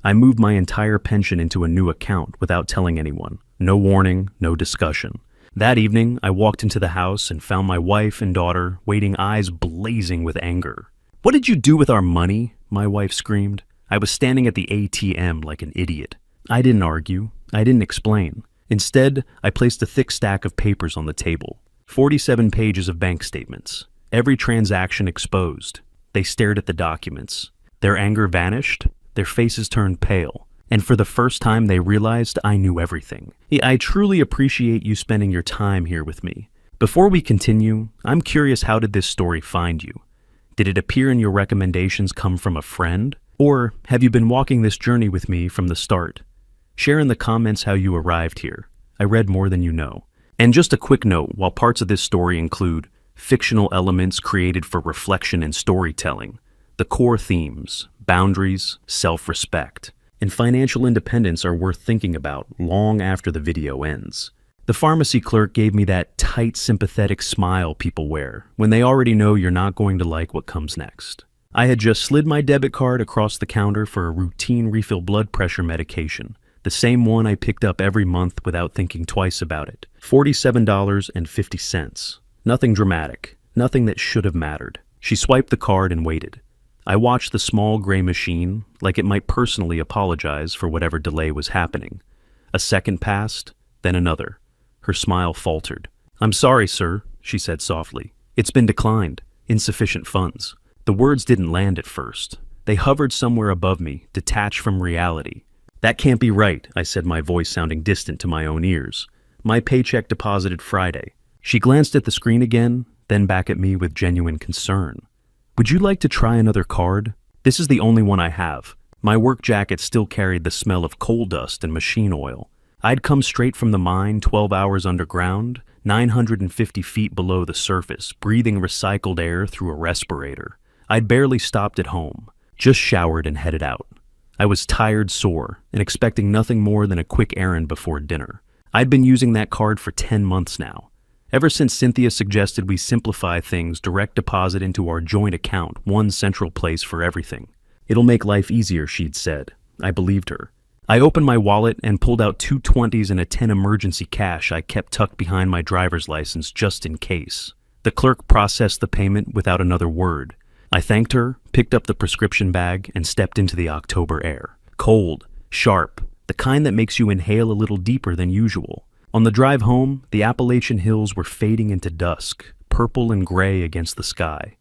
I moved my entire pension into a new account without telling anyone. No warning, no discussion. That evening, I walked into the house and found my wife and daughter waiting, eyes blazing with anger. "What did you do with our money?" my wife screamed. I was standing at the ATM like an idiot. I didn't argue. I didn't explain. Instead, I placed a thick stack of papers on the table. 47 pages of bank statements. Every transaction exposed. They stared at the documents. Their anger vanished. Their faces turned pale. And for the first time, they realized I knew everything. I truly appreciate you spending your time here with me. Before we continue, I'm curious, how did this story find you? Did it appear in your recommendations come from a friend? Or have you been walking this journey with me from the start? Share in the comments how you arrived here. I read more than you know. And just a quick note, while parts of this story include fictional elements created for reflection and storytelling, the core themes, boundaries, self-respect, and financial independence are worth thinking about long after the video ends. The pharmacy clerk gave me that tight, sympathetic smile people wear when they already know you're not going to like what comes next. I had just slid my debit card across the counter for a routine refill blood pressure medication, the same one I picked up every month without thinking twice about it. $47.50. Nothing dramatic, nothing that should have mattered. She swiped the card and waited. I watched the small gray machine like it might personally apologize for whatever delay was happening. A second passed, then another. Her smile faltered. "I'm sorry, sir," she said softly. "It's been declined. Insufficient funds." The words didn't land at first. They hovered somewhere above me, detached from reality. "That can't be right," I said, my voice sounding distant to my own ears. "My paycheck deposited Friday." She glanced at the screen again, then back at me with genuine concern. "Would you like to try another card? This is the only one I have." My work jacket still carried the smell of coal dust and machine oil. I'd come straight from the mine, 12 hours underground, 950 feet below the surface, breathing recycled air through a respirator. I'd barely stopped at home, just showered and headed out. I was tired, sore, and expecting nothing more than a quick errand before dinner. I'd been using that card for 10 months now. Ever since Cynthia suggested we simplify things, direct deposit into our joint account, one central place for everything. "It'll make life easier," she'd said. I believed her. I opened my wallet and pulled out 2 20s and a 10 emergency cash I kept tucked behind my driver's license just in case. The clerk processed the payment without another word. I thanked her, picked up the prescription bag, and stepped into the October air. Cold, sharp, the kind that makes you inhale a little deeper than usual. On the drive home, the Appalachian hills were fading into dusk, purple and gray against the sky.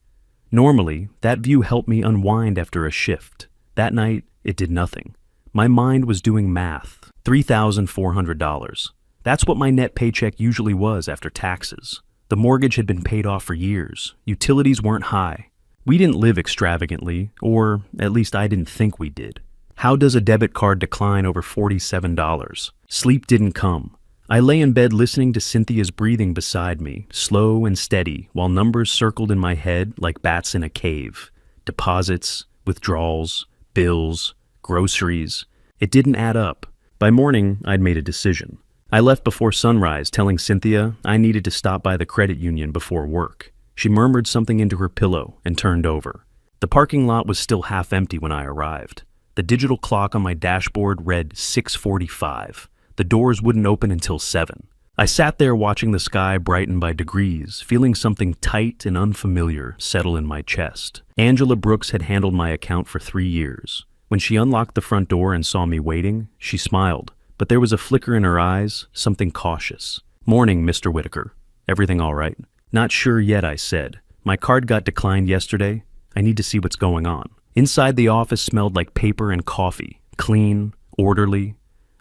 Normally, that view helped me unwind after a shift. That night, it did nothing. My mind was doing math. $3,400. That's what my net paycheck usually was after taxes. The mortgage had been paid off for years. Utilities weren't high. We didn't live extravagantly, or at least I didn't think we did. How does a debit card decline over $47? Sleep didn't come. I lay in bed listening to Cynthia's breathing beside me, slow and steady, while numbers circled in my head like bats in a cave. Deposits, withdrawals, bills, groceries. It didn't add up. By morning, I'd made a decision. I left before sunrise, telling Cynthia I needed to stop by the credit union before work. She murmured something into her pillow and turned over. The parking lot was still half empty when I arrived. The digital clock on my dashboard read 6:45. The doors wouldn't open until 7. I sat there watching the sky brighten by degrees, feeling something tight and unfamiliar settle in my chest. Angela Brooks had handled my account for 3 years. When she unlocked the front door and saw me waiting, she smiled, but there was a flicker in her eyes, something cautious. "Morning, Mr. Whitaker. Everything all right?" "Not sure yet," I said. "My card got declined yesterday. I need to see what's going on." Inside, the office smelled like paper and coffee, clean, orderly.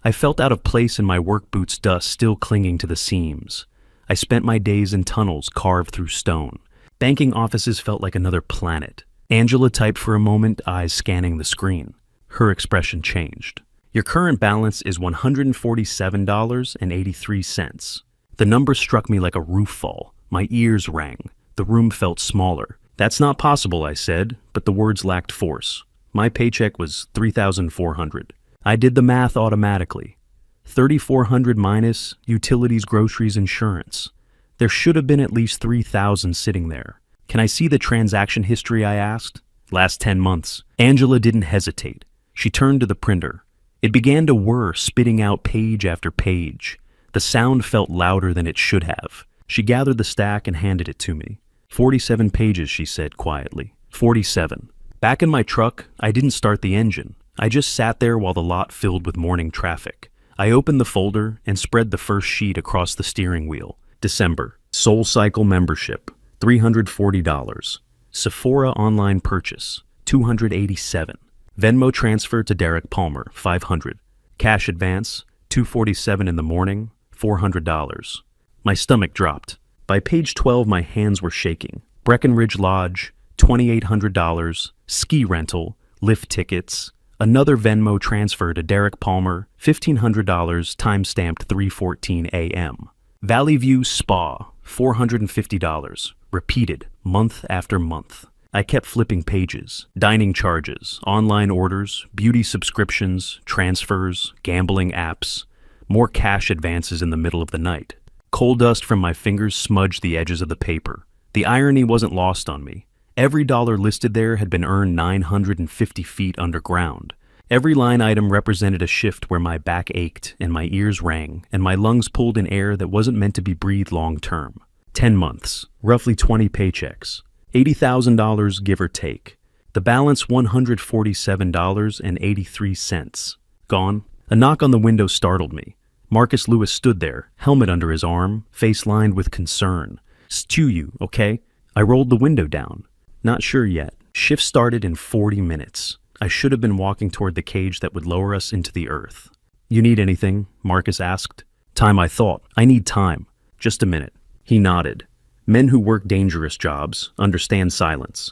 I felt out of place in my work boots, dust still clinging to the seams. I spent my days in tunnels carved through stone. Banking offices felt like another planet. Angela typed for a moment, eyes scanning the screen. Her expression changed. "Your current balance is $147.83. The number struck me like a roof fall. My ears rang. The room felt smaller. "That's not possible," I said, but the words lacked force. My paycheck was $3,400. I did the math automatically. $3,400 minus utilities, groceries, insurance. There should have been at least $3,000 sitting there. "Can I see the transaction history?" I asked. "Last 10 months. Angela didn't hesitate. She turned to the printer. It began to whir, spitting out page after page. The sound felt louder than it should have. She gathered the stack and handed it to me. 47 pages, she said quietly. 47. Back in my truck, I didn't start the engine. I just sat there while the lot filled with morning traffic. I opened the folder and spread the first sheet across the steering wheel. December. Soul Cycle membership, $340. Sephora online purchase, $287. Venmo transfer to Derek Palmer, $500. Cash advance, $247 in the morning, $400. My stomach dropped. By page 12, my hands were shaking. Breckenridge Lodge, $2,800. Ski rental, lift tickets. Another Venmo transfer to Derek Palmer, $1,500, time-stamped 3:14 a.m. Valley View Spa, $450. Repeated, month after month. I kept flipping pages. Dining charges, online orders, beauty subscriptions, transfers, gambling apps. More cash advances in the middle of the night. Coal dust from my fingers smudged the edges of the paper. The irony wasn't lost on me. Every dollar listed there had been earned 950 feet underground. Every line item represented a shift where my back ached and my ears rang and my lungs pulled in air that wasn't meant to be breathed long term. 10 months, roughly 20 paychecks, $80,000 give or take. The balance $147.83. Gone. A knock on the window startled me. Marcus Lewis stood there, helmet under his arm, face lined with concern. "Stew you, okay?" I rolled the window down. Not sure yet. Shift started in 40 minutes. I should have been walking toward the cage that would lower us into the earth. "You need anything?" Marcus asked. "Time, I thought. I need time. Just a minute." He nodded. Men who work dangerous jobs understand silence.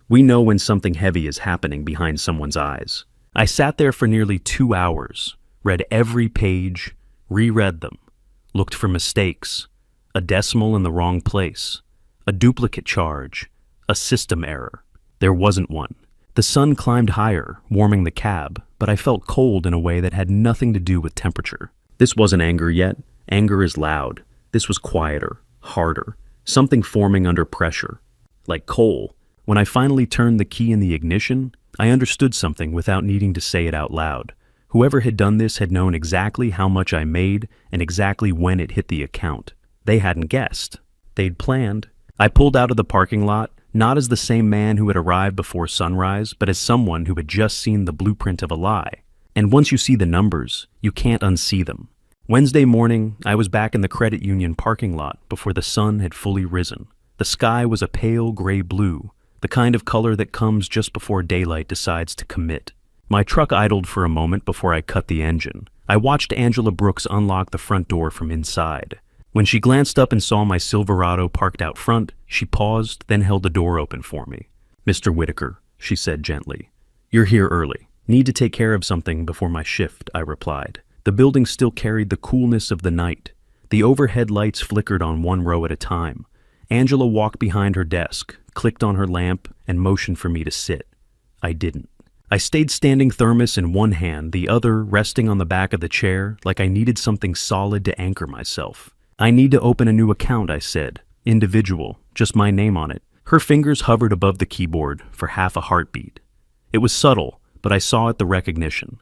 We know when something heavy is happening behind someone's eyes. I sat there for nearly 2 hours, read every page, reread them, looked for mistakes, a decimal in the wrong place, a duplicate charge, a system error. There wasn't one. The sun climbed higher, warming the cab, but I felt cold in a way that had nothing to do with temperature. This wasn't anger yet. Anger is loud. This was quieter, harder, something forming under pressure. Like coal. When I finally turned the key in the ignition, I understood something without needing to say it out loud. Whoever had done this had known exactly how much I made and exactly when it hit the account. They hadn't guessed. They'd planned. I pulled out of the parking lot, not as the same man who had arrived before sunrise, but as someone who had just seen the blueprint of a lie. And once you see the numbers, you can't unsee them. Wednesday morning, I was back in the credit union parking lot before the sun had fully risen. The sky was a pale gray blue, the kind of color that comes just before daylight decides to commit. My truck idled for a moment before I cut the engine. I watched Angela Brooks unlock the front door from inside. When she glanced up and saw my Silverado parked out front, she paused, then held the door open for me. "Mr. Whitaker," she said gently. "You're here early. Need to take care of something before my shift," I replied. The building still carried the coolness of the night. The overhead lights flickered on one row at a time. Angela walked behind her desk, clicked on her lamp, and motioned for me to sit. I didn't. I stayed standing, thermos in one hand, the other resting on the back of the chair, like I needed something solid to anchor myself. "I need to open a new account," I said. "Individual, just my name on it." Her fingers hovered above the keyboard for half a heartbeat. It was subtle, but I saw it, the recognition.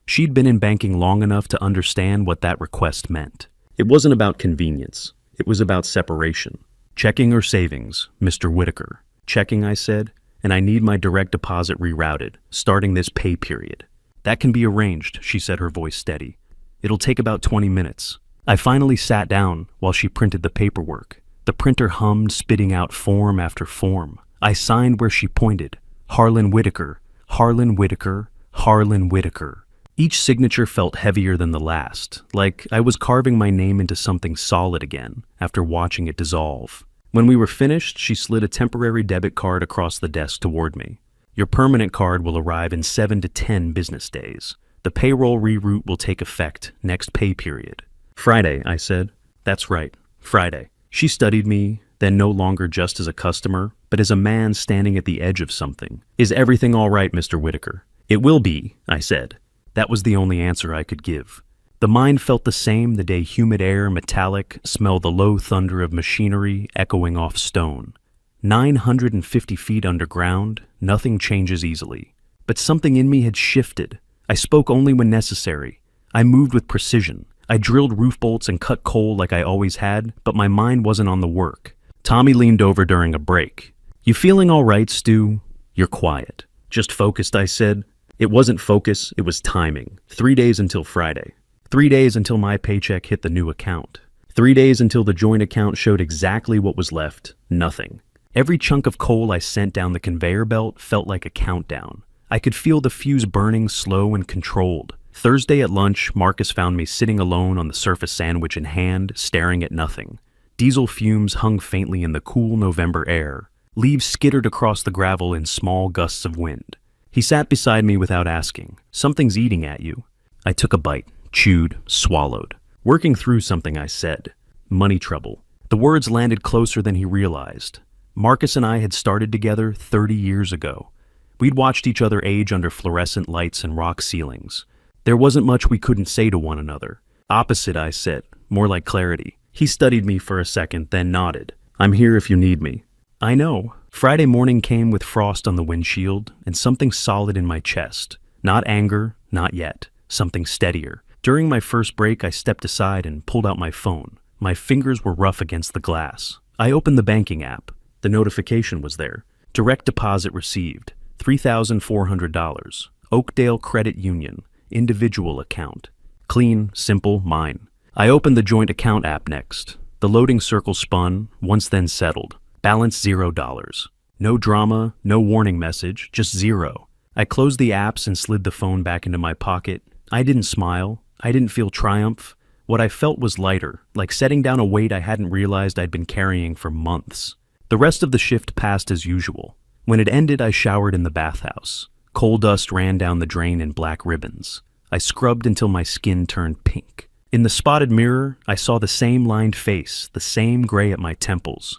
She'd been in banking long enough to understand what that request meant. It wasn't about convenience. It was about separation. "Checking or savings, Mr. Whitaker?" "Checking," I said, "and I need my direct deposit rerouted, starting this pay period." "That can be arranged," she said, her voice steady. "It'll take about 20 minutes. I finally sat down while she printed the paperwork. The printer hummed, spitting out form after form. I signed where she pointed. Harlan Whitaker, Harlan Whitaker, Harlan Whitaker. Each signature felt heavier than the last, like I was carving my name into something solid again after watching it dissolve. When we were finished, she slid a temporary debit card across the desk toward me. "Your permanent card will arrive in 7 to 10 business days. The payroll reroute will take effect next pay period." "Friday," I said. "That's right, Friday." She studied me, then no longer just as a customer, but as a man standing at the edge of something. "Is everything all right, Mr. Whitaker?" "It will be," I said. That was the only answer I could give. The mind felt the same the day humid air, metallic, smelled the low thunder of machinery echoing off stone. 950 feet underground, nothing changes easily. But something in me had shifted. I spoke only when necessary. I moved with precision. I drilled roof bolts and cut coal like I always had, but my mind wasn't on the work. Tommy leaned over during a break. "You feeling all right, Stu?" "You're quiet." "Just focused," I said. It wasn't focus, it was timing. 3 days until Friday. 3 days until my paycheck hit the new account. 3 days until the joint account showed exactly what was left: nothing. Every chunk of coal I sent down the conveyor belt felt like a countdown. I could feel the fuse burning slow and controlled. Thursday at lunch, Marcus found me sitting alone on the surface sandwich in hand, staring at nothing. Diesel fumes hung faintly in the cool November air. Leaves skittered across the gravel in small gusts of wind. He sat beside me without asking. "Something's eating at you." I took a bite, chewed, swallowed. "Working through something," I said. "Money trouble." The words landed closer than he realized. Marcus and I had started together 30 years ago. We'd watched each other age under fluorescent lights and rock ceilings. There wasn't much we couldn't say to one another. "Opposite," I said, more like clarity. He studied me for a second, then nodded. "I'm here if you need me." "I know." Friday morning came with frost on the windshield and something solid in my chest. Not anger, not yet. Something steadier. During my first break, I stepped aside and pulled out my phone. My fingers were rough against the glass. I opened the banking app. The notification was there. Direct deposit received. $3,400. Oakdale Credit Union. Individual account. Clean, simple, mine. I opened the joint account app next. The loading circle spun, once then settled. Balance $0. No drama, no warning message, just zero. I closed the apps and slid the phone back into my pocket. I didn't smile. I didn't feel triumph. What I felt was lighter, like setting down a weight I hadn't realized I'd been carrying for months. The rest of the shift passed as usual. When it ended, I showered in the bathhouse. Coal dust ran down the drain in black ribbons. I scrubbed until my skin turned pink. In the spotted mirror, I saw the same lined face, the same gray at my temples.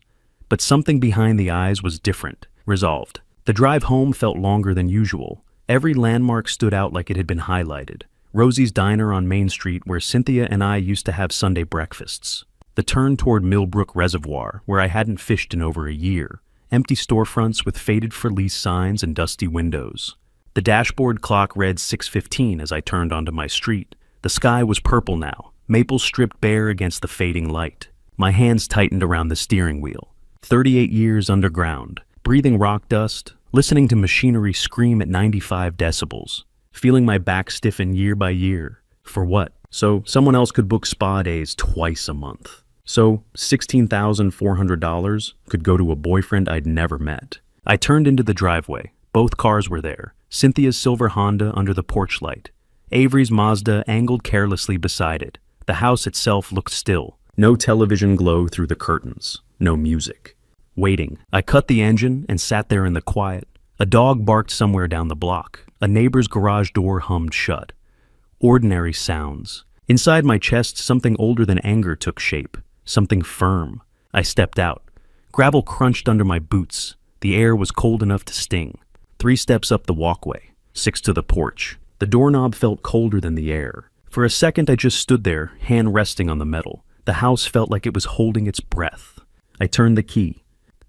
But something behind the eyes was different, resolved. The drive home felt longer than usual. Every landmark stood out like it had been highlighted. Rosie's Diner on Main Street, where Cynthia and I used to have Sunday breakfasts. The turn toward Millbrook Reservoir, where I hadn't fished in over a year. Empty storefronts with faded for lease signs and dusty windows. The dashboard clock read 6:15 as I turned onto my street. The sky was purple now, maples stripped bare against the fading light. My hands tightened around the steering wheel. 38 years underground, breathing rock dust, listening to machinery scream at 95 decibels, feeling my back stiffen year by year. For what? So someone else could book spa days twice a month. So $16,400 could go to a boyfriend I'd never met. I turned into the driveway. Both cars were there. Cynthia's silver Honda under the porch light. Avery's Mazda angled carelessly beside it. The house itself looked still. No television glow through the curtains. No music. Waiting. I cut the engine and sat there in the quiet. A dog barked somewhere down the block. A neighbor's garage door hummed shut. Ordinary sounds. Inside my chest, something older than anger took shape. Something firm. I stepped out. Gravel crunched under my boots. The air was cold enough to sting. 3 steps up the walkway. 6 to the porch. The doorknob felt colder than the air. For a second, I just stood there, hand resting on the metal. The house felt like it was holding its breath. I turned the key.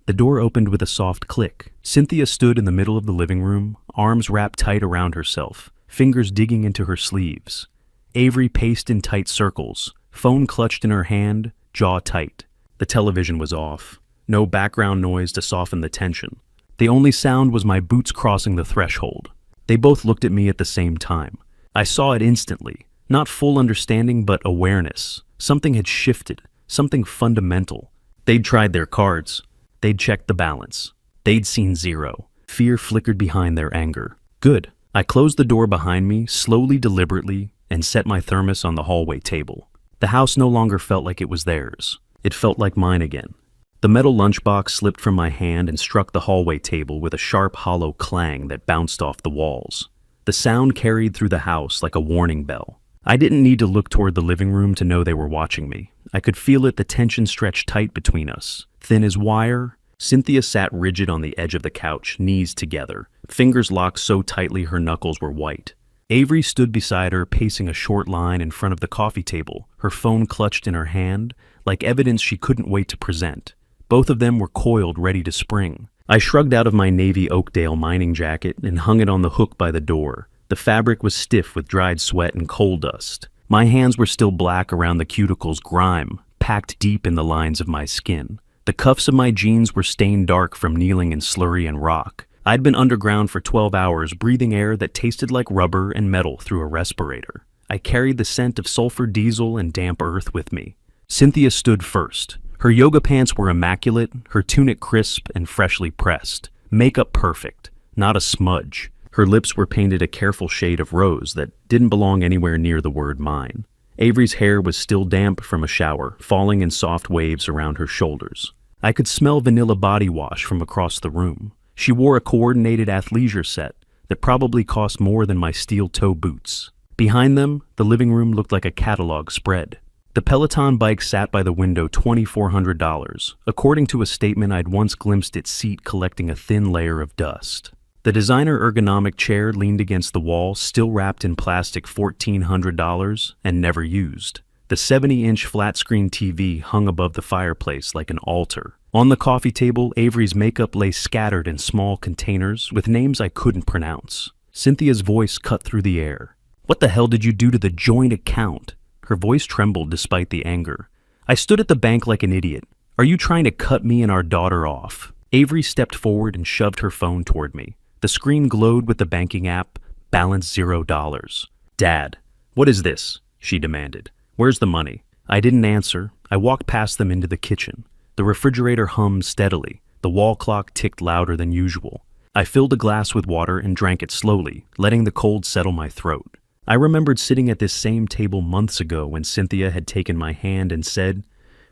The door opened with a soft click. Cynthia stood in the middle of the living room, arms wrapped tight around herself, fingers digging into her sleeves. Avery paced in tight circles, phone clutched in her hand, jaw tight. The television was off. No background noise to soften the tension. The only sound was my boots crossing the threshold. They both looked at me at the same time. I saw it instantly. Not full understanding, but awareness. Something had shifted. Something fundamental. They'd tried their cards. They'd checked the balance. They'd seen zero. Fear flickered behind their anger. Good. I closed the door behind me, slowly, deliberately, and set my thermos on the hallway table. The house no longer felt like it was theirs. It felt like mine again. The metal lunchbox slipped from my hand and struck the hallway table with a sharp, hollow clang that bounced off the walls. The sound carried through the house like a warning bell. I didn't need to look toward the living room to know they were watching me. I could feel it, the tension stretched tight between us. Thin as wire, Cynthia sat rigid on the edge of the couch, knees together, fingers locked so tightly her knuckles were white. Avery stood beside her, pacing a short line in front of the coffee table, her phone clutched in her hand, like evidence she couldn't wait to present. Both of them were coiled, ready to spring. I shrugged out of my navy Oakdale mining jacket and hung it on the hook by the door. The fabric was stiff with dried sweat and coal dust. My hands were still black around the cuticles, grime packed deep in the lines of my skin. The cuffs of my jeans were stained dark from kneeling in slurry and rock. I'd been underground for 12 hours, breathing air that tasted like rubber and metal through a respirator. I carried the scent of sulfur diesel and damp earth with me. Cynthia stood first. Her yoga pants were immaculate, her tunic crisp and freshly pressed. Makeup perfect, not a smudge. Her lips were painted a careful shade of rose that didn't belong anywhere near the word mine. Avery's hair was still damp from a shower, falling in soft waves around her shoulders. I could smell vanilla body wash from across the room. She wore a coordinated athleisure set that probably cost more than my steel-toe boots. Behind them, the living room looked like a catalog spread. The Peloton bike sat by the window, $2,400, according to a statement I'd once glimpsed its seat collecting a thin layer of dust. The designer ergonomic chair leaned against the wall, still wrapped in plastic, $1,400, and never used. The 70-inch flat-screen TV hung above the fireplace like an altar. On the coffee table, Avery's makeup lay scattered in small containers with names I couldn't pronounce. Cynthia's voice cut through the air. "What the hell did you do to the joint account?" Her voice trembled despite the anger. I stood at the bank like an idiot. "Are you trying to cut me and our daughter off?" Avery stepped forward and shoved her phone toward me. The screen glowed with the banking app, balance $0. "Dad, what is this?" she demanded. "Where's the money?" I didn't answer. I walked past them into the kitchen. The refrigerator hummed steadily. The wall clock ticked louder than usual. I filled a glass with water and drank it slowly, letting the cold settle my throat. I remembered sitting at this same table months ago when Cynthia had taken my hand and said,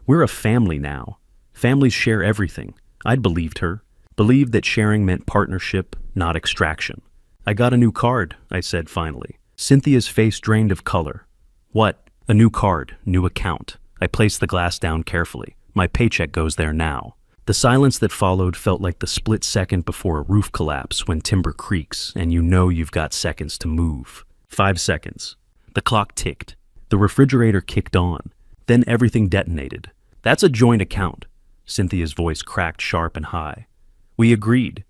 "We're a family now. Families share everything." I'd believed her. Believed that sharing meant partnership, not extraction. "I got a new card," I said finally. Cynthia's face drained of color. "What?" "A new card, new account." I placed the glass down carefully. "My paycheck goes there now." The silence that followed felt like the split second before a roof collapse when timber creaks and you know you've got seconds to move. 5 seconds. The clock ticked. The refrigerator kicked on. Then everything detonated. "That's a joint account." Cynthia's voice cracked sharp and high. "We agreed.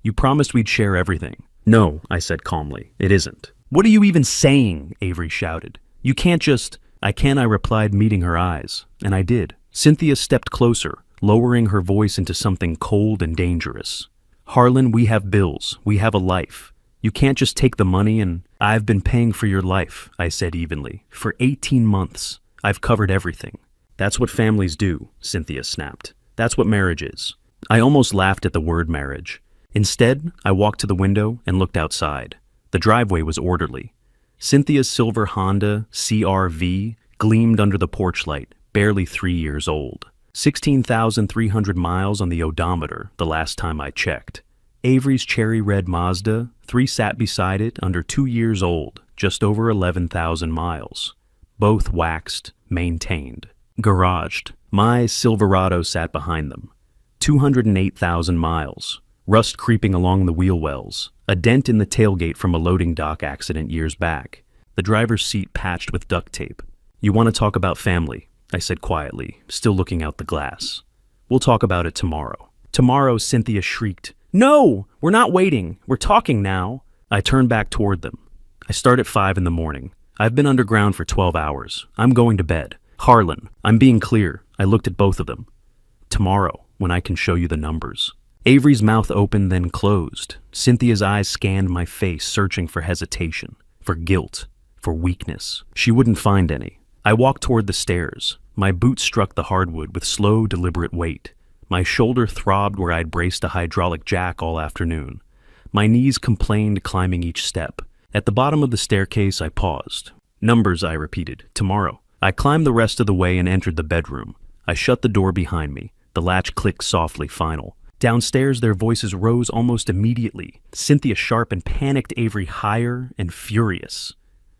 You promised we'd share everything." "No," I said calmly. "It isn't." "What are you even saying?" Avery shouted. "You can't just—" "I can," I replied, meeting her eyes. And I did. Cynthia stepped closer, lowering her voice into something cold and dangerous. "Harlan, we have bills. We have a life. You can't just take the money and—" "I've been paying for your life," I said evenly. "For 18 months. I've covered everything." "That's what families do," Cynthia snapped. "That's what marriage is." I almost laughed at the word marriage. Instead, I walked to the window and looked outside. The driveway was orderly. Cynthia's silver Honda CR-V gleamed under the porch light, barely 3 years old. 16,300 miles on the odometer the last time I checked. Avery's cherry red Mazda 3 sat beside it, under 2 years old, just over 11,000 miles. Both waxed, maintained. Garaged. My Silverado sat behind them. 208,000 miles. Rust creeping along the wheel wells. A dent in the tailgate from a loading dock accident years back. The driver's seat patched with duct tape. "You want to talk about family?" I said quietly, still looking out the glass. "We'll talk about it tomorrow." "Tomorrow," Cynthia shrieked. "No! We're not waiting. We're talking now." I turned back toward them. "I start at 5 in the morning. I've been underground for 12 hours. I'm going to bed. Harlan, I'm being clear." I looked at both of them. "Tomorrow, when I can show you the numbers." Avery's mouth opened, then closed. Cynthia's eyes scanned my face, searching for hesitation, for guilt, for weakness. She wouldn't find any. I walked toward the stairs. My boots struck the hardwood with slow, deliberate weight. My shoulder throbbed where I'd braced a hydraulic jack all afternoon. My knees complained climbing each step. At the bottom of the staircase, I paused. "Numbers," I repeated. "Tomorrow." I climbed the rest of the way and entered the bedroom. I shut the door behind me. The latch clicked softly, final. Downstairs, their voices rose almost immediately. Cynthia sharp and panicked, Avery higher and furious.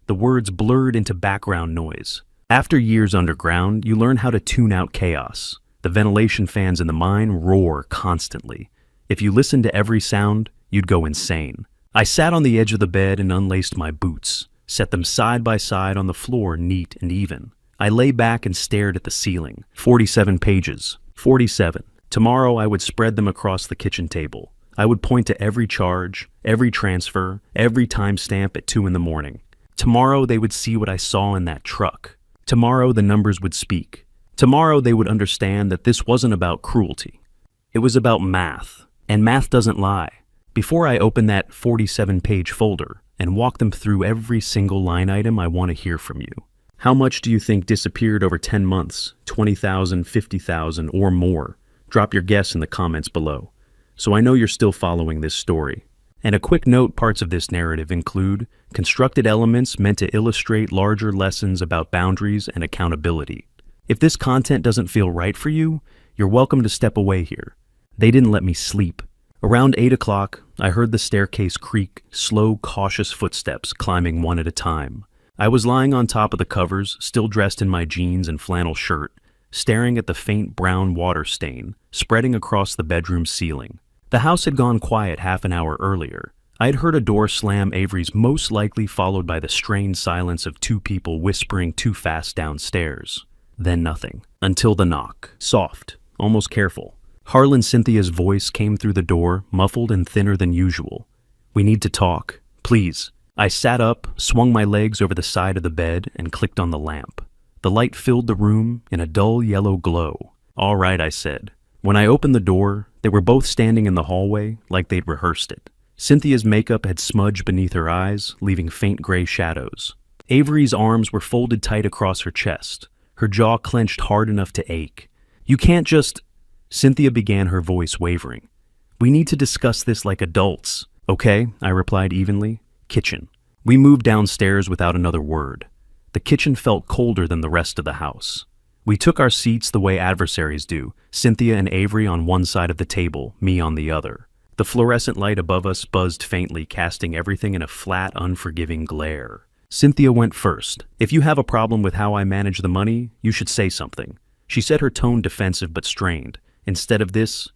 The words blurred into background noise. After years underground, you learn how to tune out chaos. The ventilation fans in the mine roar constantly. If you listen to every sound, you'd go insane. I sat on the edge of the bed and unlaced my boots, set them side by side on the floor, neat and even. I lay back and stared at the ceiling. 47 pages. 47. Tomorrow I would spread them across the kitchen table. I would point to every charge, every transfer, every timestamp at 2 in the morning. Tomorrow they would see what I saw in that truck. Tomorrow the numbers would speak. Tomorrow they would understand that this wasn't about cruelty. It was about math, and math doesn't lie. Before I open that 47-page folder and walk them through every single line item, I want to hear from you. How much do you think disappeared over 10 months, 20,000, 50,000, or more? Drop your guess in the comments below, so I know you're still following this story. And a quick note, parts of this narrative include constructed elements meant to illustrate larger lessons about boundaries and accountability. If this content doesn't feel right for you, you're welcome to step away here. They didn't let me sleep. Around 8 o'clock, I heard the staircase creak, slow, cautious footsteps climbing one at a time. I was lying on top of the covers, still dressed in my jeans and flannel shirt, staring at the faint brown water stain spreading across the bedroom ceiling. The house had gone quiet half an hour earlier. I had heard a door slam Avery's, most likely followed by the strained silence of two people whispering too fast downstairs. Then nothing, until the knock. Soft, almost careful. Harlan Cynthia's voice came through the door, muffled and thinner than usual. "We need to talk, please." I sat up, swung my legs over the side of the bed, and clicked on the lamp. The light filled the room in a dull yellow glow. "All right," I said. When I opened the door, they were both standing in the hallway like they'd rehearsed it. Cynthia's makeup had smudged beneath her eyes, leaving faint gray shadows. Avery's arms were folded tight across her chest, her jaw clenched hard enough to ache. "You can't just—" Cynthia began, her voice wavering. "We need to discuss this like adults." "Okay," I replied evenly. "Kitchen." We moved downstairs without another word. The kitchen felt colder than the rest of the house. We took our seats the way adversaries do, Cynthia and Avery on one side of the table, me on the other. The fluorescent light above us buzzed faintly, casting everything in a flat, unforgiving glare. Cynthia went first. "If you have a problem with how I manage the money, you should say something." She said, her tone defensive but strained. Instead of this,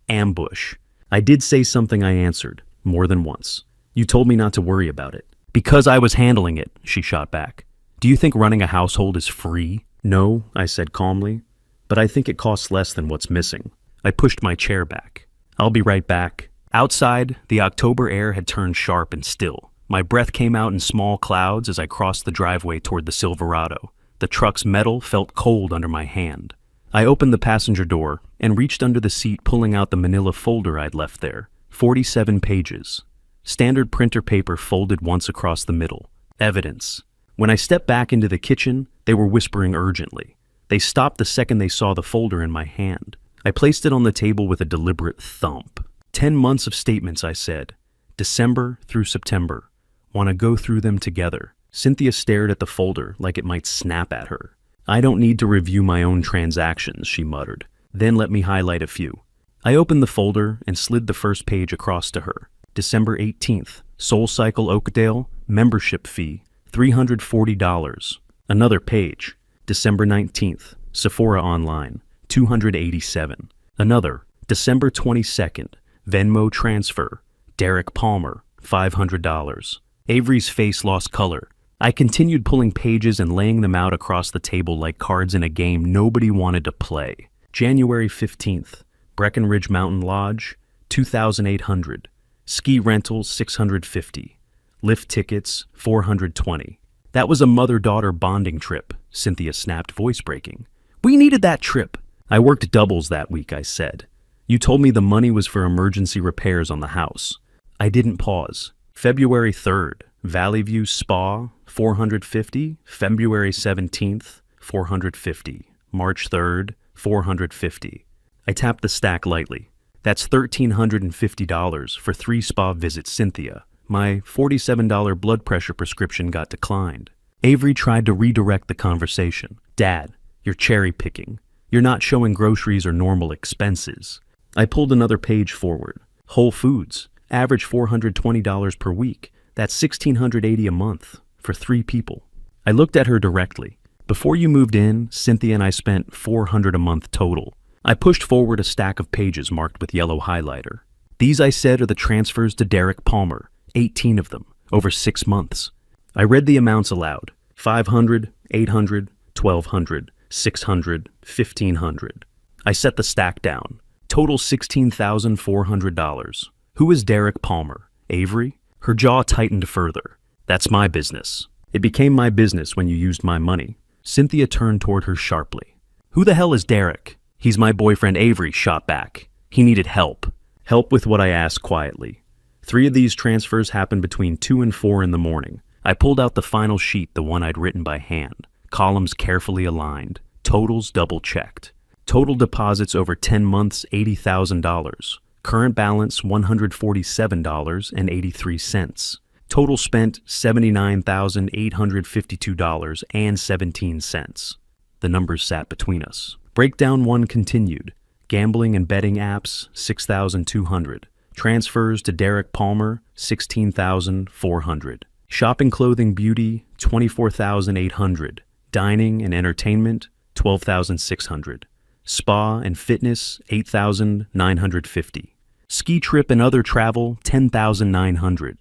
ambush. I did say something, I answered, more than once. "You told me not to worry about it." "Because I was handling it," she shot back. "Do you think running a household is free?" "No," I said calmly, "but I think it costs less than what's missing." I pushed my chair back. "I'll be right back." Outside, the October air had turned sharp and still. My breath came out in small clouds as I crossed the driveway toward the Silverado. The truck's metal felt cold under my hand. I opened the passenger door and reached under the seat, pulling out the manila folder I'd left there. 47 pages. Standard printer paper folded once across the middle. Evidence. When I stepped back into the kitchen, they were whispering urgently. They stopped the second they saw the folder in my hand. I placed it on the table with a deliberate thump. 10 months of statements, I said. December through September. Want to go through them together. Cynthia stared at the folder like it might snap at her. "I don't need to review my own transactions," she muttered. "Then let me highlight a few." I opened the folder and slid the first page across to her. December 18th, SoulCycle Oakdale, membership fee, $340. Another page. December 19th, Sephora Online, $287. Another. December 22nd, Venmo transfer, Derek Palmer, $500. Avery's face lost color. I continued pulling pages and laying them out across the table like cards in a game nobody wanted to play. January 15th, Breckenridge Mountain Lodge, $2,800. Ski rentals, $650. Lift tickets, $420. "That was a mother-daughter bonding trip," Cynthia snapped, voice breaking. "We needed that trip." "I worked doubles that week," I said. "You told me the money was for emergency repairs on the house." I didn't pause. February 3rd, Valley View Spa, $450. February 17th, $450. March 3rd, $450. I tapped the stack lightly. "That's $1,350 for 3 spa visits, Cynthia. My $47 blood pressure prescription got declined." Avery tried to redirect the conversation. "Dad, you're cherry picking. You're not showing groceries or normal expenses." I pulled another page forward. Whole Foods, average $420 per week. That's $1,680 a month for 3 people. I looked at her directly. "Before you moved in, Cynthia and I spent $400 a month total." I pushed forward a stack of pages marked with yellow highlighter. "These," I said, "are the transfers to Derek Palmer, 18 of them, over 6 months." I read the amounts aloud. 500, 800, 1,200, 600, 1,500. I set the stack down. Total $16,400. Who is Derek Palmer? Avery? Her jaw tightened further. That's my business. It became my business when you used my money. Cynthia turned toward her sharply. Who the hell is Derek? He's my boyfriend, Avery shot back. He needed help. Help with what I asked quietly. 3 of these transfers happened between 2 and 4 in the morning. I pulled out the final sheet, the one I'd written by hand. Columns carefully aligned. Totals double-checked. Total deposits over 10 months, $80,000. Current balance, $147.83. Total spent, $79,852.17. The numbers sat between us. Breakdown 1 continued. Gambling and betting apps, $6,200. Transfers to Derek Palmer, $16,400. Shopping, clothing, beauty, $24,800. Dining and entertainment, $12,600. Spa and fitness, $8,950. Ski trip and other travel, $10,900.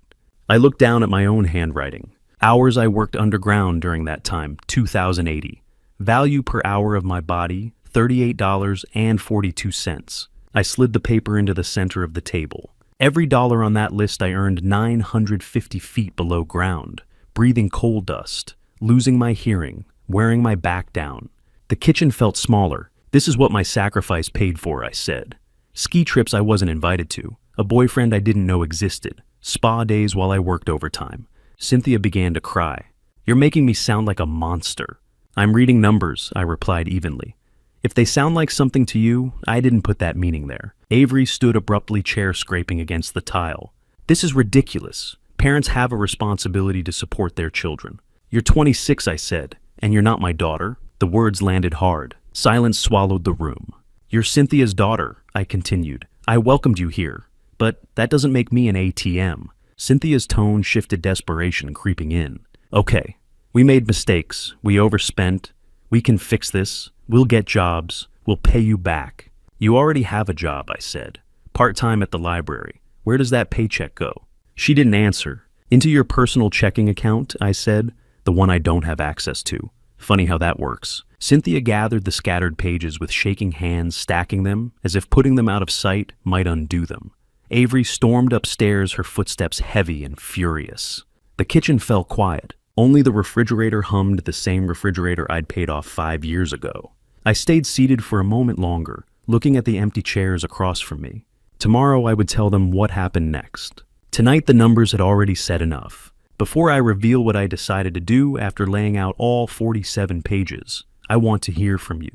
I looked down at my own handwriting. Hours I worked underground during that time, $2,080. Value per hour of my body, $38.42. I slid the paper into the center of the table. Every dollar on that list I earned 950 feet below ground, breathing coal dust, losing my hearing, wearing my back down. The kitchen felt smaller. This is what my sacrifice paid for, I said. Ski trips I wasn't invited to, a boyfriend I didn't know existed, spa days while I worked overtime. Cynthia began to cry. You're making me sound like a monster. I'm reading numbers, I replied evenly. If they sound like something to you, I didn't put that meaning there. Avery stood abruptly, chair scraping against the tile. This is ridiculous. Parents have a responsibility to support their children. You're 26, I said, and you're not my daughter. The words landed hard. Silence swallowed the room. You're Cynthia's daughter, I continued. I welcomed you here, but that doesn't make me an ATM. Cynthia's tone shifted, desperation creeping in. Okay, we made mistakes. We overspent. We can fix this. We'll get jobs. We'll pay you back. You already have a job, I said. Part-time at the library. Where does that paycheck go? She didn't answer. Into your personal checking account, I said. The one I don't have access to. Funny how that works. Cynthia gathered the scattered pages with shaking hands, stacking them, as if putting them out of sight might undo them. Avery stormed upstairs, her footsteps heavy and furious. The kitchen fell quiet. Only the refrigerator hummed, the same refrigerator I'd paid off 5 years ago. I stayed seated for a moment longer, looking at the empty chairs across from me. Tomorrow I would tell them what happened next. Tonight the numbers had already said enough. Before I reveal what I decided to do after laying out all 47 pages, I want to hear from you.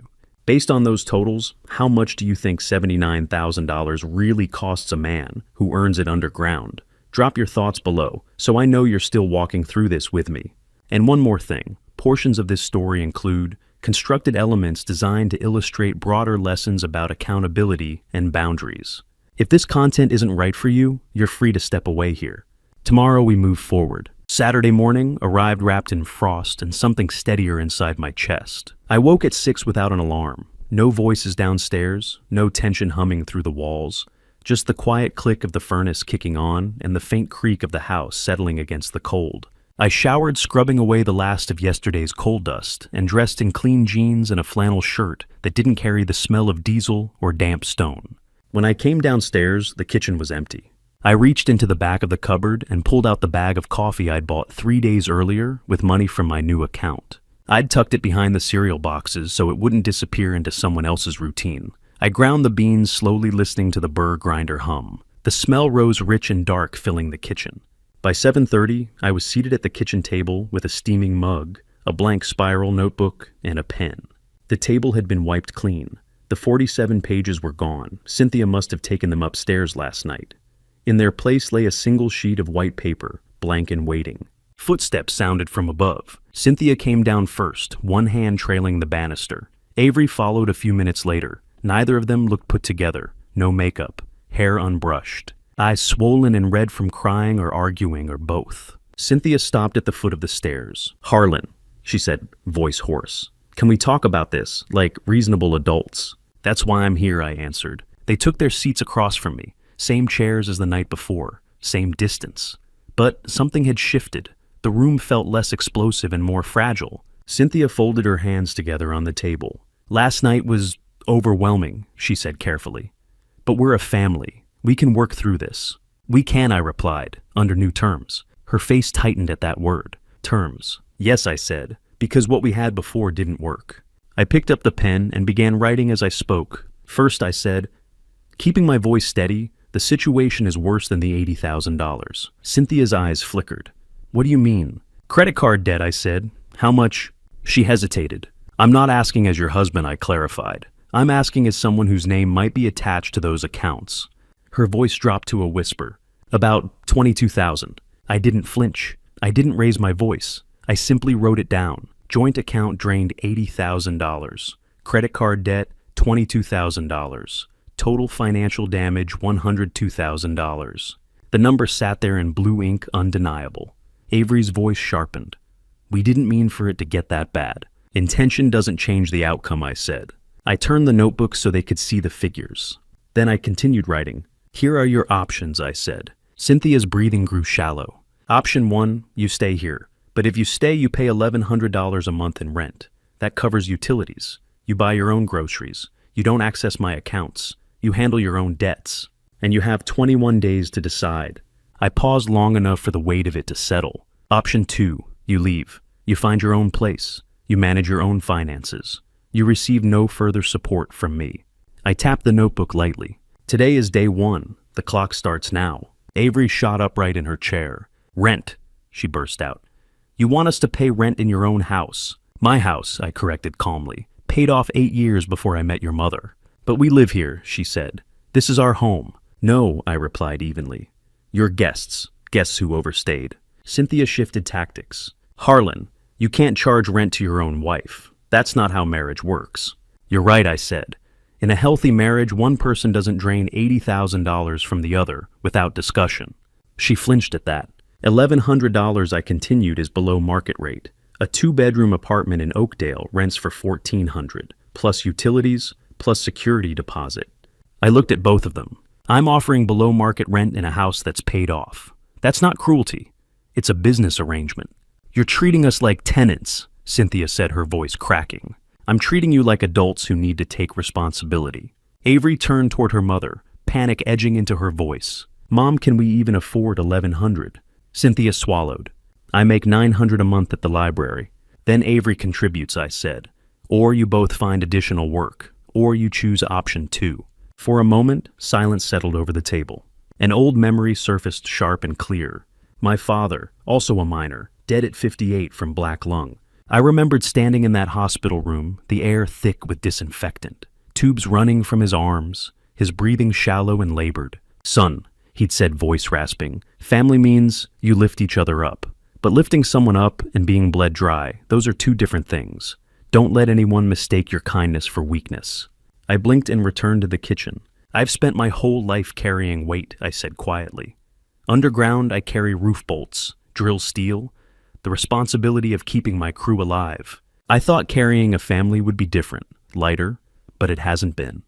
Based on those totals, how much do you think $79,000 really costs a man who earns it underground? Drop your thoughts below, so I know you're still walking through this with me. And one more thing, portions of this story include constructed elements designed to illustrate broader lessons about accountability and boundaries. If this content isn't right for you, you're free to step away here. Tomorrow we move forward. Saturday morning arrived wrapped in frost and something steadier inside my chest. I woke at 6 without an alarm. No voices downstairs, no tension humming through the walls. Just the quiet click of the furnace kicking on and the faint creak of the house settling against the cold. I showered, scrubbing away the last of yesterday's coal dust, and dressed in clean jeans and a flannel shirt that didn't carry the smell of diesel or damp stone. When I came downstairs, the kitchen was empty. I reached into the back of the cupboard and pulled out the bag of coffee I'd bought 3 days earlier with money from my new account. I'd tucked it behind the cereal boxes so it wouldn't disappear into someone else's routine. I ground the beans, slowly listening to the burr grinder hum. The smell rose rich and dark, filling the kitchen. By 7:30, I was seated at the kitchen table with a steaming mug, a blank spiral notebook, and a pen. The table had been wiped clean. The 47 pages were gone. Cynthia must have taken them upstairs last night. In their place lay a single sheet of white paper, blank and waiting. Footsteps sounded from above. Cynthia came down first, one hand trailing the banister. Avery followed a few minutes later. Neither of them looked put together. No makeup. Hair unbrushed. Eyes swollen and red from crying or arguing or both. Cynthia stopped at the foot of the stairs. "Harlan," she said, voice hoarse. "Can we talk about this, like reasonable adults?" "That's why I'm here," I answered. They took their seats across from me. Same chairs as the night before. Same distance. But something had shifted. The room felt less explosive and more fragile. Cynthia folded her hands together on the table. "Last night was overwhelming," she said carefully. "But we're a family. We can work through this. We can, I replied, under new terms. Her face tightened at that word. Terms. Yes, I said, because what we had before didn't work. I picked up the pen and began writing as I spoke. First, I said, keeping my voice steady, the situation is worse than the $80,000. Cynthia's eyes flickered. What do you mean? Credit card debt, I said. How much? She hesitated. I'm not asking as your husband, I clarified. I'm asking as someone whose name might be attached to those accounts. Her voice dropped to a whisper. About 22,000. I didn't flinch. I didn't raise my voice. I simply wrote it down. Joint account drained $80,000. Credit card debt, $22,000. Total financial damage, $102,000. The number sat there in blue ink, undeniable. Avery's voice sharpened. We didn't mean for it to get that bad. Intention doesn't change the outcome, I said. I turned the notebook so they could see the figures. Then I continued writing. Here are your options, I said. Cynthia's breathing grew shallow. Option 1, you stay here. But if you stay, you pay $1,100 a month in rent. That covers utilities. You buy your own groceries. You don't access my accounts. You handle your own debts. And you have 21 days to decide. I paused long enough for the weight of it to settle. Option 2, you leave. You find your own place. You manage your own finances. You receive no further support from me. I tapped the notebook lightly. Today is day 1. The clock starts now. Avery shot upright in her chair. Rent, she burst out. You want us to pay rent in your own house. My house, I corrected calmly. Paid off 8 years before I met your mother. But we live here, she said. This is our home. No, I replied evenly. You're guests. Guests who overstayed. Cynthia shifted tactics. Harlan, you can't charge rent to your own wife. That's not how marriage works. You're right, I said. In a healthy marriage, one person doesn't drain $80,000 from the other without discussion. She flinched at that. $1,100, I continued, is below market rate. A 2-bedroom apartment in Oakdale rents for $1,400, plus utilities, plus security deposit. I looked at both of them. I'm offering below market rent in a house that's paid off. That's not cruelty. It's a business arrangement. You're treating us like tenants, Cynthia said, her voice cracking. I'm treating you like adults who need to take responsibility. Avery turned toward her mother, panic edging into her voice. Mom, can we even afford $1,100? Cynthia swallowed. I make $900 a month at the library. Then Avery contributes, I said. Or you both find additional work. Or you choose option 2. For a moment, silence settled over the table. An old memory surfaced sharp and clear. My father, also a miner, dead at 58 from black lung. I remembered standing in that hospital room, the air thick with disinfectant, tubes running from his arms, his breathing shallow and labored. Son, he'd said, voice rasping, family means you lift each other up. But lifting someone up and being bled dry, those are 2 different things. Don't let anyone mistake your kindness for weakness. I blinked and returned to the kitchen. I've spent my whole life carrying weight, I said quietly. Underground, I carry roof bolts, drill steel, the responsibility of keeping my crew alive. I thought carrying a family would be different, lighter, but it hasn't been.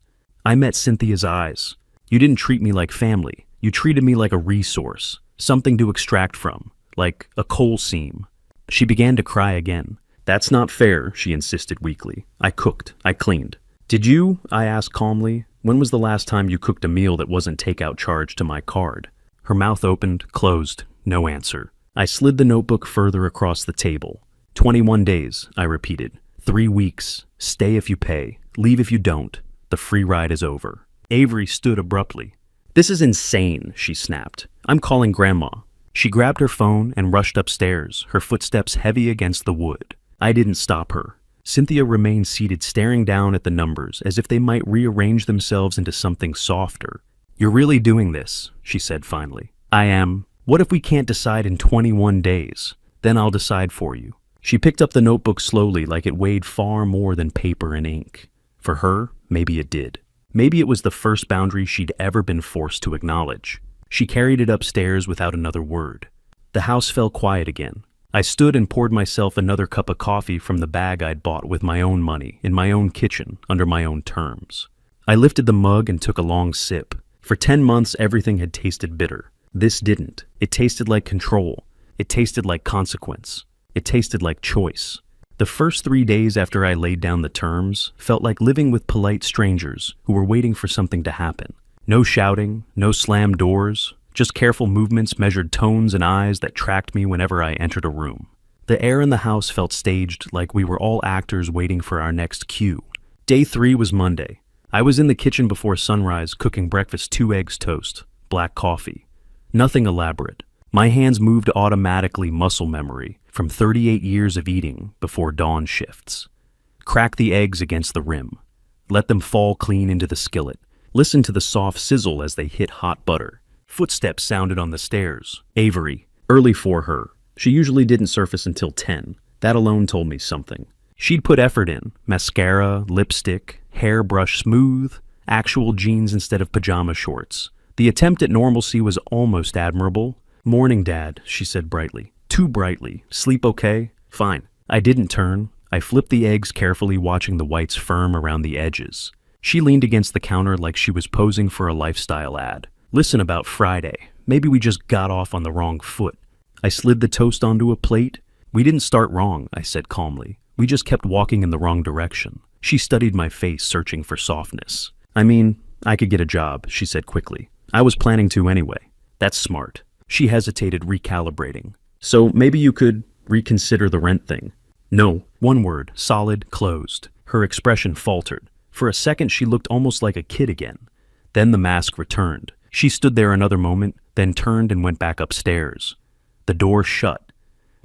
I met Cynthia's eyes. You didn't treat me like family. You treated me like a resource, something to extract from, like a coal seam. She began to cry again. That's not fair, she insisted weakly. I cooked. I cleaned. Did you? I asked calmly. When was the last time you cooked a meal that wasn't takeout charged to my card? Her mouth opened, closed. No answer. I slid the notebook further across the table. 21 days, I repeated. 3 weeks. Stay if you pay. Leave if you don't. The free ride is over. Avery stood abruptly. This is insane, she snapped. I'm calling Grandma. She grabbed her phone and rushed upstairs, her footsteps heavy against the wood. I didn't stop her. Cynthia remained seated, staring down at the numbers as if they might rearrange themselves into something softer. You're really doing this, she said finally. I am. What if we can't decide in 21 days? Then I'll decide for you. She picked up the notebook slowly, like it weighed far more than paper and ink. For her, maybe it did. Maybe it was the first boundary she'd ever been forced to acknowledge. She carried it upstairs without another word. The house fell quiet again. I stood and poured myself another cup of coffee from the bag I'd bought with my own money, in my own kitchen, under my own terms. I lifted the mug and took a long sip. For 10 months, everything had tasted bitter. This didn't. It tasted like control. It tasted like consequence. It tasted like choice. The first 3 days after I laid down the terms felt like living with polite strangers who were waiting for something to happen. No shouting, no slammed doors, Just careful movements, measured tones, and eyes that tracked me whenever I entered a room. The air in the house felt staged, like we were all actors waiting for our next cue. Day 3 was Monday. I was in the kitchen before sunrise cooking breakfast, 2 eggs toast, black coffee. Nothing elaborate. My hands moved automatically, muscle memory, from 38 years of eating before dawn shifts. Crack the eggs against the rim. Let them fall clean into the skillet. Listen to the soft sizzle as they hit hot butter. Footsteps sounded on the stairs. Avery. Early for her. She usually didn't surface until 10. That alone told me something. She'd put effort in. Mascara, lipstick, hair brushed smooth, actual jeans instead of pajama shorts. The attempt at normalcy was almost admirable. "Morning, Dad," she said brightly. Too brightly. "Sleep okay?" "Fine." I didn't turn. I flipped the eggs carefully, watching the whites firm around the edges. She leaned against the counter like she was posing for a lifestyle ad. "Listen, about Friday. Maybe we just got off on the wrong foot." I slid the toast onto a plate. "We didn't start wrong," I said calmly. "We just kept walking in the wrong direction." She studied my face, searching for softness. "I mean, I could get a job," she said quickly. "I was planning to anyway." "That's smart." She hesitated, recalibrating. "So maybe you could reconsider the rent thing." "No." One word, solid, closed. Her expression faltered. For a second she looked almost like a kid again. Then the mask returned. She stood there another moment, then turned and went back upstairs. The door shut.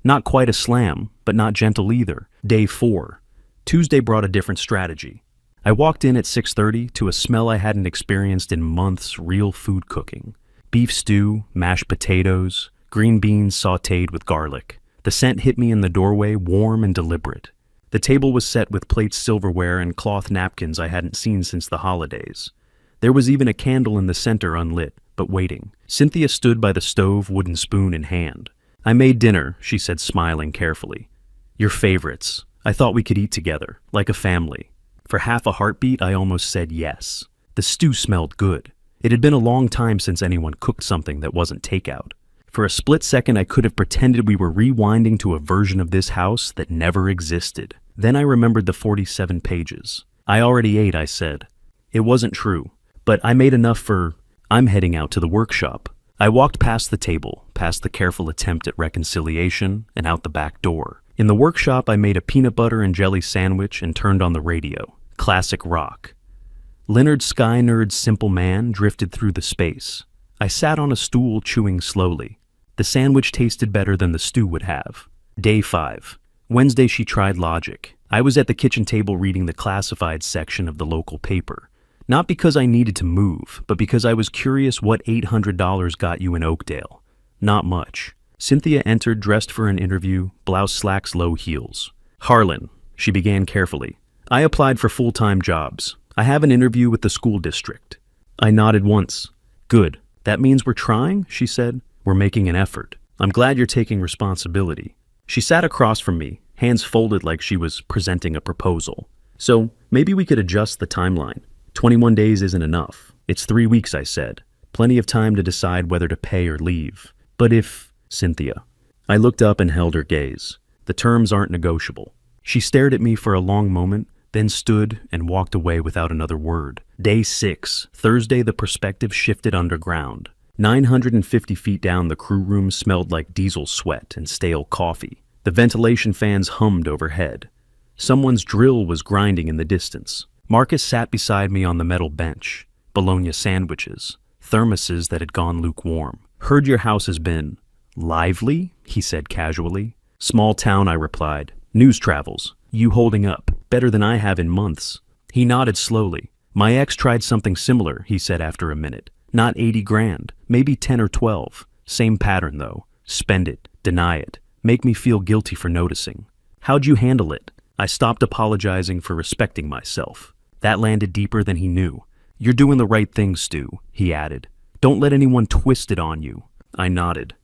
Not quite a slam, but not gentle either. Day 4. Tuesday brought a different strategy. I walked in at 6:30 to a smell I hadn't experienced in months, real food cooking. Beef stew, mashed potatoes, green beans sautéed with garlic. The scent hit me in the doorway, warm and deliberate. The table was set with plates, silverware, and cloth napkins I hadn't seen since the holidays. There was even a candle in the center unlit, but waiting. Cynthia stood by the stove, wooden spoon in hand. "I made dinner," she said, smiling carefully. "Your favorites. I thought we could eat together, like a family." For half a heartbeat, I almost said yes. The stew smelled good. It had been a long time since anyone cooked something that wasn't takeout. For a split second, I could have pretended we were rewinding to a version of this house that never existed. Then I remembered the 47 pages. "I already ate," I said. It wasn't true, but I made enough for... I'm heading out to the workshop. I walked past the table, past the careful attempt at reconciliation, and out the back door. In the workshop, I made a peanut butter and jelly sandwich and turned on the radio. Classic rock. Leonard Skynerd's Simple Man drifted through the space. I sat on a stool, chewing slowly. The sandwich tasted better than the stew would have. Day 5. Wednesday she tried logic. I was at the kitchen table reading the classified section of the local paper. Not because I needed to move, but because I was curious what $800 got you in Oakdale. Not much. Cynthia entered, dressed for an interview, blouse, slacks, low heels. "Harlan," she began carefully. "I applied for full-time jobs. I have an interview with the school district." I nodded once. "Good. That means we're trying," she said. "We're making an effort. I'm glad you're taking responsibility." She sat across from me, hands folded like she was presenting a proposal. "So maybe we could adjust the timeline. 21 days isn't enough. It's 3 weeks," I said. "Plenty of time to decide whether to pay or leave." "But if..." "Cynthia." I looked up and held her gaze. "The terms aren't negotiable." She stared at me for a long moment, then stood and walked away without another word. Day 6, Thursday, the perspective shifted underground. 950 feet down, the crew room smelled like diesel sweat and stale coffee. The ventilation fans hummed overhead. Someone's drill was grinding in the distance. Marcus sat beside me on the metal bench. Bologna sandwiches, thermoses that had gone lukewarm. "Heard your house has been lively," he said casually. "Small town," I replied. "News travels. You holding up. Better than I have in months." He nodded slowly. "My ex tried something similar," he said after a minute. "Not 80 grand, maybe 10 or 12. Same pattern though. Spend it, deny it, make me feel guilty for noticing." "How'd you handle it?" I stopped apologizing for respecting myself. That landed deeper than he knew. "You're doing the right thing, Stu," he added. "Don't let anyone twist it on you." I nodded.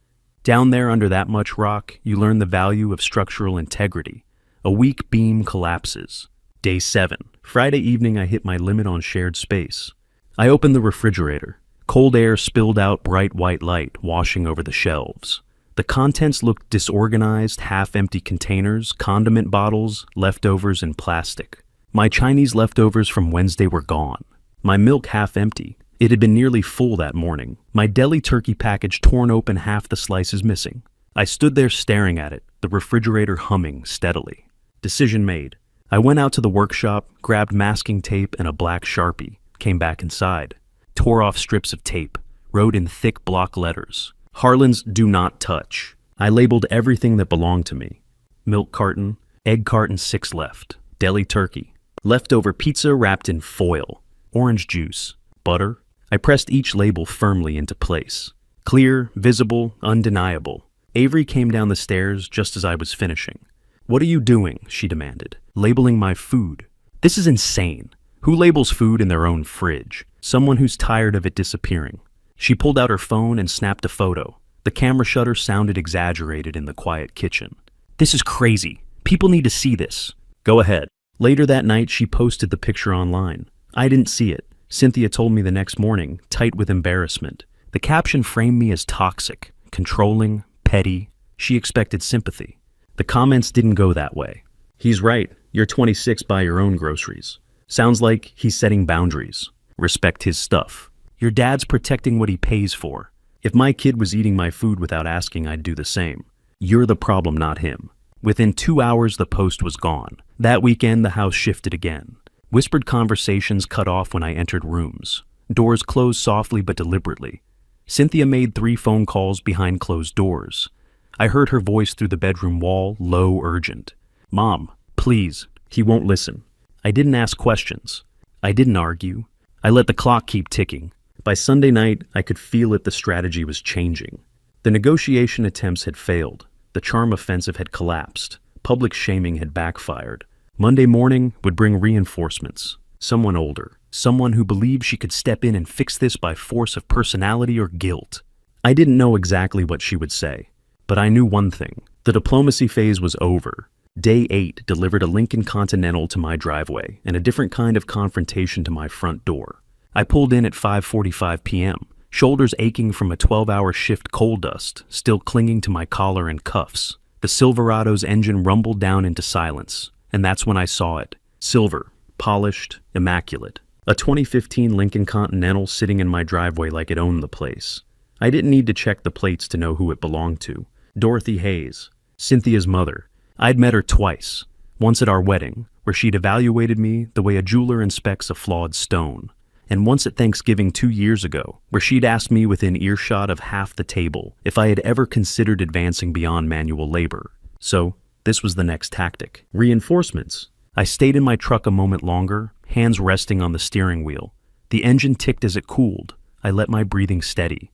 "Down there under that much rock, you learn the value of structural integrity. A weak beam collapses." Day 7. Friday evening, I hit my limit on shared space. I opened the refrigerator. Cold air spilled out bright white light, washing over the shelves. The contents looked disorganized, half-empty containers, condiment bottles, leftovers, and plastic. My Chinese leftovers from Wednesday were gone. My milk half-empty. It had been nearly full that morning, my deli turkey package torn open, half the slices missing. I stood there staring at it, the refrigerator humming steadily. Decision made. I went out to the workshop, grabbed masking tape and a black Sharpie, came back inside, tore off strips of tape, wrote in thick block letters, "Harlan's do not touch." I labeled everything that belonged to me. Milk carton, egg carton 6 left, deli turkey, leftover pizza wrapped in foil, orange juice, butter. I pressed each label firmly into place. Clear, visible, undeniable. Avery came down the stairs just as I was finishing. "What are you doing?" she demanded. "Labeling my food. This is insane. Who labels food in their own fridge? Someone who's tired of it disappearing." She pulled out her phone and snapped a photo. The camera shutter sounded exaggerated in the quiet kitchen. "This is crazy. People need to see this." "Go ahead." Later that night, she posted the picture online. I didn't see it. Cynthia told me the next morning, tight with embarrassment. The caption framed me as toxic, controlling, petty. She expected sympathy. The comments didn't go that way. "He's right. You're 26, buy your own groceries." Sounds like he's setting boundaries. Respect his stuff. "Your dad's protecting what he pays for. If my kid was eating my food without asking, I'd do the same. You're the problem, not him." Within 2 hours, the post was gone. That weekend, the house shifted again. Whispered conversations cut off when I entered rooms. Doors closed softly but deliberately. Cynthia made 3 phone calls behind closed doors. I heard her voice through the bedroom wall, low, urgent. "Mom, please." He won't listen. I didn't ask questions. I didn't argue. I let the clock keep ticking. By Sunday night, I could feel it. The strategy was changing. The negotiation attempts had failed. The charm offensive had collapsed. Public shaming had backfired. Monday morning would bring reinforcements. Someone older. Someone who believed she could step in and fix this by force of personality or guilt. I didn't know exactly what she would say, but I knew one thing. The diplomacy phase was over. Day 8 delivered a Lincoln Continental to my driveway and a different kind of confrontation to my front door. I pulled in at 5:45 p.m., shoulders aching from a 12-hour shift, coal dust still clinging to my collar and cuffs. The Silverado's engine rumbled down into silence, and that's when I saw it. Silver, polished, immaculate. A 2015 Lincoln Continental sitting in my driveway like it owned the place. I didn't need to check the plates to know who it belonged to. Dorothy Hayes, Cynthia's mother. I'd met her twice. Once at our wedding, where she'd evaluated me the way a jeweler inspects a flawed stone. And once at Thanksgiving 2 years ago, where she'd asked me within earshot of half the table if I had ever considered advancing beyond manual labor. So, this was the next tactic. Reinforcements. I stayed in my truck a moment longer, hands resting on the steering wheel. The engine ticked as it cooled. I let my breathing steady.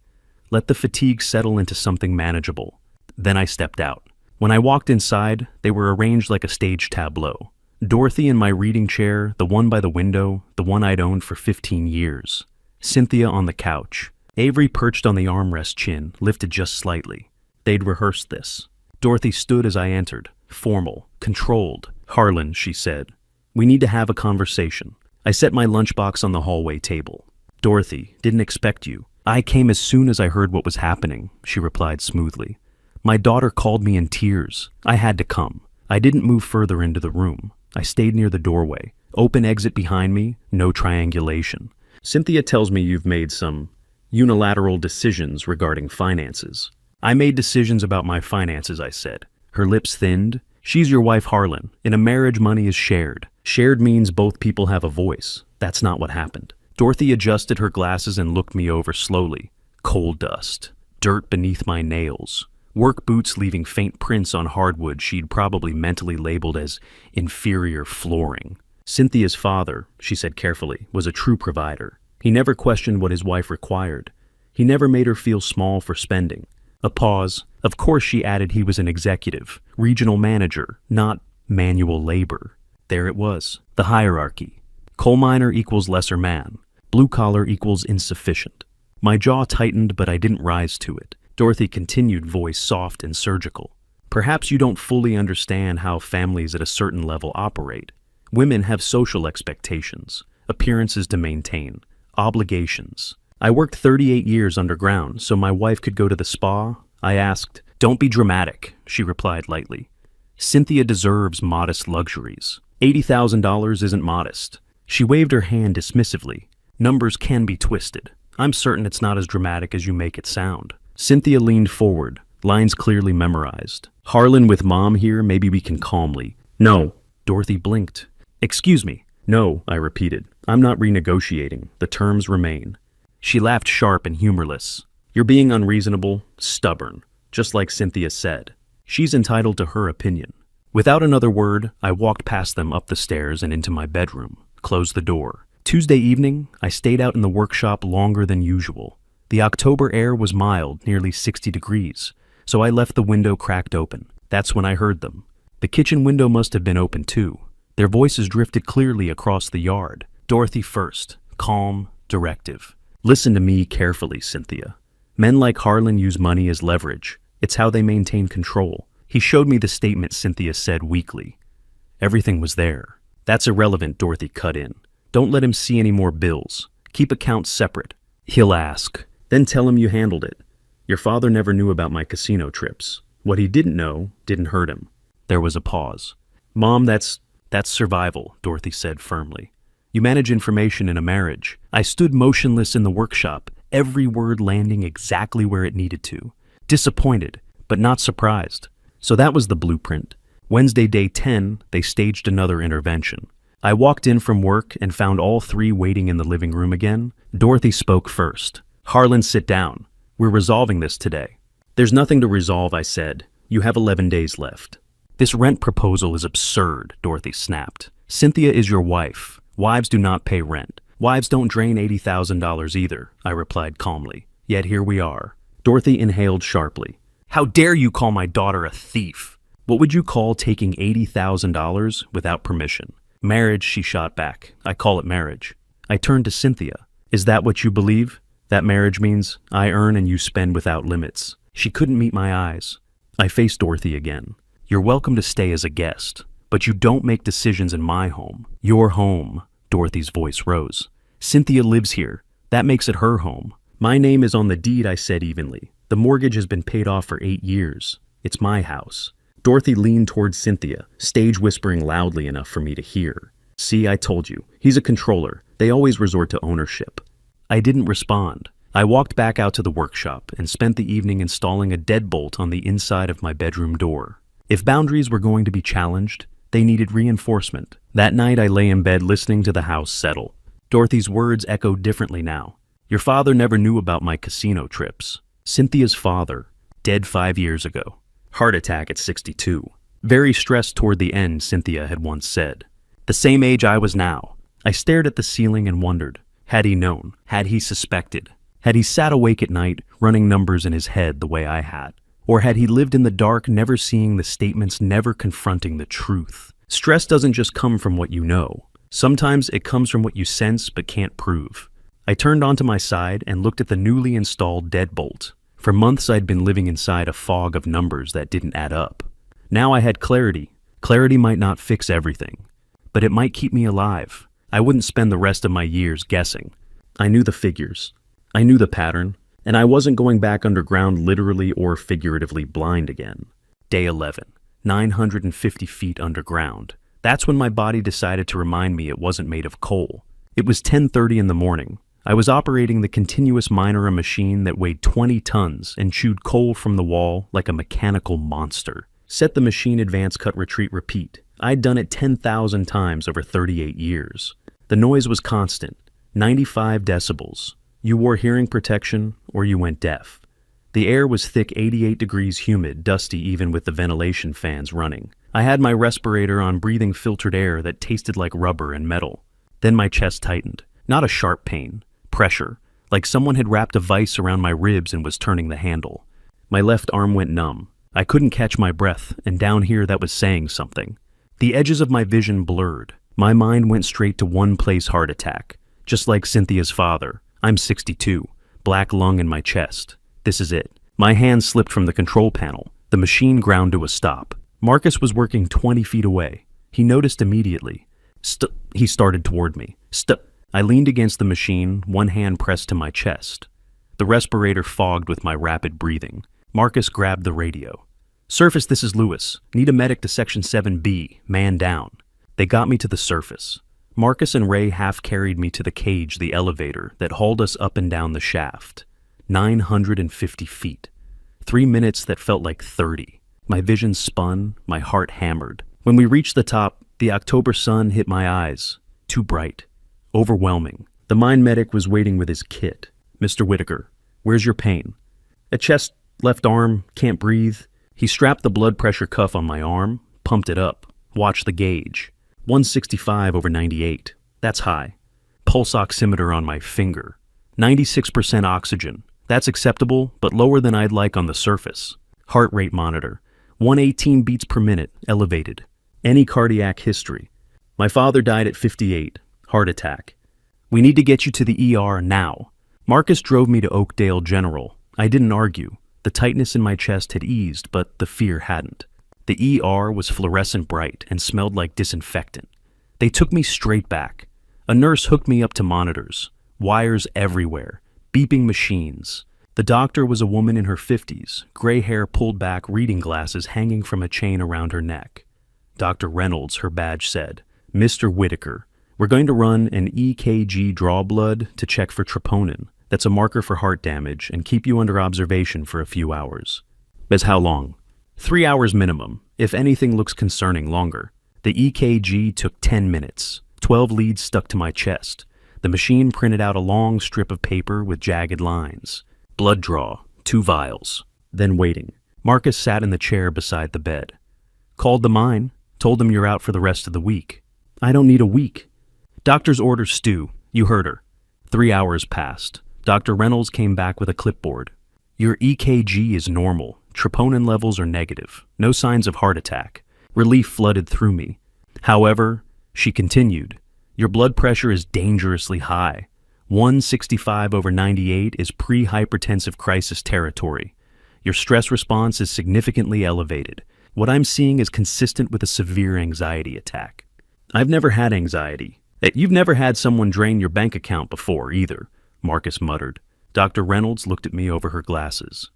Let the fatigue settle into something manageable. Then I stepped out. When I walked inside, they were arranged like a stage tableau. Dorothy in my reading chair, the one by the window, the one I'd owned for 15 years. Cynthia on the couch. Avery perched on the armrest, chin lifted just slightly. They'd rehearsed this. Dorothy stood as I entered, formal, controlled. "Harlan," she said, "we need to have a conversation." I set my lunchbox on the hallway table. "Dorothy, didn't expect you." "I came as soon as I heard what was happening," she replied smoothly. "My daughter called me in tears. I had to come." I didn't move further into the room. I stayed near the doorway. Open exit behind me, no triangulation. "Cynthia tells me you've made some unilateral decisions regarding finances." "I made decisions about my finances," I said. Her lips thinned. "She's your wife, Harlan. In a marriage, money is shared. Shared means both people have a voice. That's not what happened." Dorothy adjusted her glasses and looked me over slowly. Coal dust. Dirt beneath my nails. Work boots leaving faint prints on hardwood she'd probably mentally labeled as inferior flooring. "Cynthia's father," she said carefully, "was a true provider. He never questioned what his wife required. He never made her feel small for spending." A pause. "Of course," she added, "he was an executive, regional manager, not manual labor." There it was, the hierarchy. Coal miner equals lesser man. Blue collar equals insufficient. My jaw tightened, but I didn't rise to it. Dorothy continued, voice soft and surgical. "Perhaps you don't fully understand how families at a certain level operate. Women have social expectations, appearances to maintain, obligations. I worked 38 years underground so my wife could go to the spa." I asked. "Don't be dramatic," she replied lightly. "Cynthia deserves modest luxuries. $80,000 isn't modest." She waved her hand dismissively. Numbers can be twisted. I'm certain it's not as dramatic as you make it sound. Cynthia leaned forward, lines clearly memorized. Harlan with Mom here, maybe we can calmly. No. Dorothy blinked. Excuse me. No, I repeated. I'm not renegotiating. The terms remain. She laughed sharp and humorless. You're being unreasonable, stubborn, just like Cynthia said. She's entitled to her opinion. Without another word, I walked past them up the stairs and into my bedroom, closed the door. Tuesday evening, I stayed out in the workshop longer than usual. The October air was mild, nearly 60 degrees, so I left the window cracked open. That's when I heard them. The kitchen window must have been open too. Their voices drifted clearly across the yard. Dorothy first, calm, directive. Listen to me carefully, Cynthia. Men like Harlan use money as leverage. It's how they maintain control. He showed me the statement Cynthia said weakly. Everything was there. That's irrelevant, Dorothy cut in. Don't let him see any more bills. Keep accounts separate. He'll ask. Then tell him you handled it. Your father never knew about my casino trips. What he didn't know didn't hurt him. There was a pause. Mom, that's survival, Dorothy said firmly. You manage information in a marriage. I stood motionless in the workshop, every word landing exactly where it needed to. Disappointed, but not surprised. So that was the blueprint. Wednesday, day 10, they staged another intervention. I walked in from work and found all three waiting in the living room again. Dorothy spoke first. Harlan, sit down. We're resolving this today. There's nothing to resolve, I said. You have 11 days left. This rent proposal is absurd, Dorothy snapped. Cynthia is your wife. Wives do not pay rent. Wives don't drain $80,000 either, I replied calmly. Yet here we are. Dorothy inhaled sharply. How dare you call my daughter a thief? What would you call taking $80,000 without permission? Marriage, she shot back. I call it marriage. I turned to Cynthia. Is that what you believe? That marriage means I earn and you spend without limits. She couldn't meet my eyes. I faced Dorothy again. You're welcome to stay as a guest, but you don't make decisions in my home. Your home. Dorothy's voice rose. Cynthia lives here. That makes it her home. My name is on the deed, I said evenly. The mortgage has been paid off for 8 years. It's my house. Dorothy leaned towards Cynthia, stage whispering loudly enough for me to hear. See, I told you. He's a controller. They always resort to ownership. I didn't respond. I walked back out to the workshop and spent the evening installing a deadbolt on the inside of my bedroom door. If boundaries were going to be challenged, they needed reinforcement. That night I lay in bed listening to the house settle. Dorothy's words echoed differently now. Your father never knew about my casino trips. Cynthia's father, dead 5 years ago. Heart attack at 62. Very stressed toward the end, Cynthia had once said. The same age I was now. I stared at the ceiling and wondered. Had he known? Had he suspected? Had he sat awake at night, running numbers in his head the way I had? Or had he lived in the dark, never seeing the statements, never confronting the truth? Stress doesn't just come from what you know. Sometimes it comes from what you sense but can't prove. I turned onto my side and looked at the newly installed deadbolt. For months I'd been living inside a fog of numbers that didn't add up. Now I had clarity. Clarity might not fix everything, but it might keep me alive. I wouldn't spend the rest of my years guessing. I knew the figures. I knew the pattern, and I wasn't going back underground literally or figuratively blind again. Day 11, 950 feet underground. That's when my body decided to remind me it wasn't made of coal. It was 10:30 in the morning. I was operating the continuous miner, a machine that weighed 20 tons and chewed coal from the wall like a mechanical monster. Set the machine, advance, cut, retreat, repeat. I'd done it 10,000 times over 38 years. The noise was constant, 95 decibels. You wore hearing protection or you went deaf. The air was thick, 88 degrees humid, dusty even with the ventilation fans running. I had my respirator on, breathing filtered air that tasted like rubber and metal. Then my chest tightened. Not a sharp pain. Pressure, like someone had wrapped a vise around my ribs and was turning the handle. My left arm went numb. I couldn't catch my breath, and down here that was saying something. The edges of my vision blurred. My mind went straight to one place: heart attack. Just like Cynthia's father. I'm 62, black lung in my chest. This is it. My hand slipped from the control panel. The machine ground to a stop. Marcus was working 20 feet away. He noticed immediately. He started toward me. I leaned against the machine, one hand pressed to my chest. The respirator fogged with my rapid breathing. Marcus grabbed the radio. Surface, this is Lewis. Need a medic to Section 7B. Man down. They got me to the surface. Marcus and Ray half-carried me to the cage, the elevator, that hauled us up and down the shaft. 950 feet. 3 minutes that felt like 30. My vision spun, my heart hammered. When we reached the top, the October sun hit my eyes. Too bright. Overwhelming. The mind medic was waiting with his kit. "Mr. Whitaker, where's your pain?" "A chest, left arm, can't breathe." He strapped the blood pressure cuff on my arm, pumped it up, watched the gauge. 165/98. That's high. Pulse oximeter on my finger. 96% oxygen. That's acceptable, but lower than I'd like on the surface. Heart rate monitor. 118 beats per minute, elevated. Any cardiac history. My father died at 58. Heart attack. "We need to get you to the ER now." Marcus drove me to Oakdale General. I didn't argue. The tightness in my chest had eased, but the fear hadn't. The ER was fluorescent bright and smelled like disinfectant. They took me straight back. A nurse hooked me up to monitors. Wires everywhere. Beeping machines. The doctor was a woman in her 50s, gray hair pulled back, reading glasses hanging from a chain around her neck. "Dr. Reynolds," her badge said. "Mr. Whitaker, we're going to run an EKG draw blood to check for troponin. That's a marker for heart damage, and keep you under observation for a few hours." "As how long?" 3 hours minimum, if anything looks concerning longer. The EKG took 10 minutes. 12 leads stuck to my chest. The machine printed out a long strip of paper with jagged lines. Blood draw, 2 vials. Then waiting. Marcus sat in the chair beside the bed. "Called the mine. Told them you're out for the rest of the week." "I don't need a week." "Doctor's order stew. You heard her." 3 hours passed. Dr. Reynolds came back with a clipboard. "Your EKG is normal. Troponin levels are negative. No signs of heart attack." Relief flooded through me. "However," she continued, "your blood pressure is dangerously high. 165/98 is pre-hypertensive crisis territory. Your stress response is significantly elevated. What I'm seeing is consistent with a severe anxiety attack." "I've never had anxiety." "You've never had someone drain your bank account before, either," Marcus muttered. Dr. Reynolds looked at me over her glasses.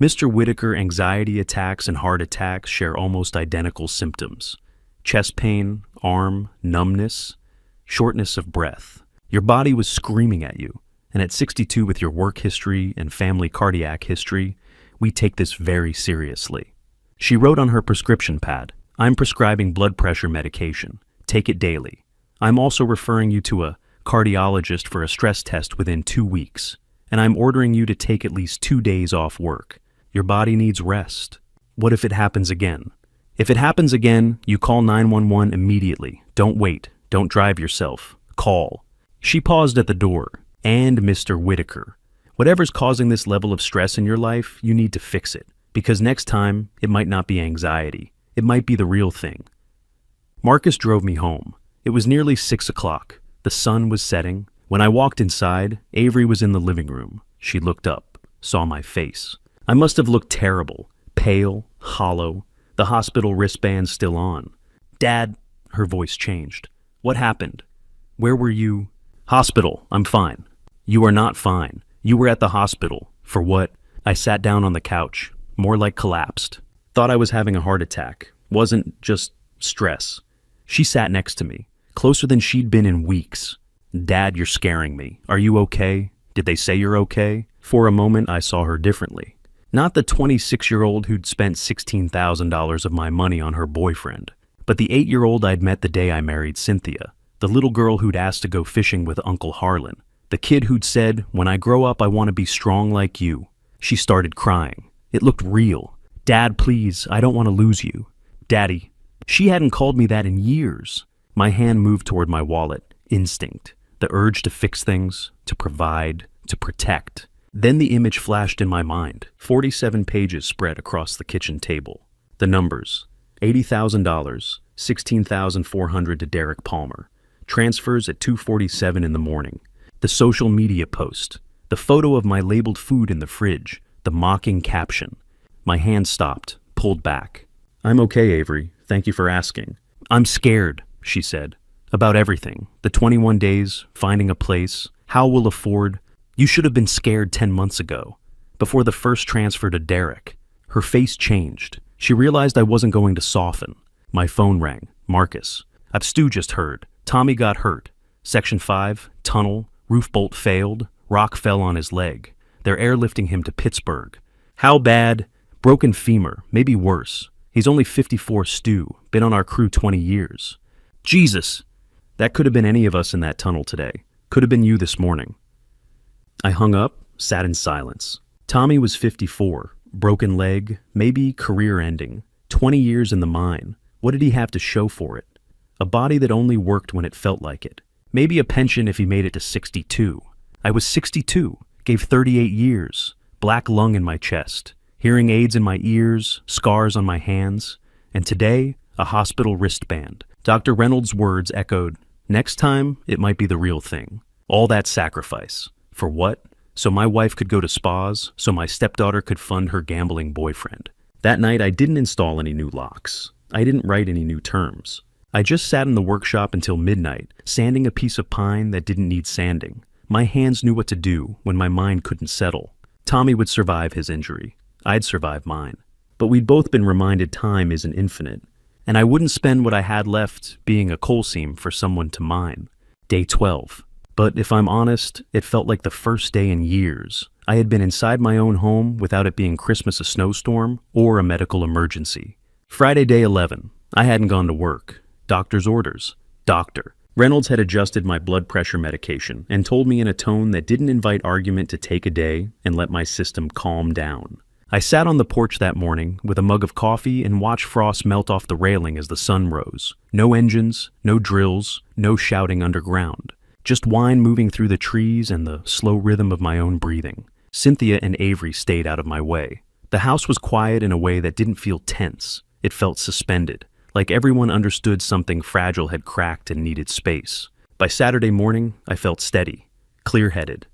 "Mr. Whitaker, anxiety attacks and heart attacks share almost identical symptoms. Chest pain, arm, numbness, shortness of breath. Your body was screaming at you, and at 62 with your work history and family cardiac history, we take this very seriously." She wrote on her prescription pad, "I'm prescribing blood pressure medication. Take it daily. I'm also referring you to a cardiologist for a stress test within 2 weeks, and I'm ordering you to take at least 2 days off work. Your body needs rest. What if it happens again? If it happens again, you call 911 immediately. Don't wait. Don't drive yourself. Call." She paused at the door. "And Mr. Whitaker, whatever's causing this level of stress in your life, you need to fix it. Because next time, it might not be anxiety. It might be the real thing." Marcus drove me home. It was nearly 6 o'clock. The sun was setting. When I walked inside, Avery was in the living room. She looked up, saw my face. I must have looked terrible, pale, hollow, the hospital wristband still on. "Dad," her voice changed. "What happened? Where were you?" "Hospital, I'm fine." "You are not fine. You were at the hospital. For what?" I sat down on the couch, more like collapsed. Thought I was having a heart attack. Wasn't, just stress. She sat next to me, closer than she'd been in weeks. "Dad, you're scaring me. Are you okay? Did they say you're okay?" For a moment, I saw her differently. Not the 26-year-old who'd spent $16,000 of my money on her boyfriend, but the 8-year-old I'd met the day I married Cynthia, the little girl who'd asked to go fishing with Uncle Harlan, the kid who'd said, "When I grow up, I want to be strong like you." She started crying. It looked real. "Dad, please, I don't want to lose you." "Daddy." She hadn't called me that in years. My hand moved toward my wallet. Instinct. The urge to fix things, to provide, to protect. Then the image flashed in my mind. 47 pages spread across the kitchen table. The numbers. $80,000, $16,400 to Derek Palmer. Transfers at 2:47 in the morning. The social media post. The photo of my labeled food in the fridge. The mocking caption. My hand stopped, pulled back. "I'm okay, Avery. Thank you for asking." "I'm scared," she said. "About everything. The 21 days, finding a place, how we'll afford. You should have been scared 10 months ago, before the first transfer to Derek." Her face changed. She realized I wasn't going to soften. My phone rang. "Marcus. Stu just heard. Tommy got hurt. Section 5, tunnel, roof bolt failed, rock fell on his leg. They're airlifting him to Pittsburgh. How bad? Broken femur, maybe worse. He's only 54, Stu, been on our crew 20 years. Jesus! That could have been any of us in that tunnel today. Could have been you this morning. I hung up, sat in silence. Tommy was 54, broken leg, maybe career ending. 20 years in the mine. What did he have to show for it? A body that only worked when it felt like it. Maybe a pension if he made it to 62. I was 62, gave 38 years, black lung in my chest, hearing aids in my ears, scars on my hands, and today, a hospital wristband. Dr. Reynolds' words echoed, next time, it might be the real thing. All that sacrifice. For what? So my wife could go to spas, so my stepdaughter could fund her gambling boyfriend. That night, I didn't install any new locks. I didn't write any new terms. I just sat in the workshop until midnight, sanding a piece of pine that didn't need sanding. My hands knew what to do when my mind couldn't settle. Tommy would survive his injury. I'd survive mine. But we'd both been reminded time isn't infinite, and I wouldn't spend what I had left being a coal seam for someone to mine. Day 12. But if I'm honest, it felt like the first day in years. I had been inside my own home without it being Christmas, a snowstorm, or a medical emergency. Friday, day 11. I hadn't gone to work. Doctor's orders. Doctor. Reynolds had adjusted my blood pressure medication and told me in a tone that didn't invite argument to take a day and let my system calm down. I sat on the porch that morning with a mug of coffee and watched frost melt off the railing as the sun rose. No engines, no drills, no shouting underground. Just wine moving through the trees and the slow rhythm of my own breathing. Cynthia and Avery stayed out of my way. The house was quiet in a way that didn't feel tense. It felt suspended. Like everyone understood something fragile had cracked and needed space. By Saturday morning, I felt steady, clear-headed.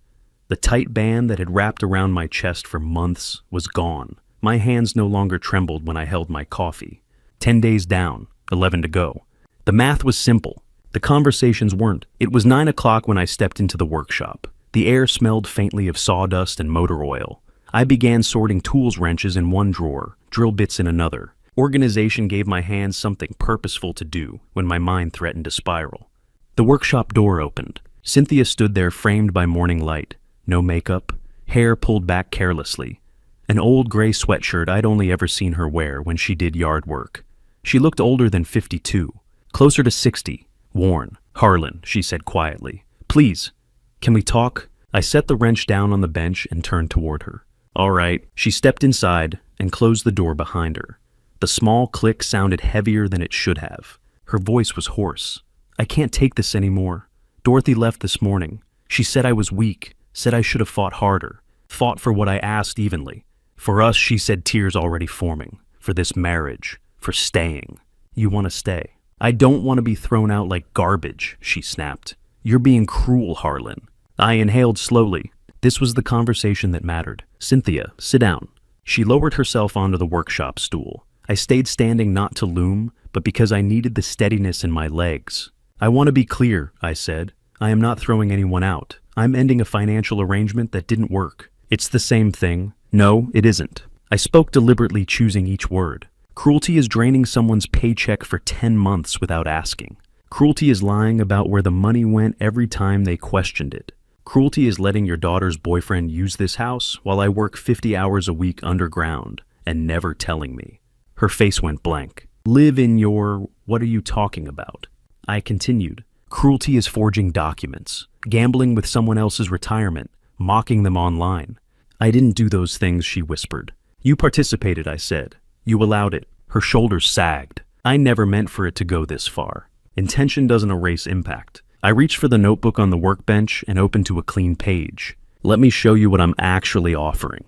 The tight band that had wrapped around my chest for months was gone. My hands no longer trembled when I held my coffee. 10 days down, 11 to go. The math was simple. The conversations weren't. It was 9 o'clock when I stepped into the workshop. The air smelled faintly of sawdust and motor oil. I began sorting tools wrenches in one drawer, drill bits in another. Organization gave my hands something purposeful to do when my mind threatened to spiral. The workshop door opened. Cynthia stood there framed by morning light. No makeup, hair pulled back carelessly. An old gray sweatshirt I'd only ever seen her wear when she did yard work. She looked older than 52, closer to 60, worn. Harlan, she said quietly. Please, can we talk? I set the wrench down on the bench and turned toward her. All right. She stepped inside and closed the door behind her. The small click sounded heavier than it should have. Her voice was hoarse. I can't take this anymore. Dorothy left this morning. She said I was weak, said I should have fought harder, fought for what I asked evenly. For us, she said, tears already forming. For this marriage, for staying. You want to stay. I don't want to be thrown out like garbage, she snapped. You're being cruel, Harlan. I inhaled slowly. This was the conversation that mattered. Cynthia, sit down. She lowered herself onto the workshop stool. I stayed standing not to loom, but because I needed the steadiness in my legs. I want to be clear, I said. I am not throwing anyone out. I'm ending a financial arrangement that didn't work. It's the same thing. No, it isn't. I spoke deliberately, choosing each word. Cruelty is draining someone's paycheck for 10 months without asking. Cruelty is lying about where the money went every time they questioned it. Cruelty is letting your daughter's boyfriend use this house while I work 50 hours a week underground and never telling me. Her face went blank. Live in your... What are you talking about? I continued. Cruelty is forging documents, gambling with someone else's retirement, mocking them online. I didn't do those things, she whispered. You participated, I said. You allowed it. Her shoulders sagged. I never meant for it to go this far. Intention doesn't erase impact. I reached for the notebook on the workbench and opened to a clean page. Let me show you what I'm actually offering.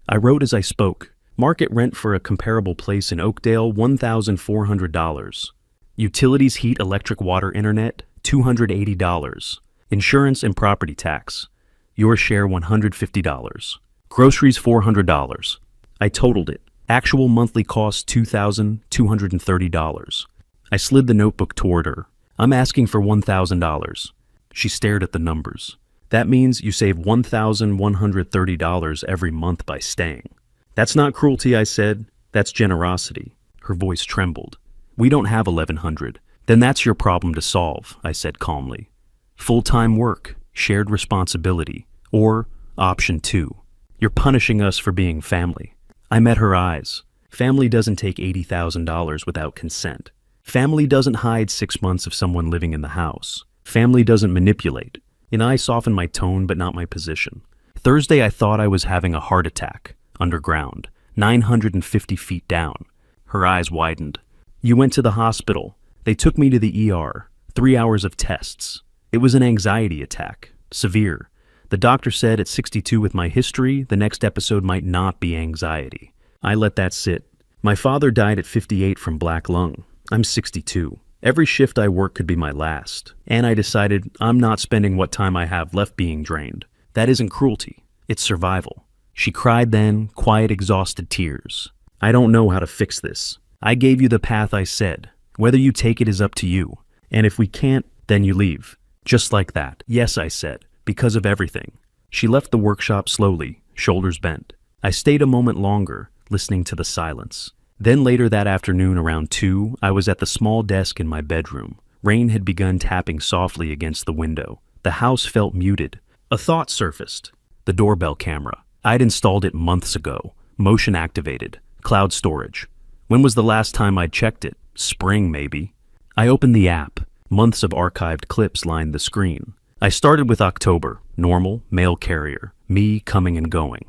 I wrote as I spoke. Market rent for a comparable place in Oakdale, $1,400. Utilities, heat, electric, water, internet, $280. Insurance and property tax. Your share, $150. Groceries, $400. I totaled it. Actual monthly cost, $2,230. I slid the notebook toward her. I'm asking for $1,000. She stared at the numbers. That means you save $1,130 every month by staying. That's not cruelty, I said. That's generosity. Her voice trembled. We don't have 1,100. Then that's your problem to solve, I said calmly. Full-time work, shared responsibility, or option 2. You're punishing us for being family. I met her eyes. Family doesn't take $80,000 without consent. Family doesn't hide 6 months of someone living in the house. Family doesn't manipulate. And I softened my tone but not my position. Thursday I thought I was having a heart attack, underground, 950 feet down. Her eyes widened. You went to the hospital. They took me to the ER. 3 hours of tests. It was an anxiety attack. Severe. The doctor said at 62 with my history, the next episode might not be anxiety. I let that sit. My father died at 58 from black lung. I'm 62. Every shift I work could be my last. And I decided I'm not spending what time I have left being drained. That isn't cruelty. It's survival. She cried then, quiet, exhausted tears. I don't know how to fix this. I gave you the path I said. Whether you take it is up to you. And if we can't, then you leave. Just like that. Yes, I said. Because of everything. She left the workshop slowly, shoulders bent. I stayed a moment longer, listening to the silence. Then later that afternoon around 2, I was at the small desk in my bedroom. Rain had begun tapping softly against the window. The house felt muted. A thought surfaced. The doorbell camera. I'd installed it months ago. Motion activated. Cloud storage. When was the last time I'd checked it? Spring, maybe. I opened the app. Months of archived clips lined the screen. I started with October. Normal, mail carrier. Me coming and going.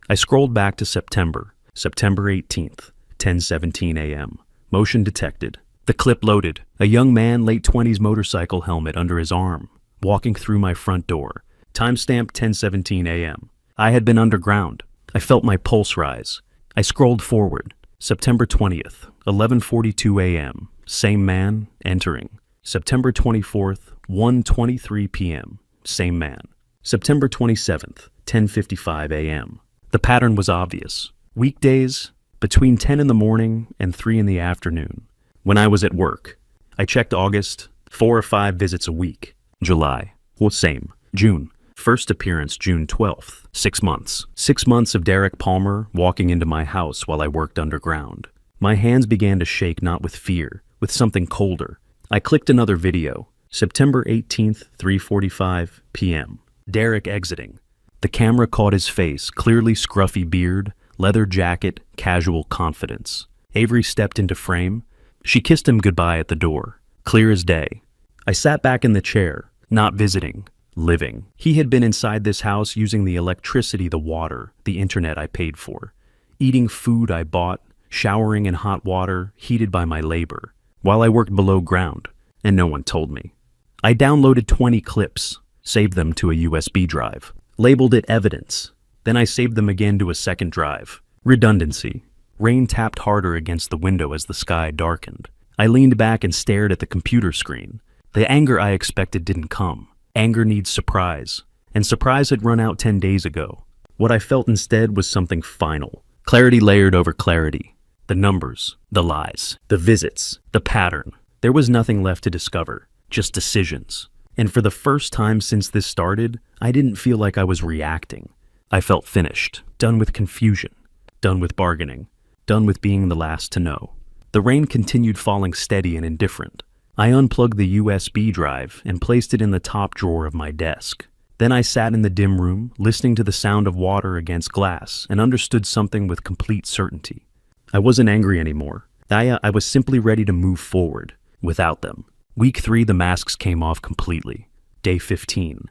I scrolled back to September. September 18th. 10:17 a.m. Motion detected. The clip loaded. A young man, late 20s, motorcycle helmet under his arm, walking through my front door. Timestamp 10:17 a.m. I had been underground. I felt my pulse rise. I scrolled forward. September 20th, 11:42 a.m. Same man, entering. September 24th, 1:23 p.m. Same man. September 27th, 10:55 a.m. The pattern was obvious. Weekdays, between 10 in the morning and 3 in the afternoon. When I was at work, I checked August, 4 or 5 visits a week. July, well, same. June, first appearance June 12th, 6 months. 6 months of Derek Palmer walking into my house while I worked underground. My hands began to shake, not with fear, with something colder. I clicked another video. September 18th, 3:45 p.m. Derek exiting. The camera caught his face, clearly scruffy beard, leather jacket, casual confidence. Avery stepped into frame. She kissed him goodbye at the door, clear as day. I sat back in the chair, not visiting, living. He had been inside this house using the electricity, the water, the internet I paid for, eating food I bought, showering in hot water heated by my labor, while I worked below ground, and no one told me. I downloaded 20 clips, saved them to a USB drive, labeled it evidence. Then I saved them again to a second drive. Redundancy. Rain tapped harder against the window as the sky darkened. I leaned back and stared at the computer screen. The anger I expected didn't come. Anger needs surprise. And surprise had run out 10 days ago. What I felt instead was something final. Clarity layered over clarity. The numbers, the lies, the visits, the pattern. There was nothing left to discover, just decisions. And for the first time since this started, I didn't feel like I was reacting. I felt finished, done with confusion, done with bargaining, done with being the last to know. The rain continued falling steady and indifferent. I unplugged the USB drive and placed it in the top drawer of my desk. Then I sat in the dim room, listening to the sound of water against glass, and understood something with complete certainty. I wasn't angry anymore. I was simply ready to move forward, without them. Week 3, the masks came off completely. Day 15.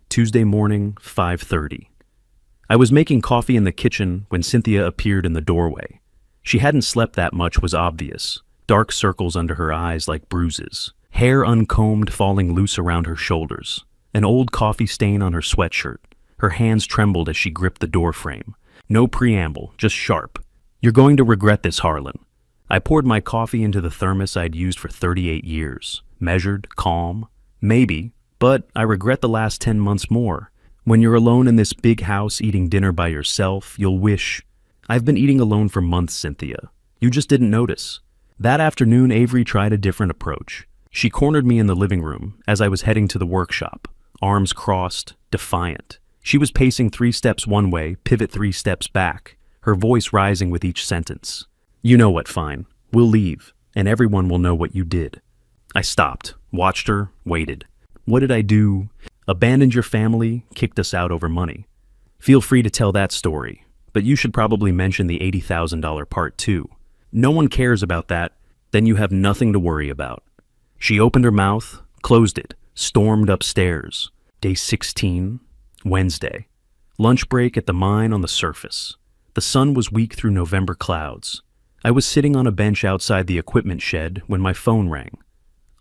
Tuesday morning, 5:30. I was making coffee in the kitchen when Cynthia appeared in the doorway. She hadn't slept that much was obvious. Dark circles under her eyes like bruises. Hair uncombed falling loose around her shoulders. An old coffee stain on her sweatshirt. Her hands trembled as she gripped the door frame. No preamble, just sharp. "You're going to regret this, Harlan." I poured my coffee into the thermos I'd used for 38 years. Measured, calm. Maybe, but I regret the last 10 months more. When you're alone in this big house eating dinner by yourself, you'll wish. I've been eating alone for months, Cynthia. You just didn't notice. That afternoon, Avery tried a different approach. She cornered me in the living room as I was heading to the workshop, arms crossed, defiant. She was pacing 3 steps one way, pivot 3 steps back, her voice rising with each sentence. "You know what, fine. We'll leave, and everyone will know what you did." I stopped, watched her, waited. What did I do? Abandoned your family, kicked us out over money. Feel free to tell that story, but you should probably mention the $80,000 part too. No one cares about that, then you have nothing to worry about. She opened her mouth, closed it, stormed upstairs. Day 16, Wednesday. Lunch break at the mine on the surface. The sun was weak through November clouds. I was sitting on a bench outside the equipment shed when my phone rang.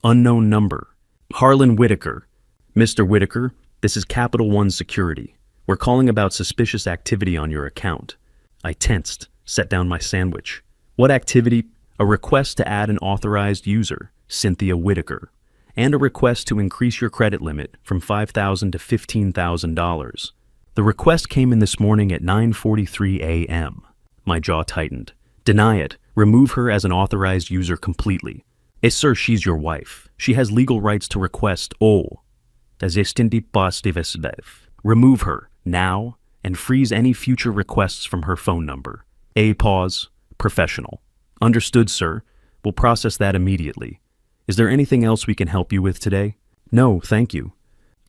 Unknown number. Harlan Whitaker. Mr. Whitaker, this is Capital One Security. We're calling about suspicious activity on your account. I tensed, set down my sandwich. What activity? A request to add an authorized user, Cynthia Whitaker, and a request to increase your credit limit from $5,000 to $15,000. The request came in this morning at 9:43 a.m. My jaw tightened. Deny it. Remove her as an authorized user completely. Sir, she's your wife. She has legal rights to request all. Remove her, now, and freeze any future requests from her phone number. Pause. Professional. Understood, sir. We'll process that immediately. Is there anything else we can help you with today? No, thank you.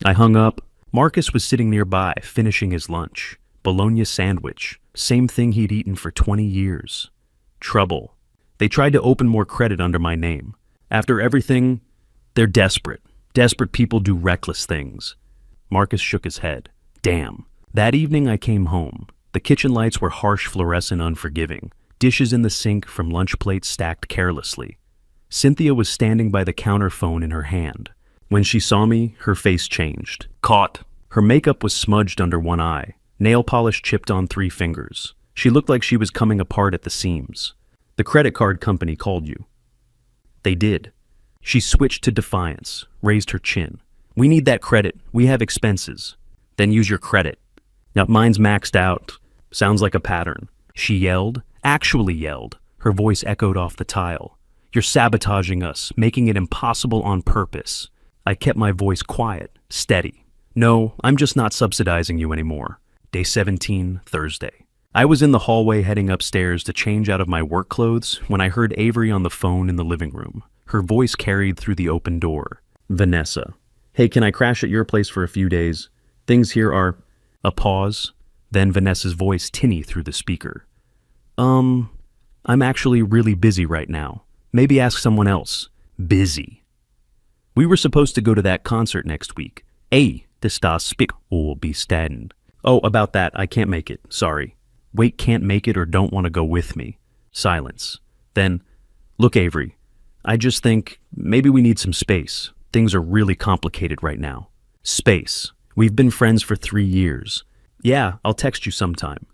I hung up. Marcus was sitting nearby, finishing his lunch. Bologna sandwich. Same thing he'd eaten for 20 years. Trouble. They tried to open more credit under my name. After everything, they're desperate. Desperate people do reckless things. Marcus shook his head. Damn. That evening I came home. The kitchen lights were harsh, fluorescent, unforgiving. Dishes in the sink from lunch plates stacked carelessly. Cynthia was standing by the counter phone in her hand. When she saw me, her face changed. Caught. Her makeup was smudged under one eye. Nail polish chipped on 3 fingers. She looked like she was coming apart at the seams. The credit card company called you. They did. She switched to defiance, raised her chin. We need that credit. We have expenses. Then use your credit. Now mine's maxed out. Sounds like a pattern. She yelled, actually yelled. Her voice echoed off the tile. You're sabotaging us, making it impossible on purpose. I kept my voice quiet, steady. No, I'm just not subsidizing you anymore. Day 17, Thursday. I was in the hallway heading upstairs to change out of my work clothes when I heard Avery on the phone in the living room. Her voice carried through the open door. Vanessa. Hey, can I crash at your place for a few days? Things here are... A pause, then Vanessa's voice tinny through the speaker. I'm actually really busy right now. Maybe ask someone else. Busy. We were supposed to go to that concert next week. Det ska speak or be städen. Oh, about that, I can't make it, sorry. Wait, can't make it or don't want to go with me. Silence. Then, look, Avery, I just think maybe we need some space. Things are really complicated right now. Space. We've been friends for 3 years. Yeah, I'll text you sometime.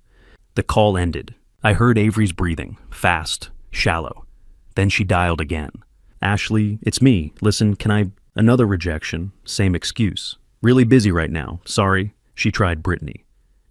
The call ended. I heard Avery's breathing, fast, shallow. Then she dialed again. Ashley, it's me. Listen, can I... Another rejection, same excuse. Really busy right now, sorry. She tried Brittany.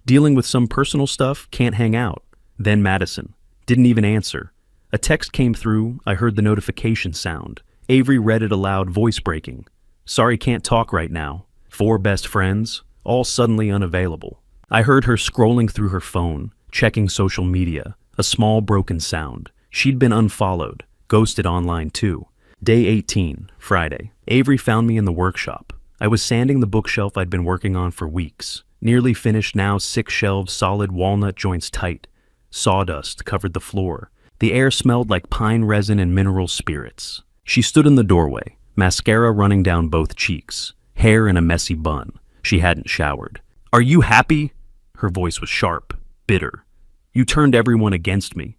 Dealing with some personal stuff, can't hang out. Then Madison. Didn't even answer. A text came through, I heard the notification sound. Avery read it aloud, voice breaking. Sorry, can't talk right now. 4 best friends, all suddenly unavailable. I heard her scrolling through her phone, checking social media. A small broken sound. She'd been unfollowed, ghosted online too. Day 18, Friday. Avery found me in the workshop. I was sanding the bookshelf I'd been working on for weeks. Nearly finished now, 6 shelves, solid walnut joints tight. Sawdust covered the floor. The air smelled like pine resin and mineral spirits. She stood in the doorway, mascara running down both cheeks, hair in a messy bun. She hadn't showered. Are you happy? Her voice was sharp, bitter. You turned everyone against me.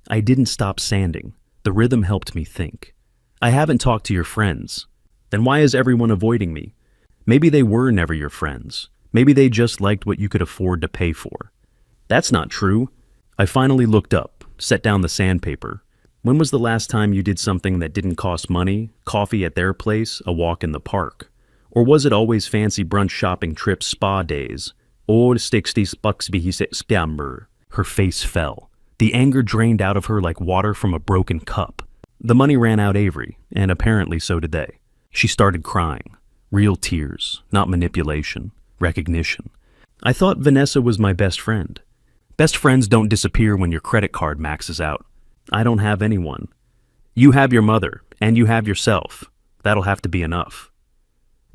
I didn't stop sanding. The rhythm helped me think. I haven't talked to your friends. Then why is everyone avoiding me? Maybe they were never your friends. Maybe they just liked what you could afford to pay for. That's not true. I finally looked up, set down the sandpaper. When was the last time you did something that didn't cost money, coffee at their place, a walk in the park? Or was it always fancy brunch shopping trips, spa days? Or 60 bucks scammer. Her face fell. The anger drained out of her like water from a broken cup. The money ran out Avery, and apparently so did they. She started crying. Real tears, not manipulation, recognition. I thought Vanessa was my best friend. Best friends don't disappear when your credit card maxes out. I don't have anyone. You have your mother, and you have yourself. That'll have to be enough.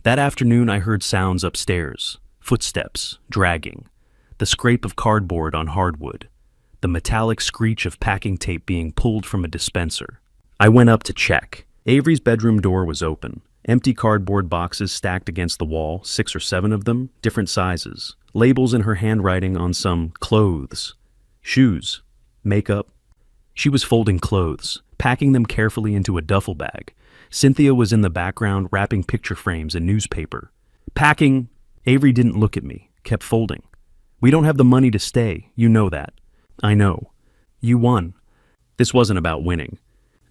That afternoon I heard sounds upstairs, footsteps, dragging, the scrape of cardboard on hardwood, the metallic screech of packing tape being pulled from a dispenser. I went up to check. Avery's bedroom door was open. Empty cardboard boxes stacked against the wall, 6 or 7 of them, different sizes. Labels in her handwriting on some clothes, shoes, makeup. She was folding clothes, packing them carefully into a duffel bag. Cynthia was in the background wrapping picture frames and newspaper. Packing. Avery didn't look at me, kept folding. We don't have the money to stay, you know that. I know. You won. This wasn't about winning.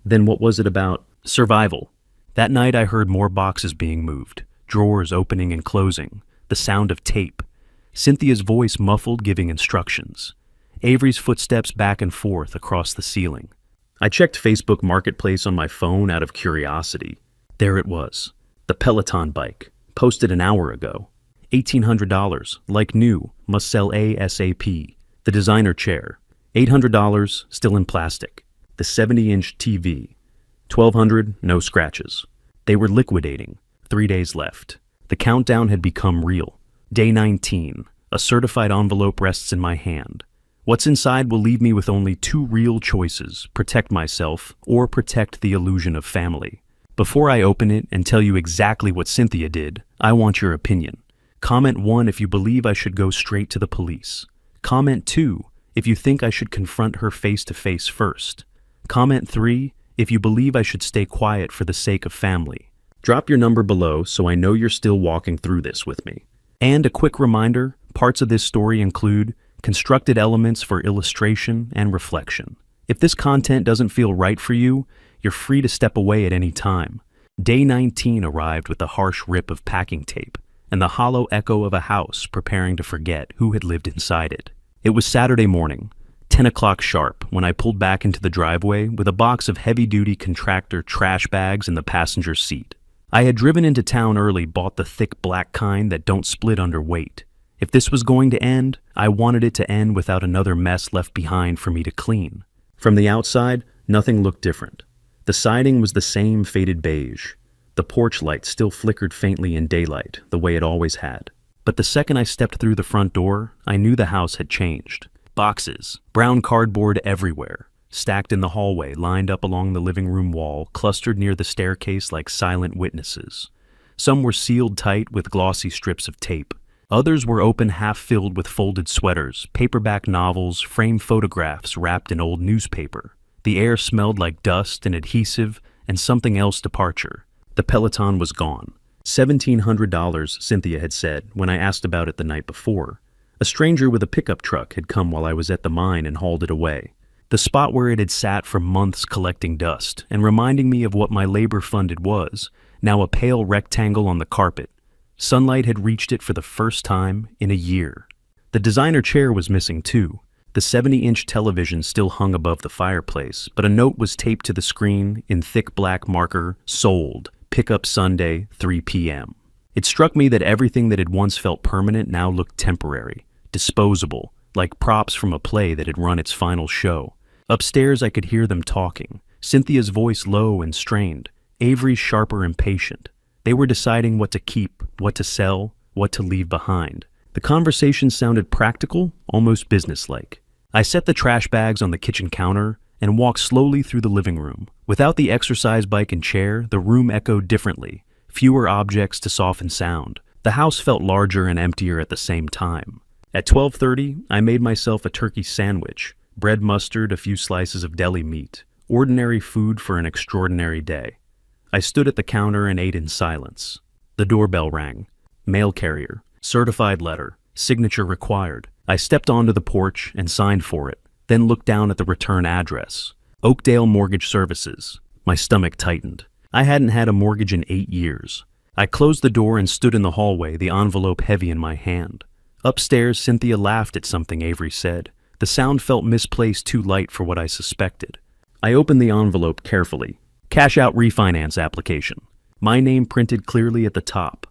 Then what was it about? Survival. That night I heard more boxes being moved, drawers opening and closing, the sound of tape, Cynthia's voice muffled giving instructions, Avery's footsteps back and forth across the ceiling. I checked Facebook Marketplace on my phone out of curiosity. There it was, the Peloton bike, posted an hour ago. $1,800, like new, must sell ASAP. The designer chair, $800, still in plastic. The 70-inch TV, $1,200, no scratches. They were liquidating. 3 days left. The countdown had become real. Day 19. A certified envelope rests in my hand. What's inside will leave me with only 2 real choices: protect myself or protect the illusion of family. Before I open it and tell you exactly what Cynthia did, I want your opinion. Comment 1 if you believe I should go straight to the police. Comment 2 if you think I should confront her face to face first. Comment 3 if you believe I should stay quiet for the sake of family. Drop your number below so I know you're still walking through this with me. And a quick reminder, parts of this story include constructed elements for illustration and reflection. If this content doesn't feel right for you, you're free to step away at any time. Day 19 arrived with the harsh rip of packing tape and the hollow echo of a house preparing to forget who had lived inside it. It was Saturday morning, 10 o'clock sharp, when I pulled back into the driveway with a box of heavy-duty contractor trash bags in the passenger seat. I had driven into town early, bought the thick black kind that don't split under weight. If this was going to end, I wanted it to end without another mess left behind for me to clean. From the outside, nothing looked different. The siding was the same faded beige. The porch light still flickered faintly in daylight, the way it always had. But the second I stepped through the front door, I knew the house had changed. Boxes, brown cardboard everywhere, stacked in the hallway, lined up along the living room wall, clustered near the staircase like silent witnesses. Some were sealed tight with glossy strips of tape. Others were open, half-filled with folded sweaters, paperback novels, framed photographs wrapped in old newspaper. The air smelled like dust and adhesive and something else departure. The Peloton was gone. $1,700, Cynthia had said when I asked about it the night before. A stranger with a pickup truck had come while I was at the mine and hauled it away. The spot where it had sat for months collecting dust and reminding me of what my labor funded was, now a pale rectangle on the carpet. Sunlight had reached it for the first time in a year. The designer chair was missing too. The 70-inch television still hung above the fireplace, but a note was taped to the screen in thick black marker, sold, pickup Sunday, 3 p.m. It struck me that everything that had once felt permanent now looked temporary, disposable, like props from a play that had run its final show. Upstairs I could hear them talking, Cynthia's voice low and strained, Avery's sharper and patient. They were deciding what to keep, what to sell, what to leave behind. The conversation sounded practical, almost businesslike. I set the trash bags on the kitchen counter and walked slowly through the living room. Without the exercise bike and chair, the room echoed differently, fewer objects to soften sound. The house felt larger and emptier at the same time. At 12:30, I made myself a turkey sandwich, bread, mustard, a few slices of deli meat, ordinary food for an extraordinary day. I stood at the counter and ate in silence. The doorbell rang. Mail carrier, certified letter, signature required. I stepped onto the porch and signed for it, then looked down at the return address. Oakdale Mortgage Services. My stomach tightened. I hadn't had a mortgage in 8 years. I closed the door and stood in the hallway, the envelope heavy in my hand. Upstairs, Cynthia laughed at something Avery said. The sound felt misplaced, too light for what I suspected. I opened the envelope carefully. Cash out refinance application. My name printed clearly at the top.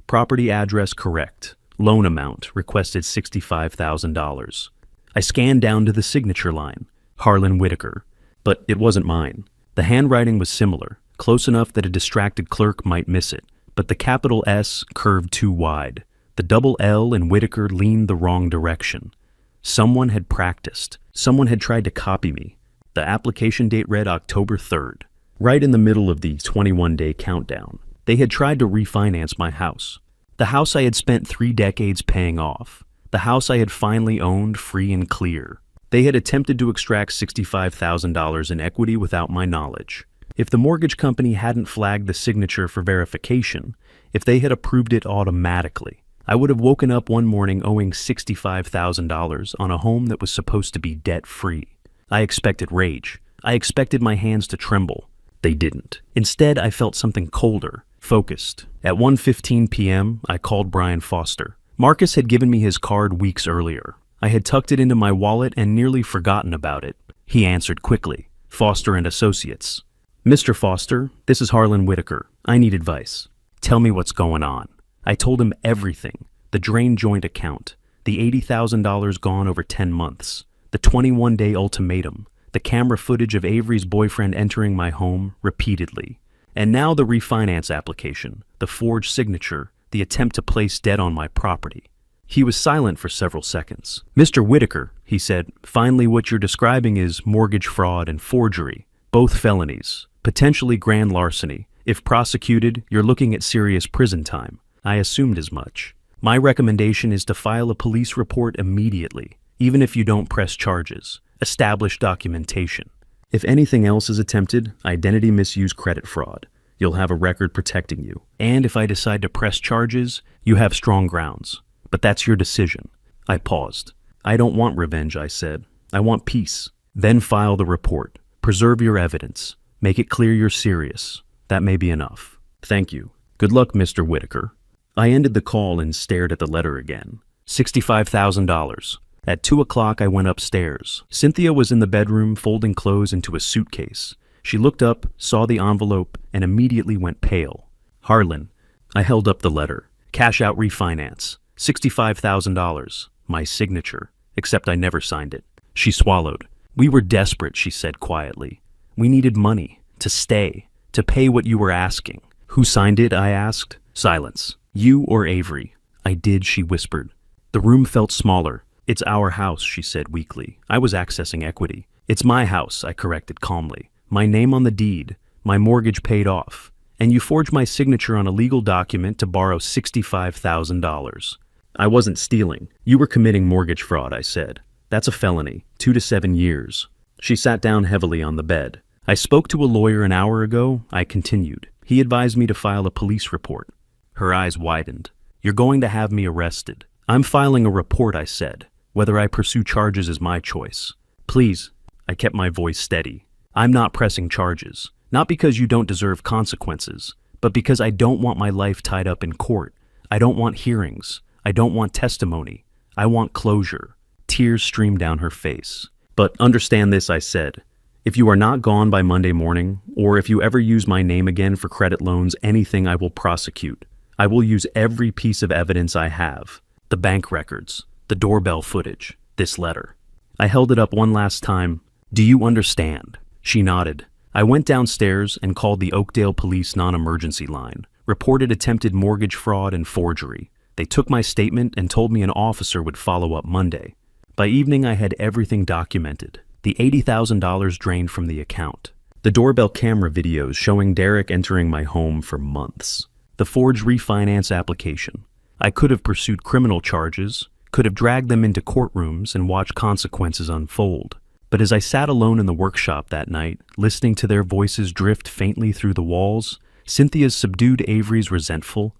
Property address correct. Loan amount requested $65,000. I scanned down to the signature line. Harlan Whitaker. But it wasn't mine. The handwriting was similar. close enough that a distracted clerk might miss it, but the capital S curved too wide. The double L in Whitaker leaned the wrong direction. Someone had practiced. Someone had tried to copy me. The application date read October 3rd, right in the middle of the 21-day countdown. They had tried to refinance my house. The house I had spent 3 decades paying off. The house I had finally owned free and clear. They had attempted to extract $65,000 in equity without my knowledge. If the mortgage company hadn't flagged the signature for verification, if they had approved it automatically, I would have woken up one morning owing $65,000 on a home that was supposed to be debt-free. I expected rage. I expected my hands to tremble. They didn't. Instead, I felt something colder, focused. At 1:15 p.m., I called Brian Foster. Marcus had given me his card weeks earlier. I had tucked it into my wallet and nearly forgotten about it. He answered quickly. Foster and Associates. Mr. Foster, this is Harlan Whitaker. I need advice. Tell me what's going on. I told him everything. The drained joint account, the $80,000 gone over 10 months, the 21-day ultimatum, the camera footage of Avery's boyfriend entering my home repeatedly, and now the refinance application, the forged signature, the attempt to place debt on my property. He was silent for several seconds. Mr. Whitaker, he said, finally what you're describing is mortgage fraud and forgery, both felonies, potentially grand larceny. If prosecuted, you're looking at serious prison time. I assumed as much. My recommendation is to file a police report immediately, even if you don't press charges. Establish documentation. If anything else is attempted, identity misuse, credit fraud, you'll have a record protecting you. And if I decide to press charges, you have strong grounds. But that's your decision. I paused. I don't want revenge, I said. I want peace. Then file the report. Preserve your evidence. Make it clear you're serious. That may be enough. Thank you. Good luck, Mr. Whitaker. I ended the call and stared at the letter again. $65,000. At 2 o'clock, I went upstairs. Cynthia was in the bedroom folding clothes into a suitcase. She looked up, saw the envelope, and immediately went pale. Harlan. I held up the letter. Cash out refinance. $65,000. My signature. Except I never signed it. She swallowed. We were desperate, she said quietly. We needed money. To stay. To pay what you were asking. Who signed it? I asked. Silence. You or Avery? I did, she whispered. The room felt smaller. It's our house, she said weakly. I was accessing equity. It's my house, I corrected calmly. My name on the deed. My mortgage paid off. And you forged my signature on a legal document to borrow $65,000. I wasn't stealing. You were committing mortgage fraud, I said. That's a felony. 2 to 7 years. She sat down heavily on the bed. I spoke to a lawyer an hour ago, I continued. He advised me to file a police report. Her eyes widened. You're going to have me arrested. I'm filing a report, I said. Whether I pursue charges is my choice. Please, I kept my voice steady. I'm not pressing charges. Not because you don't deserve consequences, but because I don't want my life tied up in court. I don't want hearings. I don't want testimony. I want closure. Tears streamed down her face. But understand this, I said. If you are not gone by Monday morning, or if you ever use my name again for credit loans, anything I will prosecute. I will use every piece of evidence I have. The bank records, the doorbell footage, this letter. I held it up one last time. Do you understand? She nodded. I went downstairs and called the Oakdale Police non-emergency line, reported attempted mortgage fraud and forgery. They took my statement and told me an officer would follow up Monday. By evening, I had everything documented. The $80,000 drained from the account. The doorbell camera videos showing Derek entering my home for months. The forged refinance application. I could have pursued criminal charges, could have dragged them into courtrooms and watched consequences unfold. But as I sat alone in the workshop that night, listening to their voices drift faintly through the walls, Cynthia's subdued, Avery's resentful,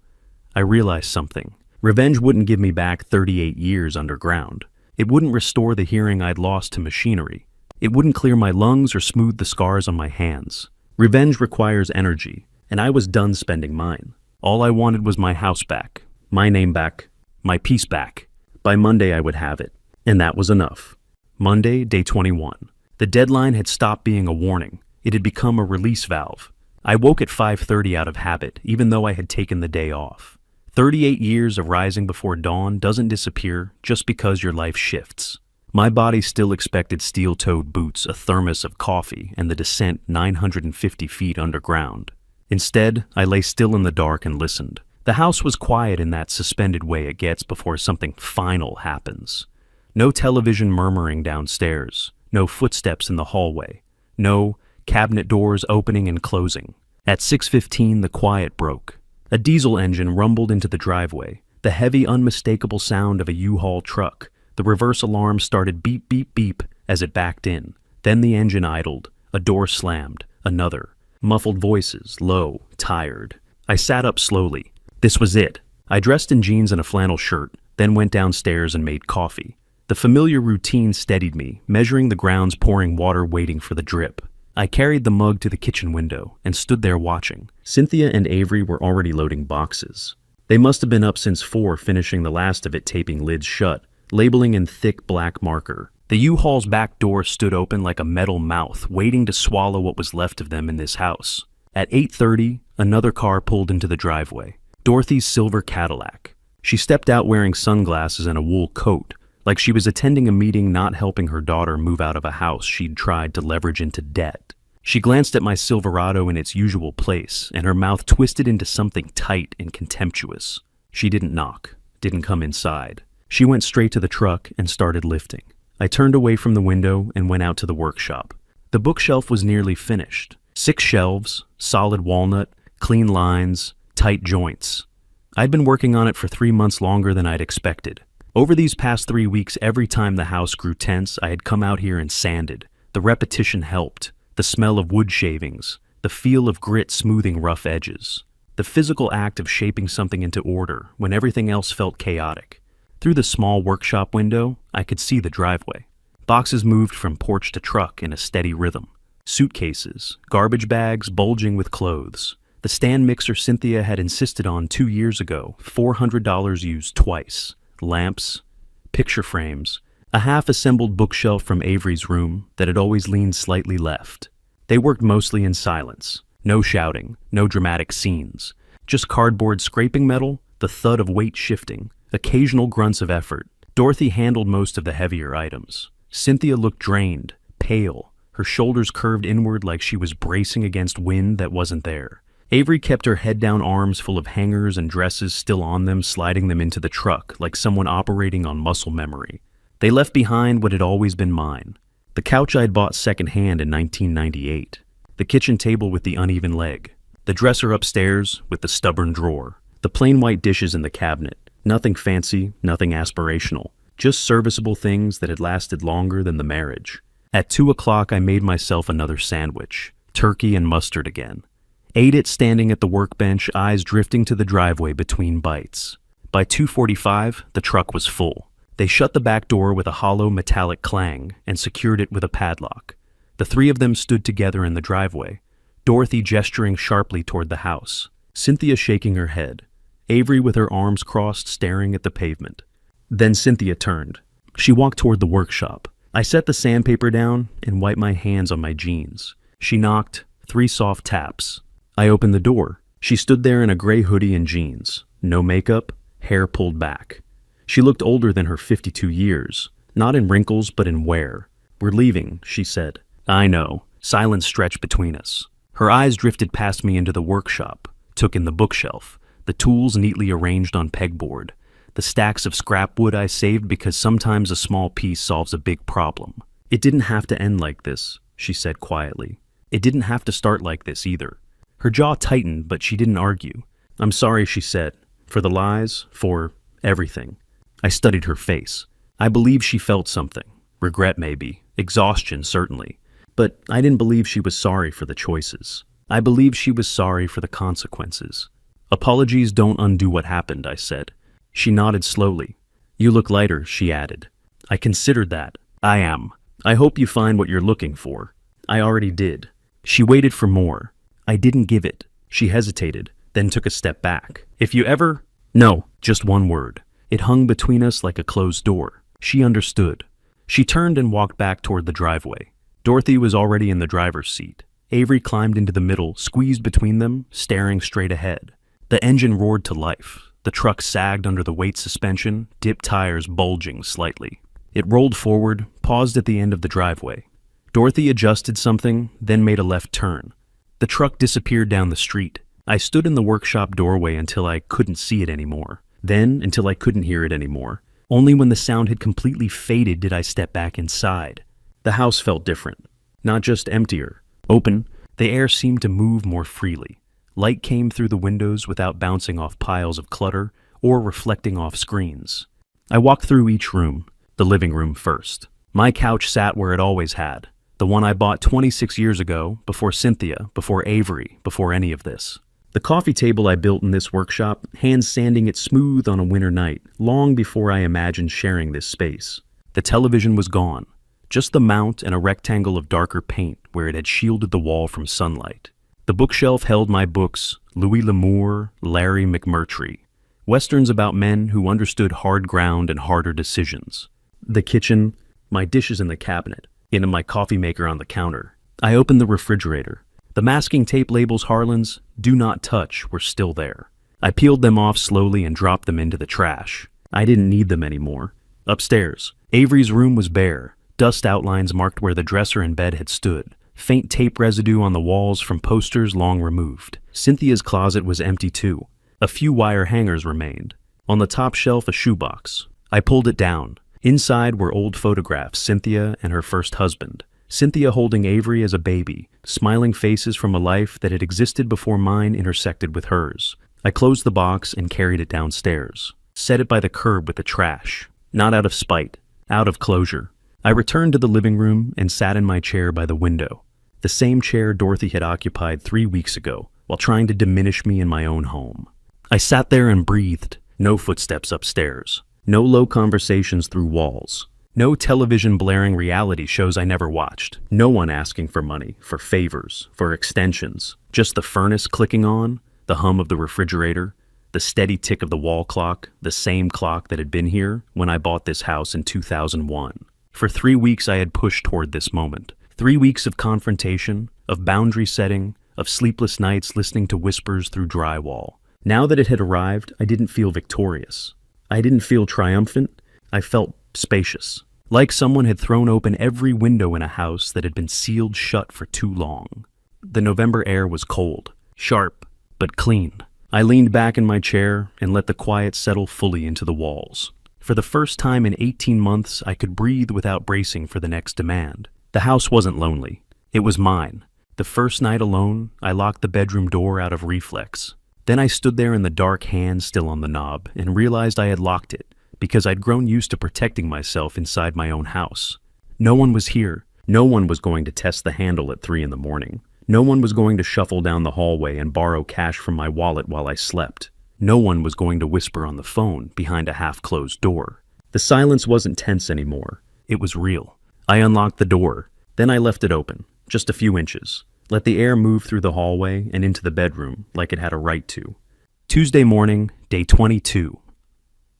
I realized something. Revenge wouldn't give me back 38 years underground. It wouldn't restore the hearing I'd lost to machinery. It wouldn't clear my lungs or smooth the scars on my hands. Revenge requires energy, and I was done spending mine. All I wanted was my house back, my name back, my peace back. By Monday I would have it, and that was enough. Monday, day 21. The deadline had stopped being a warning. It had become a release valve. I woke at 5:30 out of habit, even though I had taken the day off. 38 years of rising before dawn doesn't disappear just because your life shifts. My body still expected steel-toed boots, a thermos of coffee, and the descent 950 feet underground. Instead, I lay still in the dark and listened. The house was quiet in that suspended way it gets before something final happens. No television murmuring downstairs, no footsteps in the hallway, no cabinet doors opening and closing. At 6:15, the quiet broke. A diesel engine rumbled into the driveway, the heavy, unmistakable sound of a U-Haul truck. The reverse alarm started beep, beep, beep as it backed in. Then the engine idled. A door slammed. Another. Muffled voices, low, tired. I sat up slowly. This was it. I dressed in jeans and a flannel shirt, then went downstairs and made coffee. The familiar routine steadied me, measuring the grounds, pouring water, waiting for the drip. I carried the mug to the kitchen window and stood there watching. Cynthia and Avery were already loading boxes. They must have been up since 4, finishing the last of it, taping lids shut, labeling in thick black marker. The U-Haul's back door stood open like a metal mouth, waiting to swallow what was left of them in this house. At 8:30, another car pulled into the driveway. Dorothy's silver Cadillac. She stepped out wearing sunglasses and a wool coat, like she was attending a meeting, not helping her daughter move out of a house she'd tried to leverage into debt. She glanced at my Silverado in its usual place, and her mouth twisted into something tight and contemptuous. She didn't knock, didn't come inside. She went straight to the truck and started lifting. I turned away from the window and went out to the workshop. The bookshelf was nearly finished. 6 shelves, solid walnut, clean lines, tight joints. I'd been working on it for 3 months longer than I'd expected. Over these past 3 weeks, every time the house grew tense, I had come out here and sanded. The repetition helped. The smell of wood shavings, the feel of grit smoothing rough edges. The physical act of shaping something into order when everything else felt chaotic. Through the small workshop window, I could see the driveway. Boxes moved from porch to truck in a steady rhythm. Suitcases, garbage bags bulging with clothes. The stand mixer Cynthia had insisted on 2 years ago, $400 used twice. Lamps, picture frames, a half-assembled bookshelf from Avery's room that had always leaned slightly left. They worked mostly in silence. No shouting, no dramatic scenes. Just cardboard scraping metal, the thud of weight shifting, occasional grunts of effort. Dorothy handled most of the heavier items. Cynthia looked drained, pale, her shoulders curved inward like she was bracing against wind that wasn't there. Avery kept her head down, arms full of hangers and dresses still on them, sliding them into the truck like someone operating on muscle memory. They left behind what had always been mine. The couch I'd bought secondhand in 1998. The kitchen table with the uneven leg. The dresser upstairs with the stubborn drawer. The plain white dishes in the cabinet. Nothing fancy, nothing aspirational. Just serviceable things that had lasted longer than the marriage. At 2 o'clock, I made myself another sandwich. Turkey and mustard again. Ate it standing at the workbench, eyes drifting to the driveway between bites. By 2:45, the truck was full. They shut the back door with a hollow metallic clang and secured it with a padlock. The 3 of them stood together in the driveway, Dorothy gesturing sharply toward the house, Cynthia shaking her head, Avery with her arms crossed staring at the pavement. Then Cynthia turned. She walked toward the workshop. I set the sandpaper down and wiped my hands on my jeans. She knocked, 3 soft taps. I opened the door. She stood there in a gray hoodie and jeans. No makeup, hair pulled back. She looked older than her 52 years, not in wrinkles but in wear. "We're leaving," she said. "I know." Silence stretched between us. Her eyes drifted past me into the workshop, took in the bookshelf, the tools neatly arranged on pegboard, the stacks of scrap wood I saved because sometimes a small piece solves a big problem. "It didn't have to end like this," she said quietly. "It didn't have to start like this either." Her jaw tightened, but she didn't argue. "I'm sorry," she said, "for the lies, for everything." I studied her face. I believed she felt something. Regret maybe, exhaustion certainly. But I didn't believe she was sorry for the choices. I believed she was sorry for the consequences. "Apologies don't undo what happened," I said. She nodded slowly. "You look lighter," she added. "I considered that. I am. I hope you find what you're looking for." I already did. She waited for more. I didn't give it. She hesitated, then took a step back. "If you ever—" "No," just one word. It hung between us like a closed door. She understood. She turned and walked back toward the driveway. Dorothy was already in the driver's seat. Avery climbed into the middle, squeezed between them, staring straight ahead. The engine roared to life. The truck sagged under the weight suspension, dipped tires bulging slightly. It rolled forward, paused at the end of the driveway. Dorothy adjusted something, then made a left turn. The truck disappeared down the street. I stood in the workshop doorway until I couldn't see it anymore. Then until I couldn't hear it anymore. Only when the sound had completely faded did I step back inside. The house felt different. Not just emptier. Open, the air seemed to move more freely. Light came through the windows without bouncing off piles of clutter or reflecting off screens. I walked through each room, the living room first. My couch sat where it always had, the one I bought 26 years ago, before Cynthia, before Avery, before any of this. The coffee table I built in this workshop, hand sanding it smooth on a winter night, long before I imagined sharing this space. The television was gone, just the mount and a rectangle of darker paint where it had shielded the wall from sunlight. The bookshelf held my books, Louis L'Amour, Larry McMurtry, westerns about men who understood hard ground and harder decisions. The kitchen, my dishes in the cabinet, and my coffee maker on the counter. I opened the refrigerator. The masking tape labels Harlan's "Do Not Touch" were still there. I peeled them off slowly and dropped them into the trash. I didn't need them anymore. Upstairs, Avery's room was bare. Dust outlines marked where the dresser and bed had stood. Faint tape residue on the walls from posters long removed. Cynthia's closet was empty too. A few wire hangers remained. On the top shelf, a shoebox. I pulled it down. Inside were old photographs, Cynthia and her first husband. Cynthia holding Avery as a baby, smiling faces from a life that had existed before mine intersected with hers. I closed the box and carried it downstairs. Set it by the curb with the trash. Not out of spite, out of closure. I returned to the living room and sat in my chair by the window. The same chair Dorothy had occupied 3 weeks ago, while trying to diminish me in my own home. I sat there and breathed. No footsteps upstairs. No low conversations through walls. No television blaring reality shows I never watched. No one asking for money, for favors, for extensions. Just the furnace clicking on, the hum of the refrigerator, the steady tick of the wall clock, the same clock that had been here when I bought this house in 2001. For 3 weeks I had pushed toward this moment. 3 weeks of confrontation, of boundary setting, of sleepless nights listening to whispers through drywall. Now that it had arrived, I didn't feel victorious. I didn't feel triumphant. I felt spacious. Like someone had thrown open every window in a house that had been sealed shut for too long. The November air was cold, sharp, but clean. I leaned back in my chair and let the quiet settle fully into the walls. For the first time in 18 months, I could breathe without bracing for the next demand. The house wasn't lonely. It was mine. The first night alone, I locked the bedroom door out of reflex. Then I stood there in the dark, hand still on the knob, and realized I had locked it, because I'd grown used to protecting myself inside my own house. No one was here. No one was going to test the handle at 3 a.m. No one was going to shuffle down the hallway and borrow cash from my wallet while I slept. No one was going to whisper on the phone behind a half-closed door. The silence wasn't tense anymore. It was real. I unlocked the door. Then I left it open, just a few inches. Let the air move through the hallway and into the bedroom like it had a right to. Tuesday morning, day 22.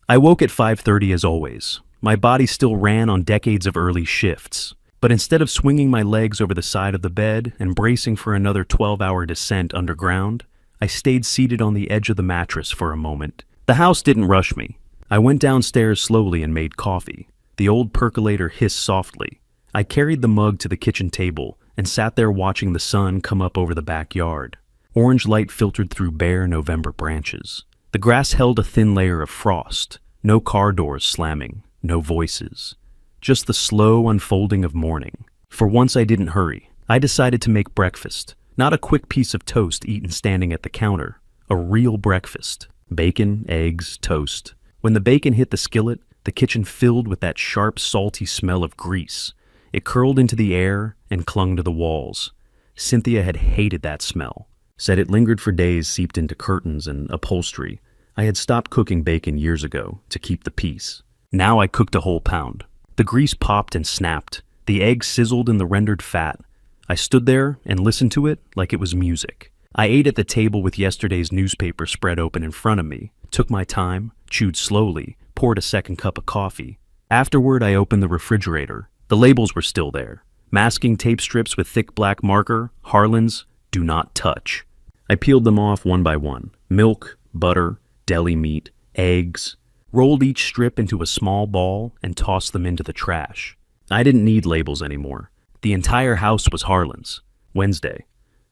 I woke at 5:30 as always. My body still ran on decades of early shifts. But instead of swinging my legs over the side of the bed and bracing for another 12-hour descent underground, I stayed seated on the edge of the mattress for a moment. The house didn't rush me. I went downstairs slowly and made coffee. The old percolator hissed softly. I carried the mug to the kitchen table and sat there watching the sun come up over the backyard. Orange light filtered through bare November branches. The grass held a thin layer of frost. No car doors slamming. No voices. Just the slow unfolding of morning. For once I didn't hurry. I decided to make breakfast. Not a quick piece of toast eaten standing at the counter. A real breakfast. Bacon, eggs, toast. When the bacon hit the skillet, the kitchen filled with that sharp, salty smell of grease. It curled into the air and clung to the walls. Cynthia had hated that smell. Said it lingered for days, seeped into curtains and upholstery. I had stopped cooking bacon years ago to keep the peace. Now I cooked a whole pound. The grease popped and snapped. The eggs sizzled in the rendered fat. I stood there and listened to it like it was music. I ate at the table with yesterday's newspaper spread open in front of me, took my time, chewed slowly, poured a second cup of coffee. Afterward, I opened the refrigerator. The labels were still there. Masking tape strips with thick black marker, Harlan's, "Do Not Touch." I peeled them off one by one. Milk, butter, deli meat, eggs. rolled each strip into a small ball, and tossed them into the trash. I didn't need labels anymore. The entire house was Harlan's. Wednesday.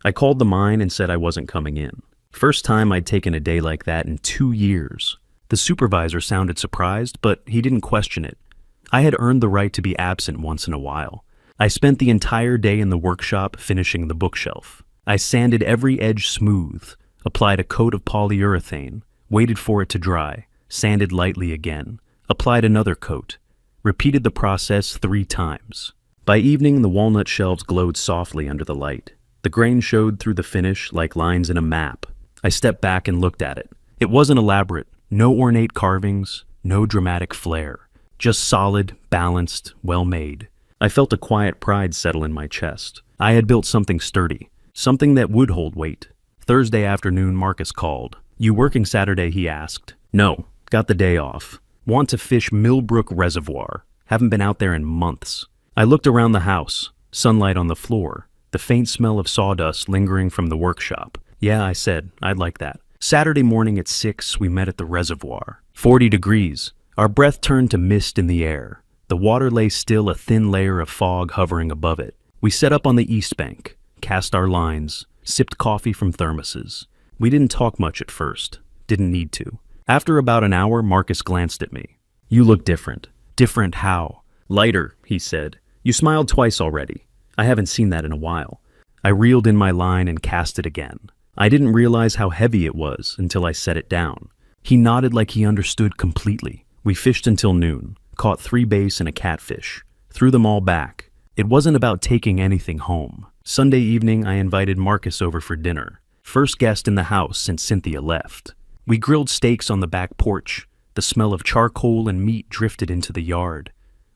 I called the mine and said I wasn't coming in. First time I'd taken a day like that in 2 years. The supervisor sounded surprised, but he didn't question it. I had earned the right to be absent once in a while. I spent the entire day in the workshop finishing the bookshelf. I sanded every edge smooth, applied a coat of polyurethane, waited for it to dry, sanded lightly again, applied another coat, repeated the process 3 times. By evening, the walnut shelves glowed softly under the light. The grain showed through the finish like lines in a map. I stepped back and looked at it. It wasn't elaborate, no ornate carvings, no dramatic flair, just solid, balanced, well-made. I felt a quiet pride settle in my chest. I had built something sturdy, something that would hold weight. Thursday afternoon, Marcus called. "You working Saturday?" he asked. "No, got the day off. Want to fish Millbrook Reservoir. Haven't been out there in months." I looked around the house, sunlight on the floor, the faint smell of sawdust lingering from the workshop. "Yeah," I said, "I'd like that." Saturday morning at 6, we met at the reservoir. 40 degrees. Our breath turned to mist in the air. The water lay still, a thin layer of fog hovering above it. We set up on the east bank, cast our lines, sipped coffee from thermoses. We didn't talk much at first. Didn't need to. After about an hour, Marcus glanced at me. "You look different." "Different how?" "Lighter," he said. "You smiled twice already. I haven't seen that in a while." I reeled in my line and cast it again. I didn't realize how heavy it was until I set it down. He nodded like he understood completely. We fished until noon, caught 3 bass and a catfish, threw them all back. It wasn't about taking anything home. Sunday evening, I invited Marcus over for dinner. First guest in the house since Cynthia left. We grilled steaks on the back porch. The smell of charcoal and meat drifted into the yard.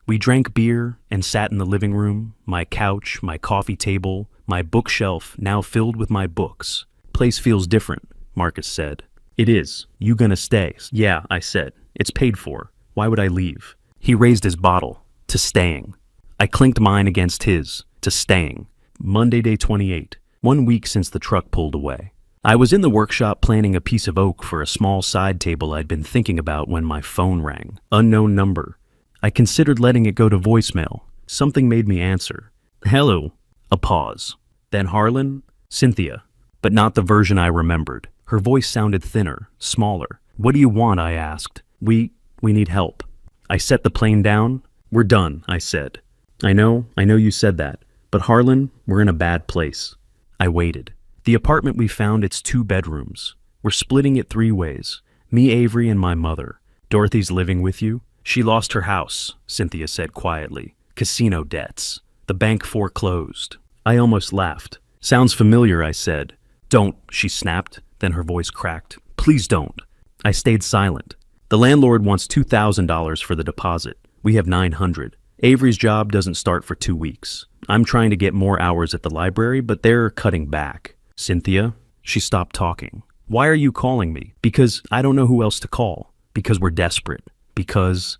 We drank beer and sat in the living room, my couch, my coffee table, my bookshelf now filled with my books. "Place feels different," Marcus said. "It is. You gonna stay?" "Yeah," I said. "It's paid for. Why would I leave?" He raised his bottle. "To staying." I clinked mine against his. "To staying." Monday, day 28. 1 week since the truck pulled away. I was in the workshop planning a piece of oak for a small side table I'd been thinking about when my phone rang. Unknown number. I considered letting it go to voicemail. Something made me answer. "Hello." A pause. Then Harlan, "Cynthia." But not the version I remembered. Her voice sounded thinner, smaller. "What do you want?" I asked. We need help." I set the plane down. "We're done," I said. I know you said that. But Harlan, we're in a bad place." I waited. The apartment we found, it's 2 bedrooms. We're splitting it 3 ways. Me, Avery, and my mother. Dorothy's living with you. She lost her house, Cynthia said quietly. Casino debts. The bank foreclosed. I almost laughed. "Sounds familiar," I said. "Don't," she snapped. Then her voice cracked. "Please don't." I stayed silent. "The landlord wants $2,000 for the deposit. We have $900. Avery's job doesn't start for 2 weeks. I'm trying to get more hours at the library, but they're cutting back." "Cynthia?" She stopped talking. "Why are you calling me?" "Because I don't know who else to call. Because we're desperate. Because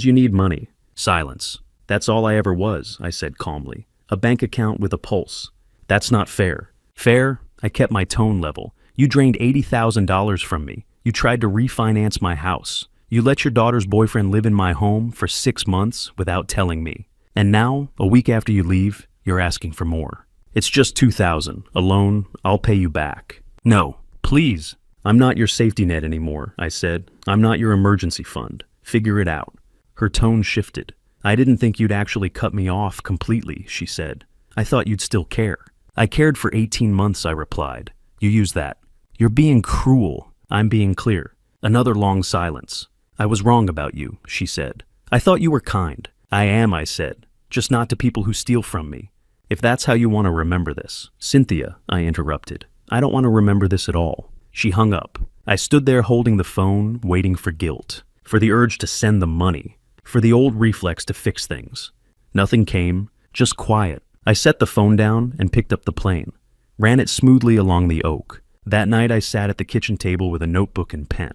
you need money." Silence. "That's all I ever was," I said calmly. "A bank account with a pulse." "That's not fair." "Fair?" I kept my tone level. "You drained $80,000 from me. You tried to refinance my house. You let your daughter's boyfriend live in my home for 6 months without telling me. And now, a week after you leave, you're asking for more. It's just $2,000. A loan. I'll pay you back." "No, please." "I'm not your safety net anymore," I said. "I'm not your emergency fund. Figure it out." Her tone shifted. "I didn't think you'd actually cut me off completely," she said. "I thought you'd still care." "I cared for 18 months, I replied. "You use that." "You're being cruel." "I'm being clear." Another long silence. "I was wrong about you," she said. "I thought you were kind." "I am," I said. "Just not to people who steal from me. If that's how you want to remember this." "Cynthia," I interrupted. "I don't want to remember this at all." She hung up. I stood there holding the phone, waiting for guilt, for the urge to send the money, for the old reflex to fix things. Nothing came, just quiet. I set the phone down and picked up the plane, ran it smoothly along the oak. That night I sat at the kitchen table with a notebook and pen.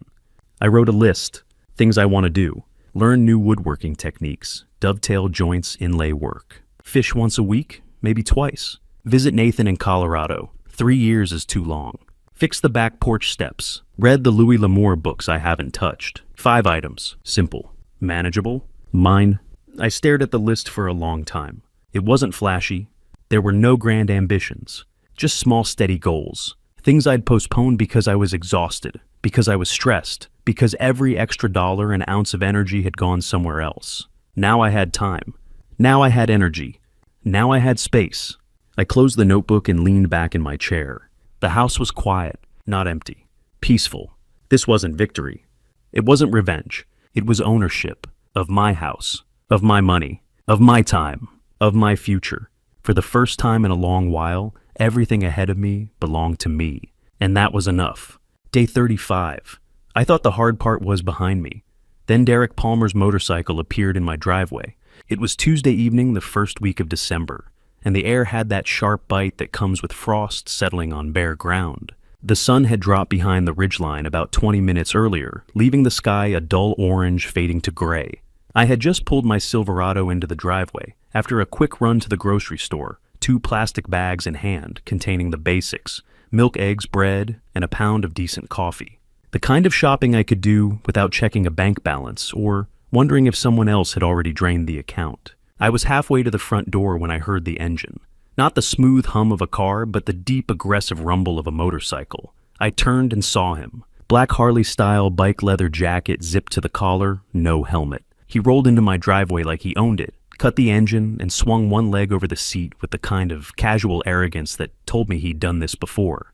I wrote a list, things I want to do. Learn new woodworking techniques, dovetail joints, inlay work. Fish once a week, maybe twice. Visit Nathan in Colorado. 3 years is too long. Fix the back porch steps. Read the Louis L'Amour books I haven't touched. 5 items. Simple. Manageable. Mine. I stared at the list for a long time. It wasn't flashy. There were no grand ambitions. Just small, steady goals. Things I'd postponed because I was exhausted, because I was stressed, because every extra dollar and ounce of energy had gone somewhere else. Now I had time. Now I had energy. Now I had space. I closed the notebook and leaned back in my chair. The house was quiet, not empty. Peaceful. This wasn't victory. It wasn't revenge. It was ownership of my house, of my money, of my time, of my future. For the first time in a long while, everything ahead of me belonged to me. And that was enough. Day 35. I thought the hard part was behind me. Then Derek Palmer's motorcycle appeared in my driveway. It was Tuesday evening, the first week of December, and the air had that sharp bite that comes with frost settling on bare ground. The sun had dropped behind the ridgeline about 20 minutes earlier, leaving the sky a dull orange fading to gray. I had just pulled my Silverado into the driveway after a quick run to the grocery store, 2 plastic bags in hand containing the basics: milk, eggs, bread, and a pound of decent coffee. The kind of shopping I could do without checking a bank balance or wondering if someone else had already drained the account. I was halfway to the front door when I heard the engine. Not the smooth hum of a car, but the deep, aggressive rumble of a motorcycle. I turned and saw him. Black Harley-style bike leather jacket zipped to the collar, no helmet. He rolled into my driveway like he owned it, cut the engine, and swung one leg over the seat with the kind of casual arrogance that told me he'd done this before.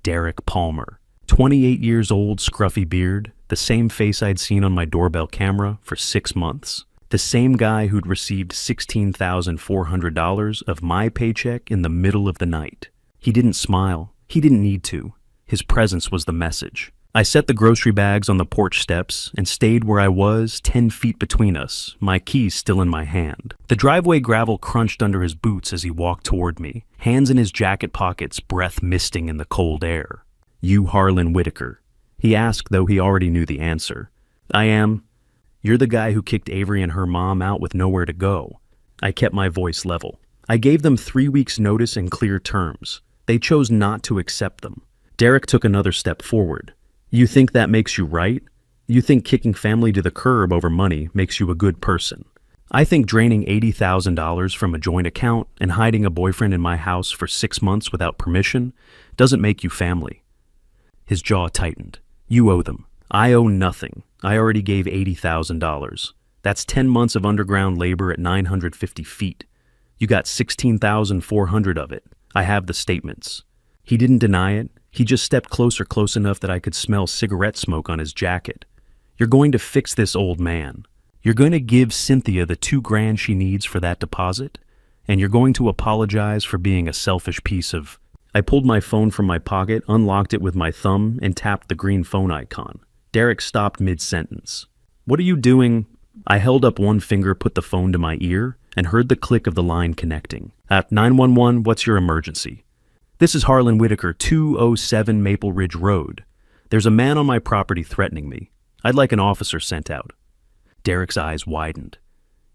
Derek Palmer. 28 years old, scruffy beard, the same face I'd seen on my doorbell camera for 6 months. The same guy who'd received $16,400 of my paycheck in the middle of the night. He didn't smile. He didn't need to. His presence was the message. I set the grocery bags on the porch steps and stayed where I was, 10 feet between us, my keys still in my hand. The driveway gravel crunched under his boots as he walked toward me, hands in his jacket pockets, breath misting in the cold air. "You Harlan Whitaker?" he asked, though he already knew the answer. "I am." "You're the guy who kicked Avery and her mom out with nowhere to go." I kept my voice level. I gave them 3 weeks' notice in clear terms. They chose not to accept them. Derek took another step forward. "You think that makes you right? You think kicking family to the curb over money makes you a good person? I think draining $80,000 from a joint account and hiding a boyfriend in my house for 6 months without permission doesn't make you family." His jaw tightened. "You owe them. I owe nothing. I already gave $80,000. That's 10 months of underground labor at 950 feet. You got 16,400 of it. I have the statements." He didn't deny it. He just stepped closer, close enough that I could smell cigarette smoke on his jacket. "You're going to fix this old man. You're going to give Cynthia the $2,000 she needs for that deposit, and you're going to apologize for being a selfish piece of..." I pulled my phone from my pocket, unlocked it with my thumb, and tapped the green phone icon. Derek stopped mid-sentence. "What are you doing?" I held up one finger, put the phone to my ear, and heard the click of the line connecting. "At 911, what's your emergency?" "This is Harlan Whitaker, 207 Maple Ridge Road. There's a man on my property threatening me. I'd like an officer sent out." Derek's eyes widened.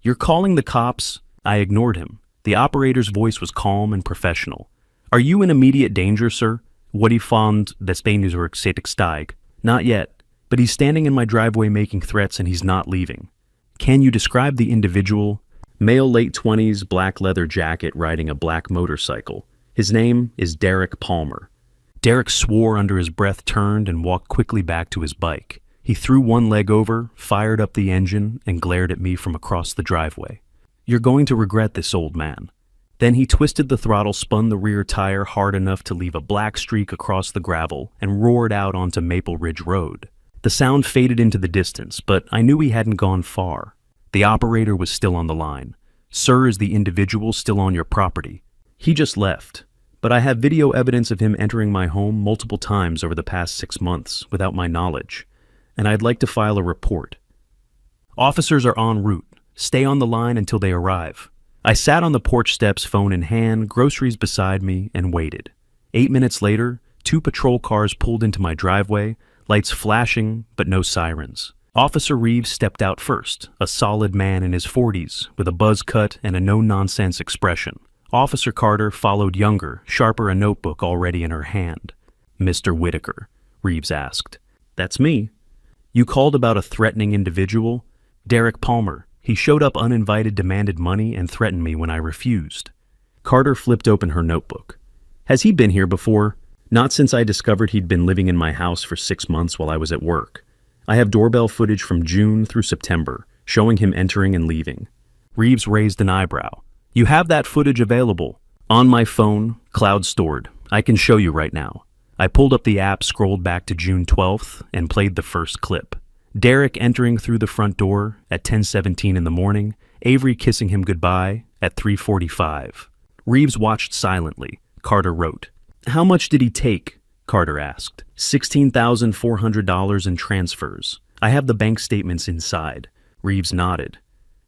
"You're calling the cops?" I ignored him. The operator's voice was calm and professional. "Are you in immediate danger, sir? What he found despeños or steig?" "Not yet, but he's standing in my driveway making threats and he's not leaving." "Can you describe the individual?" "Male, late 20s, black leather jacket, riding a black motorcycle. His name is Derek Palmer." Derek swore under his breath, turned, and walked quickly back to his bike. He threw one leg over, fired up the engine, and glared at me from across the driveway. "You're going to regret this, old man." Then he twisted the throttle, spun the rear tire hard enough to leave a black streak across the gravel, and roared out onto Maple Ridge Road. The sound faded into the distance, but I knew he hadn't gone far. The operator was still on the line. "Sir, is the individual still on your property?" "He just left, but I have video evidence of him entering my home multiple times over the past 6 months without my knowledge, and I'd like to file a report." "Officers are en route. Stay on the line until they arrive." I sat on the porch steps, phone in hand, groceries beside me, and waited. 8 minutes later, 2 patrol cars pulled into my driveway, lights flashing, but no sirens. Officer Reeves stepped out first, a solid man in his 40s, with a buzz cut and a no-nonsense expression. Officer Carter followed, younger, sharper, a notebook already in her hand. "Mr. Whitaker?" Reeves asked. "That's me." You called about a threatening individual? Derek Palmer. He showed up uninvited, demanded money, and threatened me when I refused. Carter flipped open her notebook. Has he been here before? Not since I discovered he'd been living in my house for 6 months while I was at work. I have doorbell footage from June through September, showing him entering and leaving. Reeves raised an eyebrow. You have that footage available? On my phone, cloud stored. I can show you right now. I pulled up the app, scrolled back to June 12th, and played the first clip. Derek entering through the front door at 10:17 in the morning, Avery kissing him goodbye at 3:45. Reeves watched silently. Carter wrote. How much did he take? Carter asked. $16,400 in transfers. I have the bank statements inside. Reeves nodded.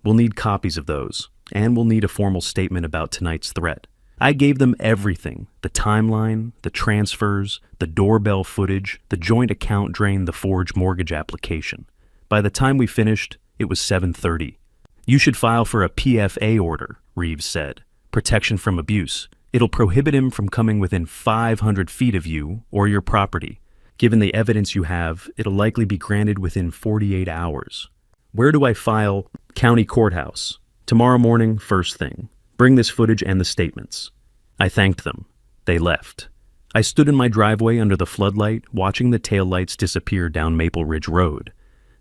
We'll need copies of those, and we'll need a formal statement about tonight's threat. I gave them everything, the timeline, the transfers, the doorbell footage, the joint account drain, the forged mortgage application. By the time we finished, it was 7:30. You should file for a PFA order, Reeves said. Protection from abuse. It'll prohibit him from coming within 500 feet of you or your property. Given the evidence you have, it'll likely be granted within 48 hours. Where do I file? County courthouse. Tomorrow morning, first thing. Bring this footage and the statements. I thanked them. They left. I stood in my driveway under the floodlight, watching the taillights disappear down Maple Ridge Road.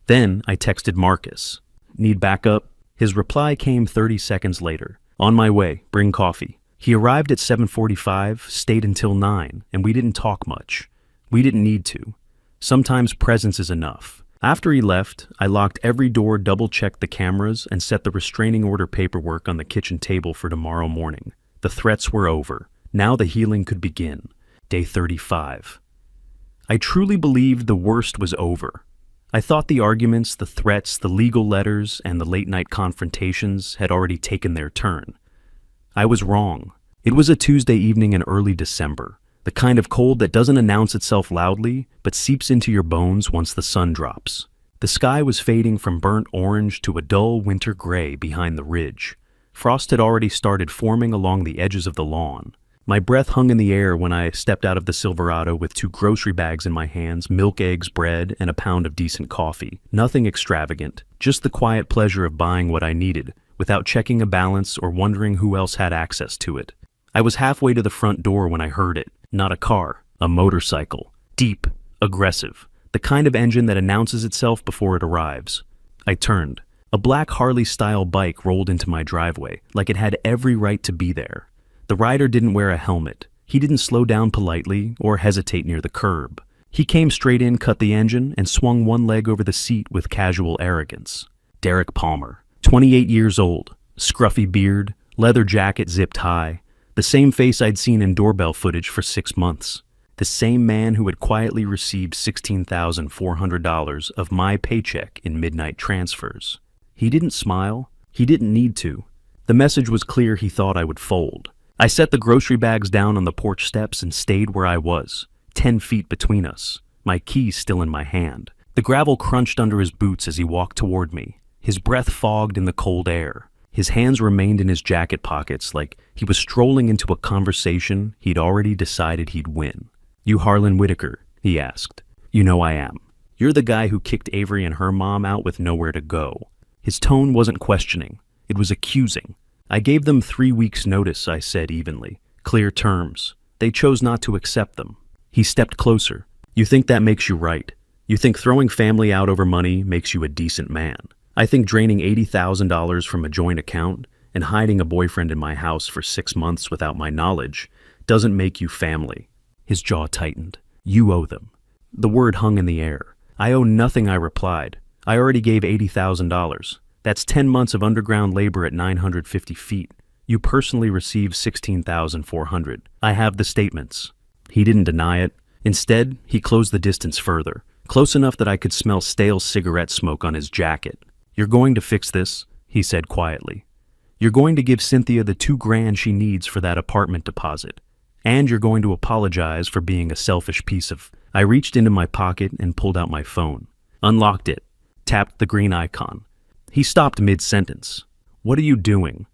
Then I texted Marcus. Need backup? His reply came 30 seconds later. On my way, bring coffee. He arrived at 7:45, stayed until 9, and we didn't talk much. We didn't need to. Sometimes presence is enough. After he left, I locked every door, double-checked the cameras, and set the restraining order paperwork on the kitchen table for tomorrow morning. The threats were over. Now the healing could begin. Day 35. I truly believed the worst was over. I thought the arguments, the threats, the legal letters, and the late-night confrontations had already taken their turn. I was wrong. It was a Tuesday evening in early December, the kind of cold that doesn't announce itself loudly, but seeps into your bones once the sun drops. The sky was fading from burnt orange to a dull winter gray behind the ridge. Frost had already started forming along the edges of the lawn. My breath hung in the air when I stepped out of the Silverado with 2 grocery bags in my hands, milk, eggs, bread, and a pound of decent coffee. Nothing extravagant, just the quiet pleasure of buying what I needed, without checking a balance or wondering who else had access to it. I was halfway to the front door when I heard it. Not a car, a motorcycle. Deep, aggressive, the kind of engine that announces itself before it arrives. I turned. A black Harley-style bike rolled into my driveway, like it had every right to be there. The rider didn't wear a helmet. He didn't slow down politely or hesitate near the curb. He came straight in, cut the engine, and swung one leg over the seat with casual arrogance. Derek Palmer. 28 years old, scruffy beard, leather jacket zipped high, the same face I'd seen in doorbell footage for 6 months, the same man who had quietly received $16,400 of my paycheck in midnight transfers. He didn't smile. He didn't need to. The message was clear. He thought I would fold. I set the grocery bags down on the porch steps and stayed where I was, 10 feet between us, my keys still in my hand. The gravel crunched under his boots as he walked toward me. His breath fogged in the cold air. His hands remained in his jacket pockets like he was strolling into a conversation he'd already decided he'd win. You Harlan Whitaker? He asked. You know I am. You're the guy who kicked Avery and her mom out with nowhere to go. His tone wasn't questioning. It was accusing. I gave them 3 weeks' notice, I said evenly. Clear terms. They chose not to accept them. He stepped closer. You think that makes you right. You think throwing family out over money makes you a decent man. I think draining $80,000 from a joint account and hiding a boyfriend in my house for 6 months without my knowledge doesn't make you family. His jaw tightened. You owe them. The word hung in the air. I owe nothing, I replied. I already gave $80,000. That's 10 months of underground labor at 950 feet. You personally received $16,400. I have the statements. He didn't deny it. Instead, he closed the distance further, close enough that I could smell stale cigarette smoke on his jacket. You're going to fix this, he said quietly. You're going to give Cynthia the $2,000 she needs for that apartment deposit. And you're going to apologize for being a selfish piece of... I reached into my pocket and pulled out my phone. Unlocked it. Tapped the green icon. He stopped mid-sentence. What are you doing?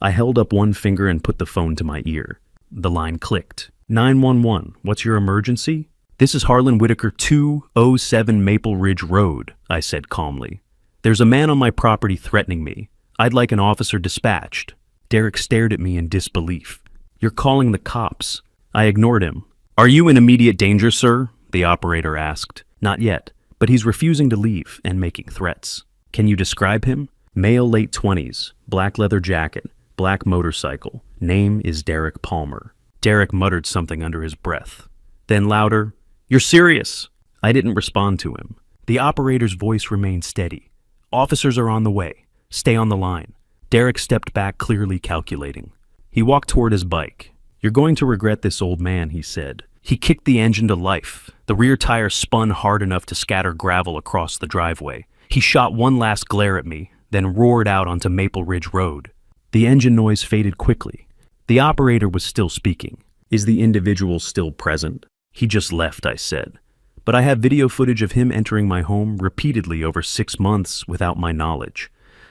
I held up one finger and put the phone to my ear. The line clicked. 911, what's your emergency? "This is Harlan Whitaker, 207 Maple Ridge Road," I said calmly. "There's a man on my property threatening me. I'd like an officer dispatched." Derek stared at me in disbelief. "You're calling the cops." I ignored him. "Are you in immediate danger, sir?" the operator asked. "Not yet, but he's refusing to leave and making threats." "Can you describe him?" "Male, late 20s, black leather jacket, black motorcycle. Name is Derek Palmer." Derek muttered something under his breath. Then louder, "You're serious?" I didn't respond to him. The operator's voice remained steady. "Officers are on the way. Stay on the line." Derek stepped back, clearly calculating. He walked toward his bike. "You're going to regret this, old man," he said. He kicked the engine to life. The rear tire spun hard enough to scatter gravel across the driveway. He shot one last glare at me, then roared out onto Maple Ridge Road. The engine noise faded quickly. The operator was still speaking. "Is the individual still present?" "He just left," I said. "But I have video footage of him entering my home repeatedly over 6 months without my knowledge.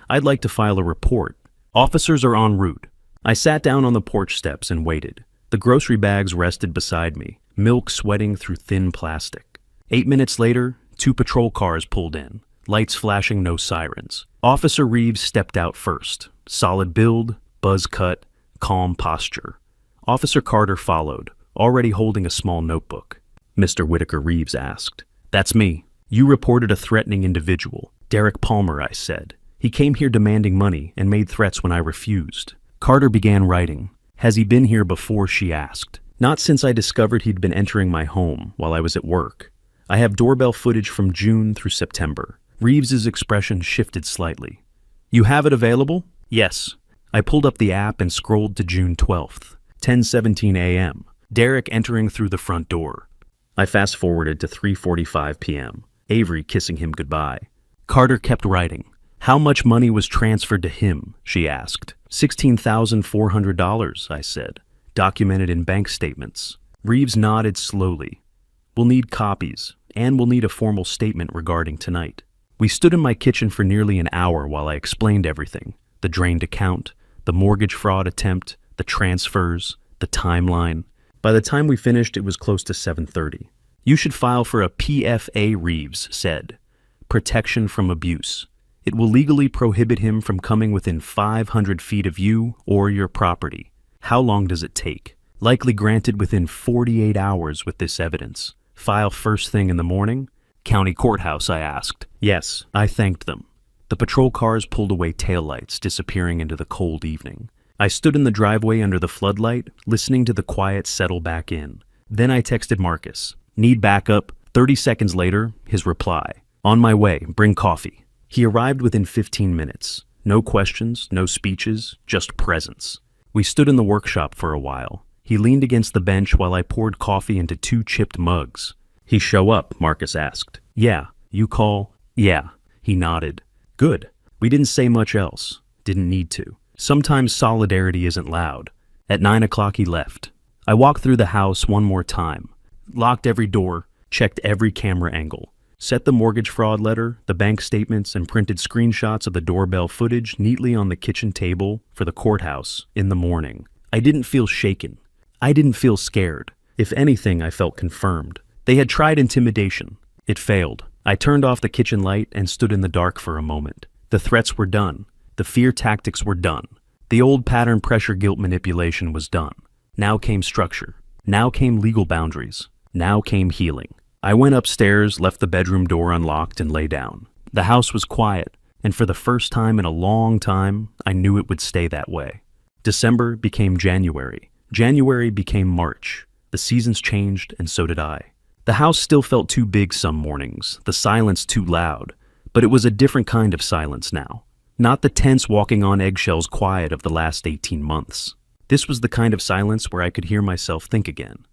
I'd like to file a report. Officers are en route." I sat down on the porch steps and waited. The grocery bags rested beside me, milk sweating through thin plastic. 8 minutes later, 2 patrol cars pulled in, lights flashing, no sirens. Officer Reeves stepped out first. Solid build, buzz cut, calm posture. Officer Carter followed, already holding a small notebook. "Mr. Whitaker," Reeves asked. "That's me. You reported a threatening individual. Derek Palmer," I said. "He came here demanding money and made threats when I refused." Carter began writing. "Has he been here before?" she asked. "Not since I discovered he'd been entering my home while I was at work. I have doorbell footage from June through September." Reeves's expression shifted slightly. "You have it available?" "Yes." I pulled up the app and scrolled to June 12th, 10:17 a.m. Derek entering through the front door. I fast-forwarded to 3:45 p.m. Avery kissing him goodbye. Carter kept writing. "How much money was transferred to him?" she asked. $16,400, I said. "Documented in bank statements." Reeves nodded slowly. "We'll need copies, and we'll need a formal statement regarding tonight." We stood in my kitchen for nearly an hour while I explained everything. The drained account, the mortgage fraud attempt, the transfers, the timeline. By the time we finished, it was close to 7:30. "You should file for a PFA," Reeves said. "Protection from abuse. It will legally prohibit him from coming within 500 feet of you or your property." "How long does it take?" "Likely granted within 48 hours with this evidence." "File first thing in the morning?" "County courthouse," I asked. "Yes." I thanked them. The patrol cars pulled away taillights, disappearing into the cold evening. I stood in the driveway under the floodlight, listening to the quiet settle back in. Then I texted Marcus. "Need backup?" 30 seconds later, his reply. "On my way, bring coffee." He arrived within 15 minutes. No questions, no speeches, just presence. We stood in the workshop for a while. He leaned against the bench while I poured coffee into 2 chipped mugs. "He show up?" Marcus asked. "Yeah." "You call?" "Yeah." He nodded. "Good." We didn't say much else. Didn't need to. Sometimes solidarity isn't loud. At 9 o'clock he left. I walked through the house one more time. Locked every door, checked every camera angle. Set the mortgage fraud letter, the bank statements, and printed screenshots of the doorbell footage neatly on the kitchen table for the courthouse in the morning. I didn't feel shaken. I didn't feel scared. If anything, I felt confirmed. They had tried intimidation. It failed. I turned off the kitchen light and stood in the dark for a moment. The threats were done. The fear tactics were done. The old pattern pressure guilt manipulation was done. Now came structure. Now came legal boundaries. Now came healing. I went upstairs, left the bedroom door unlocked, and lay down. The house was quiet, and for the first time in a long time, I knew it would stay that way. December became January. January became March. The seasons changed, and so did I. The house still felt too big some mornings, the silence too loud, but it was a different kind of silence now. Not the tense walking on eggshells quiet of the last 18 months. This was the kind of silence where I could hear myself think again,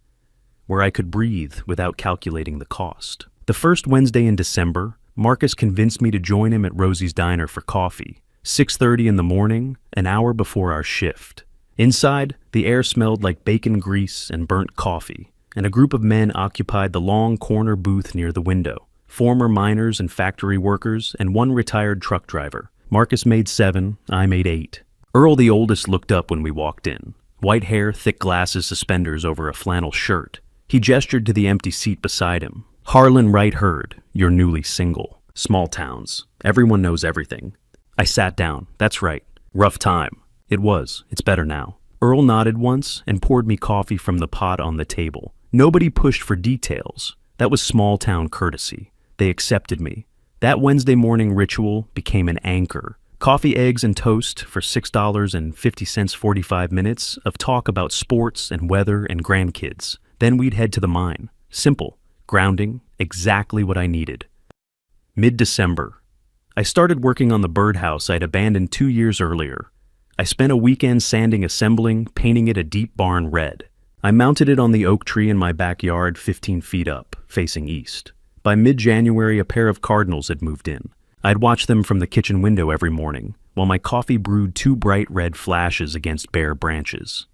where I could breathe without calculating the cost. The first Wednesday in December, Marcus convinced me to join him at Rosie's Diner for coffee. 6:30 in the morning, an hour before our shift. Inside, the air smelled like bacon grease and burnt coffee, and a group of men occupied the long corner booth near the window. Former miners and factory workers, and one retired truck driver. Marcus made 7, I made 8. Earl, the oldest, looked up when we walked in. White hair, thick glasses, suspenders over a flannel shirt. He gestured to the empty seat beside him. Harlan Wright heard, "You're newly single. Small towns. Everyone knows everything." I sat down. That's right. Rough time. It was. It's better now. Earl nodded once and poured me coffee from the pot on the table. Nobody pushed for details. That was small-town courtesy. They accepted me. That Wednesday morning ritual became an anchor. Coffee, eggs, and toast for $6.50, 45 minutes of talk about sports and weather and grandkids. Then we'd head to the mine. Simple, grounding, exactly what I needed. Mid-December. I started working on the birdhouse I'd abandoned 2 years earlier. I spent a weekend sanding, assembling, painting it a deep barn red. I mounted it on the oak tree in my backyard 15 feet up, facing east. By mid-January, a pair of cardinals had moved in. I'd watch them from the kitchen window every morning, while my coffee brewed 2 bright red flashes against bare branches.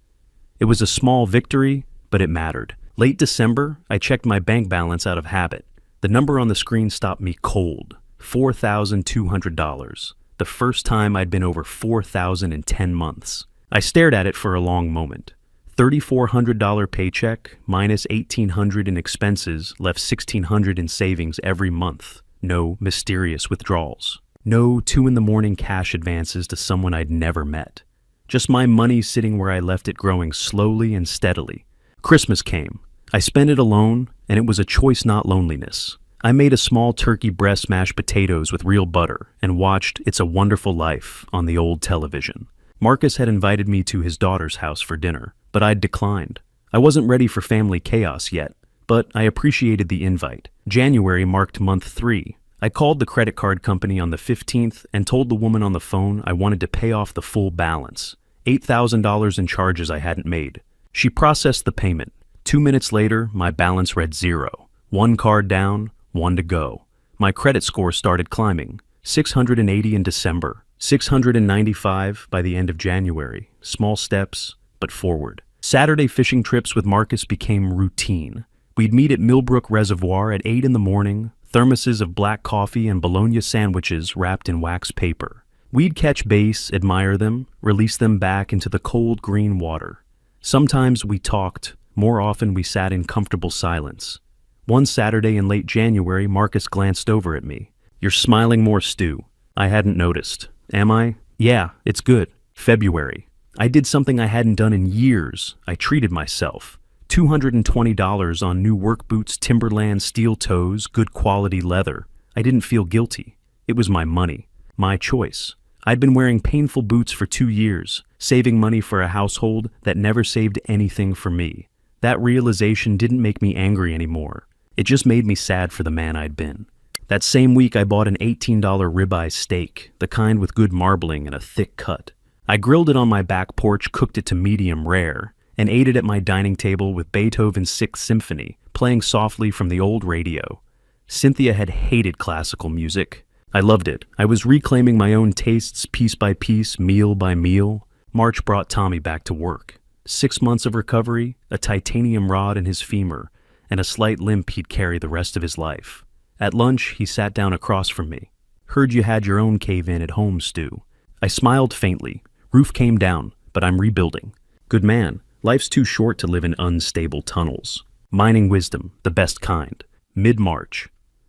It was a small victory, but it mattered. Late December, I checked my bank balance out of habit. The number on the screen stopped me cold. $4,200. The first time I'd been over $4,000 in 10 months. I stared at it for a long moment. $3,400 paycheck minus $1,800 in expenses left $1,600 in savings every month. No mysterious withdrawals. No 2 a.m. cash advances to someone I'd never met. Just my money sitting where I left it, growing slowly and steadily. Christmas came. I spent it alone, and it was a choice, not loneliness. I made a small turkey breast mashed potatoes with real butter and watched It's a Wonderful Life on the old television. Marcus had invited me to his daughter's house for dinner, but I'd declined. I wasn't ready for family chaos yet, but I appreciated the invite. January marked month 3. I called the credit card company on the 15th and told the woman on the phone I wanted to pay off the full balance, $8,000 in charges I hadn't made. She processed the payment. 2 minutes later, my balance read 0. 1 card down, 1 to go. My credit score started climbing. 680 in December, 695 by the end of January. Small steps, but forward. Saturday fishing trips with Marcus became routine. We'd meet at Millbrook Reservoir at 8 in the morning, thermoses of black coffee and bologna sandwiches wrapped in wax paper. We'd catch bass, admire them, release them back into the cold green water. Sometimes we talked, more often we sat in comfortable silence. One Saturday in late January, Marcus glanced over at me. "You're smiling more, Stu." I hadn't noticed. "Am I?" "Yeah, it's good." February. I did something I hadn't done in years. I treated myself. $220 on new work boots, Timberland steel toes, good quality leather. I didn't feel guilty. It was my money. My choice. I'd been wearing painful boots for 2 years, saving money for a household that never saved anything for me. That realization didn't make me angry anymore. It just made me sad for the man I'd been. That same week, I bought an $18 ribeye steak, the kind with good marbling and a thick cut. I grilled it on my back porch, cooked it to medium rare, and ate it at my dining table with Beethoven's Sixth Symphony, playing softly from the old radio. Cynthia had hated classical music. I loved it. I was reclaiming my own tastes piece by piece, meal by meal. March brought Tommy back to work. 6 months of recovery, a titanium rod in his femur, and a slight limp he'd carry the rest of his life. At lunch, he sat down across from me. "Heard you had your own cave-in at home, Stu." I smiled faintly. "Roof came down, but I'm rebuilding." "Good man. Life's too short to live in unstable tunnels." Mining wisdom, the best kind. Mid-March.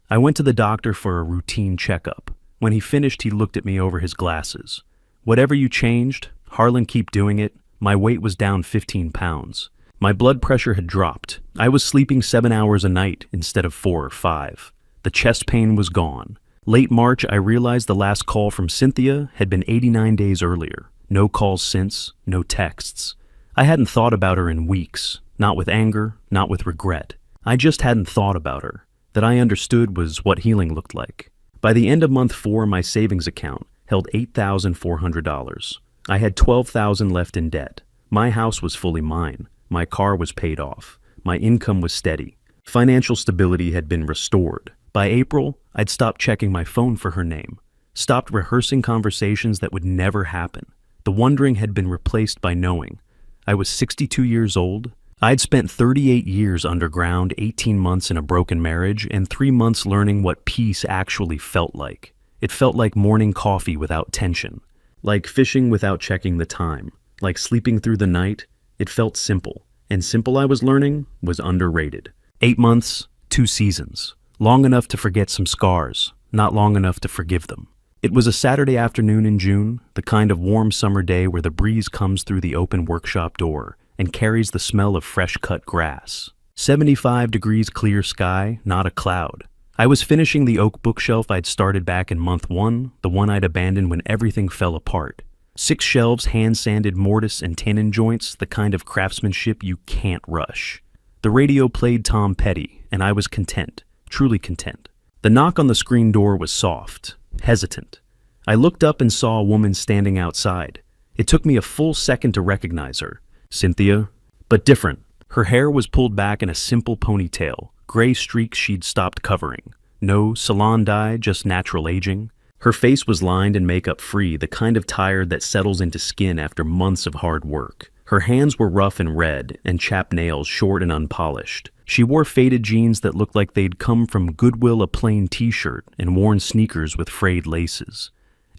I went to the doctor for a routine checkup. When he finished, he looked at me over his glasses. "Whatever you changed, Harlan, keep doing it." My weight was down 15 pounds. My blood pressure had dropped. I was sleeping 7 hours a night instead of 4 or 5. The chest pain was gone. Late March, I realized the last call from Cynthia had been 89 days earlier. No calls since, no texts. I hadn't thought about her in weeks, not with anger, not with regret. I just hadn't thought about her. That I understood was what healing looked like. By the end of month 4, my savings account held $8,400. I had $12,000 left in debt. My house was fully mine. My car was paid off. My income was steady. Financial stability had been restored. By April, I'd stopped checking my phone for her name, stopped rehearsing conversations that would never happen. The wondering had been replaced by knowing. I was 62 years old. I'd spent 38 years underground, 18 months in a broken marriage, and 3 months learning what peace actually felt like. It felt like morning coffee without tension, like fishing without checking the time, like sleeping through the night. It felt simple. and simple I was learning was underrated. 8 months, 2 seasons. Long enough to forget some scars, not long enough to forgive them. It was a Saturday afternoon in June, the kind of warm summer day where the breeze comes through the open workshop door and carries the smell of fresh-cut grass. 75 degrees clear sky, not a cloud. I was finishing the oak bookshelf I'd started back in month 1, the one I'd abandoned when everything fell apart. 6 shelves, hand-sanded mortise and tenon joints, the kind of craftsmanship you can't rush. The radio played Tom Petty, and I was content, truly content. The knock on the screen door was soft, hesitant. I looked up and saw a woman standing outside. It took me a full second to recognize her. Cynthia, but different. Her hair was pulled back in a simple ponytail, gray streaks she'd stopped covering. No salon dye, just natural aging. Her face was lined and makeup-free, the kind of tired that settles into skin after months of hard work. Her hands were rough and red, and chapped nails short and unpolished. She wore faded jeans that looked like they'd come from Goodwill, a plain t-shirt, and worn sneakers with frayed laces.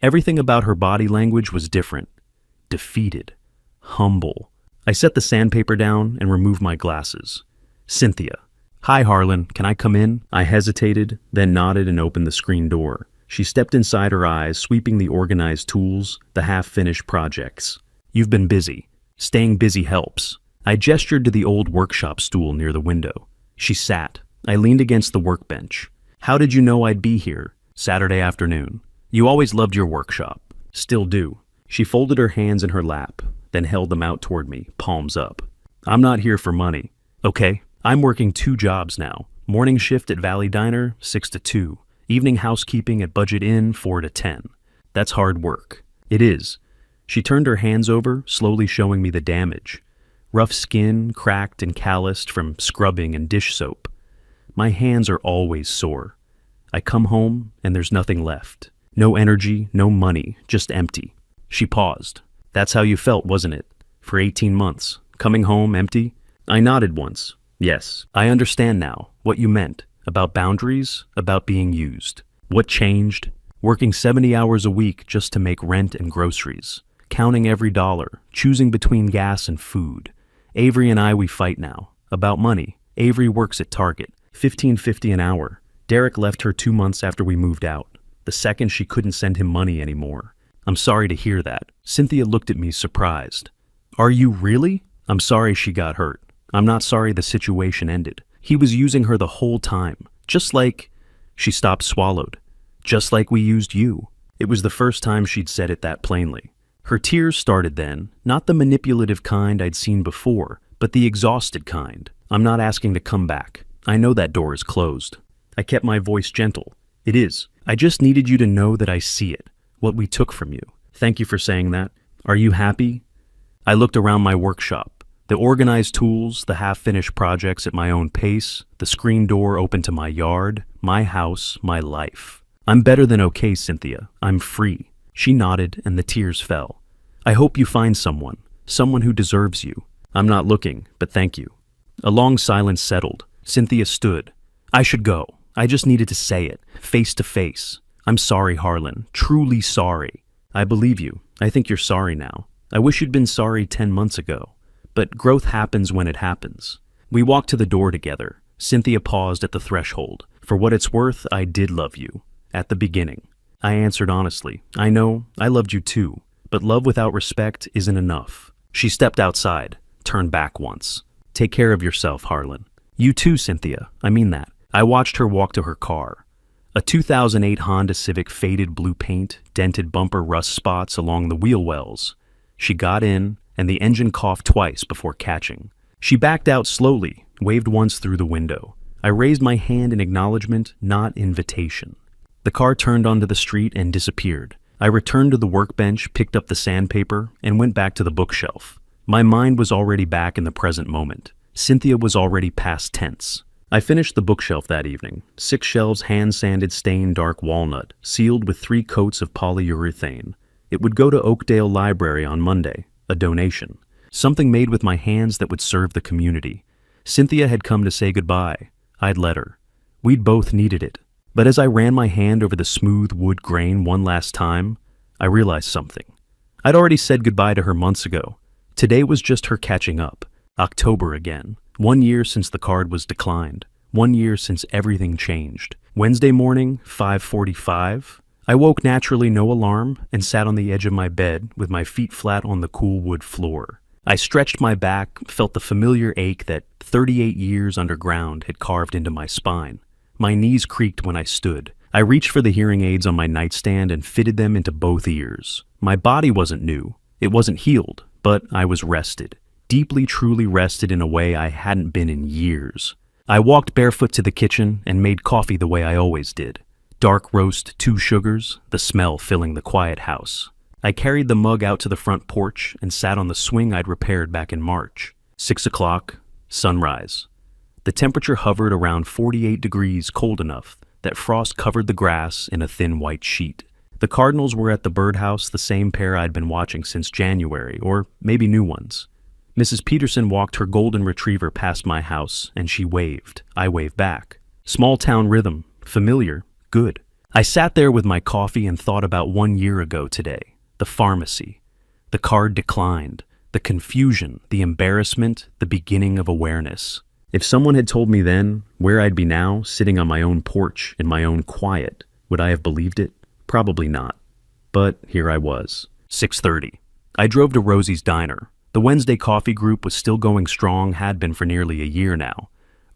Everything about her body language was different. Defeated. Humble. I set the sandpaper down and removed my glasses. Cynthia. Hi, Harlan. Can I come in? I hesitated, then nodded and opened the screen door. She stepped inside, her eyes sweeping the organized tools, the half-finished projects. You've been busy. Staying busy helps. I gestured to the old workshop stool near the window. She sat. I leaned against the workbench. How did you know I'd be here? Saturday afternoon. You always loved your workshop. Still do. She folded her hands in her lap, then held them out toward me, palms up. I'm not here for money. Okay, I'm working 2 jobs now. Morning shift at Valley Diner, 6 to 2. Evening housekeeping at Budget Inn, 4 to 10. That's hard work. It is. She turned her hands over, slowly showing me the damage. Rough skin, cracked and calloused from scrubbing and dish soap. My hands are always sore. I come home and there's nothing left. No energy, no money, just empty. She paused. That's how you felt, wasn't it? For 18 months. Coming home empty? I nodded once. Yes, I understand now what you meant. About boundaries, about being used. What changed? Working 70 hours a week just to make rent and groceries. Counting every dollar, choosing between gas and food. Avery and we fight now. About money. Avery works at Target. $15.50 an hour. Derek left her 2 months after we moved out. The second she couldn't send him money anymore. I'm sorry to hear that. Cynthia looked at me surprised. Are you really? I'm sorry she got hurt. I'm not sorry the situation ended. He was using her the whole time. Just like... She stopped, swallowed. Just like we used you. It was the first time she'd said it that plainly. Her tears started then, not the manipulative kind I'd seen before, but the exhausted kind. I'm not asking to come back. I know that door is closed. I kept my voice gentle. It is. I just needed you to know that I see it, what we took from you. Thank you for saying that. Are you happy? I looked around my workshop. The organized tools, the half-finished projects at my own pace, the screen door open to my yard, my house, my life. I'm better than okay, Cynthia. I'm free. She nodded and the tears fell. I hope you find someone who deserves you. I'm not looking, but thank you. A long silence settled. Cynthia stood. I should go. I just needed to say it, face to face. I'm sorry, Harlan. Truly sorry. I believe you. I think you're sorry now. I wish you'd been sorry 10 months ago. But growth happens when it happens. We walked to the door together. Cynthia paused at the threshold. For what it's worth, I did love you. At the beginning. I answered honestly. I know, I loved you too. But love without respect isn't enough. She stepped outside, turned back once. Take care of yourself, Harlan. You too, Cynthia. I mean that. I watched her walk to her car. A 2008 Honda Civic, faded blue paint, dented bumper rust spots along the wheel wells. She got in, and the engine coughed twice before catching. She backed out slowly, waved once through the window. I raised my hand in acknowledgement, not invitation. The car turned onto the street and disappeared. I returned to the workbench, picked up the sandpaper, and went back to the bookshelf. My mind was already back in the present moment. Cynthia was already past tense. I finished the bookshelf that evening. 6 shelves, hand-sanded stained dark walnut, sealed with 3 coats of polyurethane. It would go to Oakdale Library on Monday, a donation. Something made with my hands that would serve the community. Cynthia had come to say goodbye. I'd let her. We'd both needed it. But as I ran my hand over the smooth wood grain one last time, I realized something. I'd already said goodbye to her months ago. Today was just her catching up. October again. 1 year since the card was declined. 1 year since everything changed. Wednesday morning, 5:45. I woke naturally, no alarm, and sat on the edge of my bed with my feet flat on the cool wood floor. I stretched my back, felt the familiar ache that 38 years underground had carved into my spine. My knees creaked when I stood. I reached for the hearing aids on my nightstand and fitted them into both ears. My body wasn't new. It wasn't healed, but I was rested. Deeply, truly rested in a way I hadn't been in years. I walked barefoot to the kitchen and made coffee the way I always did. Dark roast, 2 sugars, the smell filling the quiet house. I carried the mug out to the front porch and sat on the swing I'd repaired back in March. 6 o'clock, sunrise. The temperature hovered around 48 degrees, cold enough that frost covered the grass in a thin white sheet. The cardinals were at the birdhouse, the same pair I'd been watching since January, or maybe new ones. Mrs. Peterson walked her golden retriever past my house, and she waved. I waved back. Small town rhythm, familiar, good. I sat there with my coffee and thought about 1 year ago today. The pharmacy. The card declined. The confusion, the embarrassment, the beginning of awareness. If someone had told me then where I'd be now, sitting on my own porch in my own quiet, would I have believed it? Probably not. But here I was. 6:30. I drove to Rosie's Diner. The Wednesday coffee group was still going strong, had been for nearly a year now.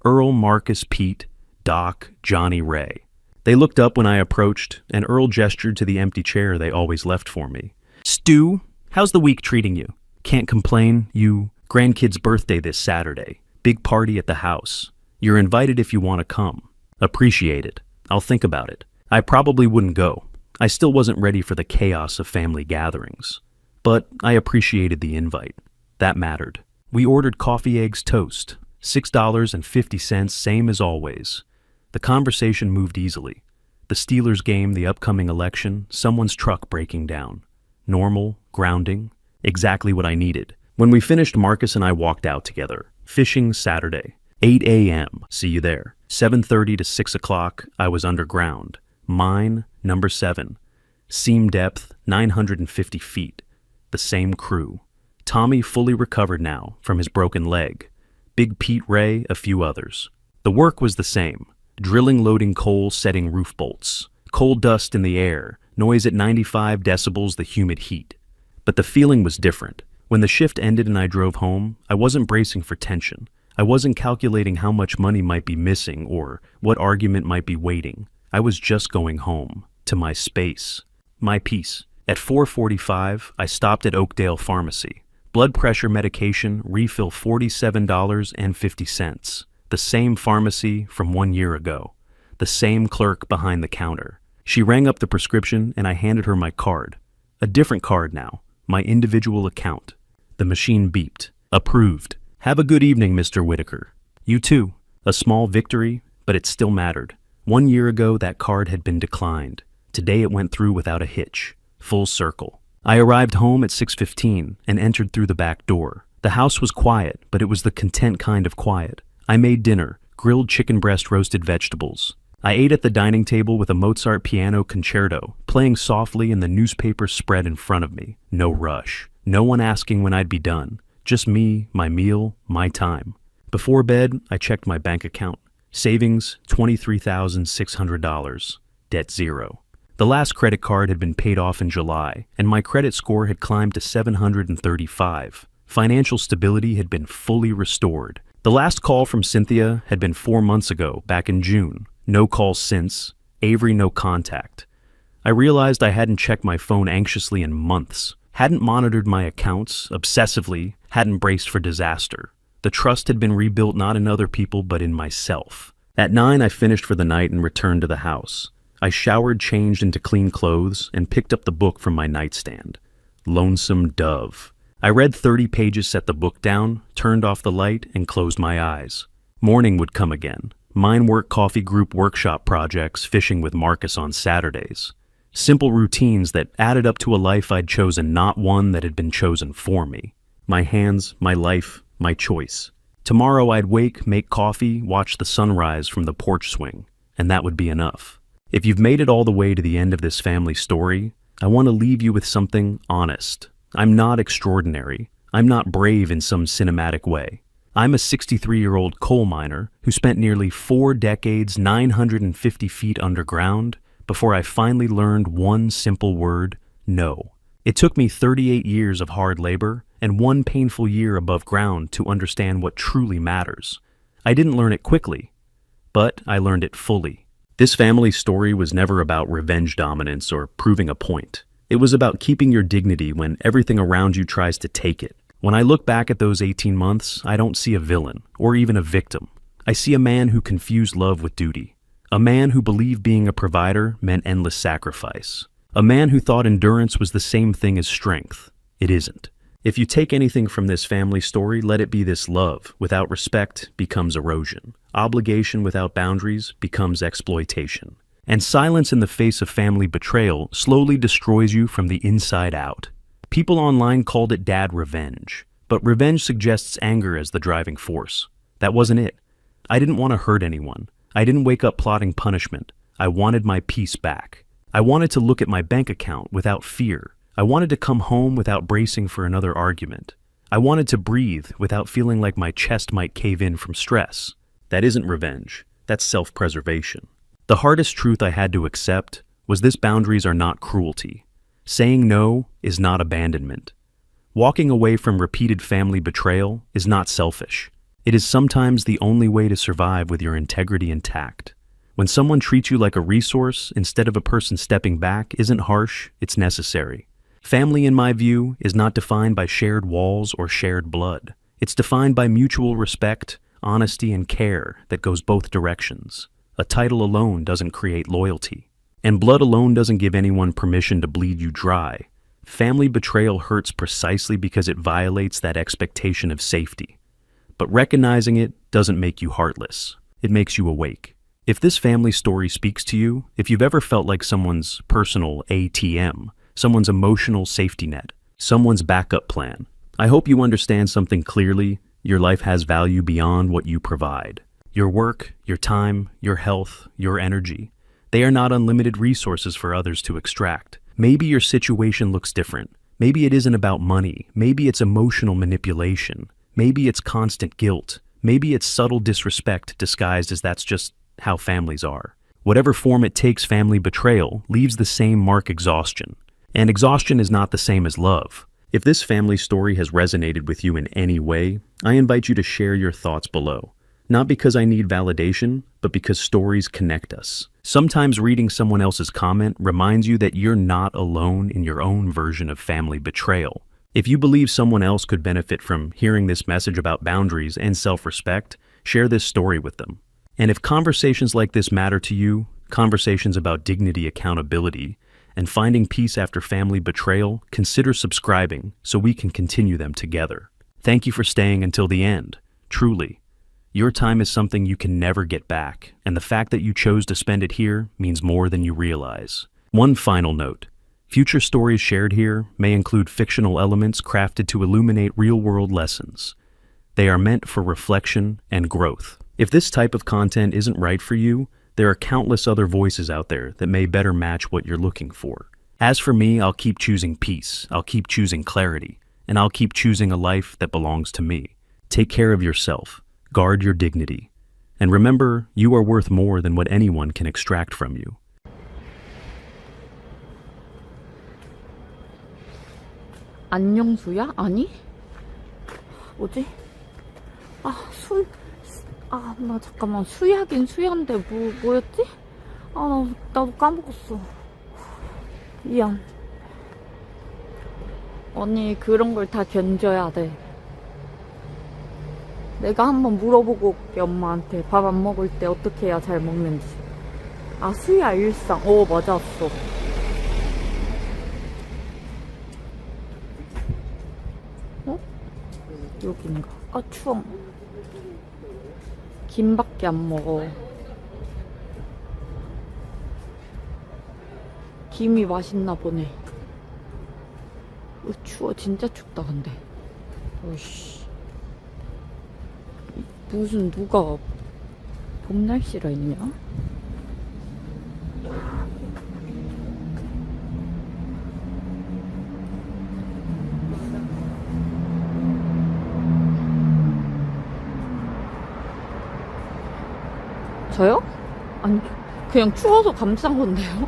Earl, Marcus, Pete, Doc, Johnny, Ray. They looked up when I approached, and Earl gestured to the empty chair they always left for me. "Stu, how's the week treating you?" "Can't complain. Grandkid's birthday this Saturday. Big party at the house. You're invited if you want to come." "Appreciate it. I'll think about it." I probably wouldn't go. I still wasn't ready for the chaos of family gatherings. But I appreciated the invite. That mattered. We ordered coffee, eggs, toast. $6.50, same as always. The conversation moved easily. The Steelers game, the upcoming election, someone's truck breaking down. Normal, grounding, exactly what I needed. When we finished, Marcus and I walked out together. Fishing Saturday. 8 a.m. See you there. 7:30 to 6 o'clock, I was underground. Mine, number 7. Seam depth, 950 feet. The same crew. Tommy fully recovered now from his broken leg. Big Pete, Ray, a few others. The work was the same. Drilling, loading coal, setting roof bolts. Coal dust in the air. Noise at 95 decibels, the humid heat. But the feeling was different. When the shift ended and I drove home, I wasn't bracing for tension. I wasn't calculating how much money might be missing or what argument might be waiting. I was just going home, to my space, my peace. At 4:45, I stopped at Oakdale Pharmacy. Blood pressure medication, refill $47.50. The same pharmacy from 1 year ago. The same clerk behind the counter. She rang up the prescription and I handed her my card. A different card now, my individual account. The machine beeped. Approved. "Have a good evening, Mr. Whitaker." "You too." A small victory, but it still mattered. 1 year ago, that card had been declined. Today it went through without a hitch. Full circle. I arrived home at 6:15 and entered through the back door. The house was quiet, but it was the content kind of quiet. I made dinner, grilled chicken breast, roasted vegetables. I ate at the dining table with a Mozart piano concerto, playing softly and the newspaper spread in front of me. No rush. No one asking when I'd be done. Just me, my meal, my time. Before bed, I checked my bank account. Savings, $23,600. Debt zero. The last credit card had been paid off in July, and my credit score had climbed to 735. Financial stability had been fully restored. The last call from Cynthia had been 4 months ago, back in June. No calls since. Avery, no contact. I realized I hadn't checked my phone anxiously in months, hadn't monitored my accounts obsessively, hadn't braced for disaster. The trust had been rebuilt not in other people, but in myself. At 9, I finished for the night and returned to the house. I showered, changed into clean clothes, and picked up the book from my nightstand. Lonesome Dove. I read 30 pages, set the book down, turned off the light, and closed my eyes. Morning would come again. Mine work, coffee group, workshop projects, fishing with Marcus on Saturdays. Simple routines that added up to a life I'd chosen, not one that had been chosen for me. My hands, my life, my choice. Tomorrow I'd wake, make coffee, watch the sunrise from the porch swing, and that would be enough. If you've made it all the way to the end of this family story, I want to leave you with something honest. I'm not extraordinary. I'm not brave in some cinematic way. I'm a 63-year-old coal miner who spent nearly 4 decades 950 feet underground before I finally learned one simple word: no. It took me 38 years of hard labor and one painful year above ground to understand what truly matters. I didn't learn it quickly, but I learned it fully. This family story was never about revenge dominance or proving a point. It was about keeping your dignity when everything around you tries to take it. When I look back at those 18 months, I don't see a villain or even a victim. I see a man who confused love with duty. A man who believed being a provider meant endless sacrifice. A man who thought endurance was the same thing as strength. It isn't. If you take anything from this family story, let it be this: love without respect becomes erosion. Obligation without boundaries becomes exploitation. And silence in the face of family betrayal slowly destroys you from the inside out. People online called it dad revenge, but revenge suggests anger as the driving force. That wasn't it. I didn't want to hurt anyone. I didn't wake up plotting punishment. I wanted my peace back. I wanted to look at my bank account without fear. I wanted to come home without bracing for another argument. I wanted to breathe without feeling like my chest might cave in from stress. That isn't revenge. That's self-preservation. The hardest truth I had to accept was this: boundaries are not cruelty. Saying no is not abandonment. Walking away from repeated family betrayal is not selfish. It is sometimes the only way to survive with your integrity intact. When someone treats you like a resource instead of a person stepping back isn't harsh, it's necessary. Family, in my view, is not defined by shared walls or shared blood. It's defined by mutual respect, honesty, and care that goes both directions. A title alone doesn't create loyalty. And blood alone doesn't give anyone permission to bleed you dry. Family betrayal hurts precisely because it violates that expectation of safety. But recognizing it doesn't make you heartless. It makes you awake. If this family story speaks to you, if you've ever felt like someone's personal ATM, someone's emotional safety net, someone's backup plan, I hope you understand something clearly. Your life has value beyond what you provide. Your work, your time, your health, your energy. They are not unlimited resources for others to extract. Maybe your situation looks different. Maybe it isn't about money. Maybe it's emotional manipulation. Maybe it's constant guilt. Maybe it's subtle disrespect disguised as that's just how families are. Whatever form it takes, family betrayal leaves the same mark: exhaustion. And exhaustion is not the same as love. If this family story has resonated with you in any way, I invite you to share your thoughts below. Not because I need validation, but because stories connect us. Sometimes reading someone else's comment reminds you that you're not alone in your own version of family betrayal. If you believe someone else could benefit from hearing this message about boundaries and self-respect, share this story with them. And if conversations like this matter to you, conversations about dignity, accountability, and finding peace after family betrayal, consider subscribing so we can continue them together. Thank you for staying until the end. Truly, your time is something you can never get back, and the fact that you chose to spend it here means more than you realize. One final note: future stories shared here may include fictional elements crafted to illuminate real-world lessons. They are meant for reflection and growth. If this type of content isn't right for you, there are countless other voices out there that may better match what you're looking for. As for me, I'll keep choosing peace, I'll keep choosing clarity, and I'll keep choosing a life that belongs to me. Take care of yourself, guard your dignity, and remember, you are worth more than what anyone can extract from you. 안녕수야? 아니? 뭐지? 나 잠깐만, 수야긴 수야인데 뭐였지? 나도 까먹었어. 미안. 언니, 그런 걸 다 견뎌야 돼. 내가 한번 물어보고 올게, 엄마한테. 밥 안 먹을 때 어떻게 해야 잘 먹는지. 수야 일상. 맞았어. 여긴가? 추워. 김밖에 안 먹어. 김이 맛있나 보네. 추워. 진짜 춥다 근데. 어이씨. 무슨 누가 봄 날씨라 했냐? 저요? 아니, 그냥 추워서 감싼 건데요?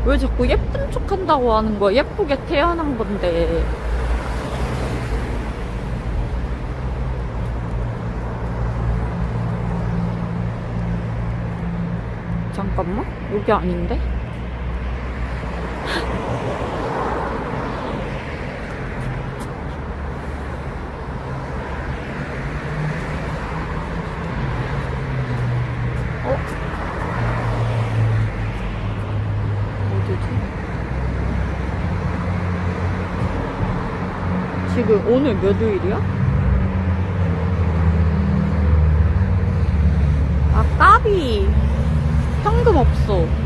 왜 자꾸 예쁜 척 한다고 하는 거야? 예쁘게 태어난 건데. 잠깐만, 여기 아닌데? 어? 어디지? 지금 오늘 몇 요일이야? 아, 까비. 현금 없어.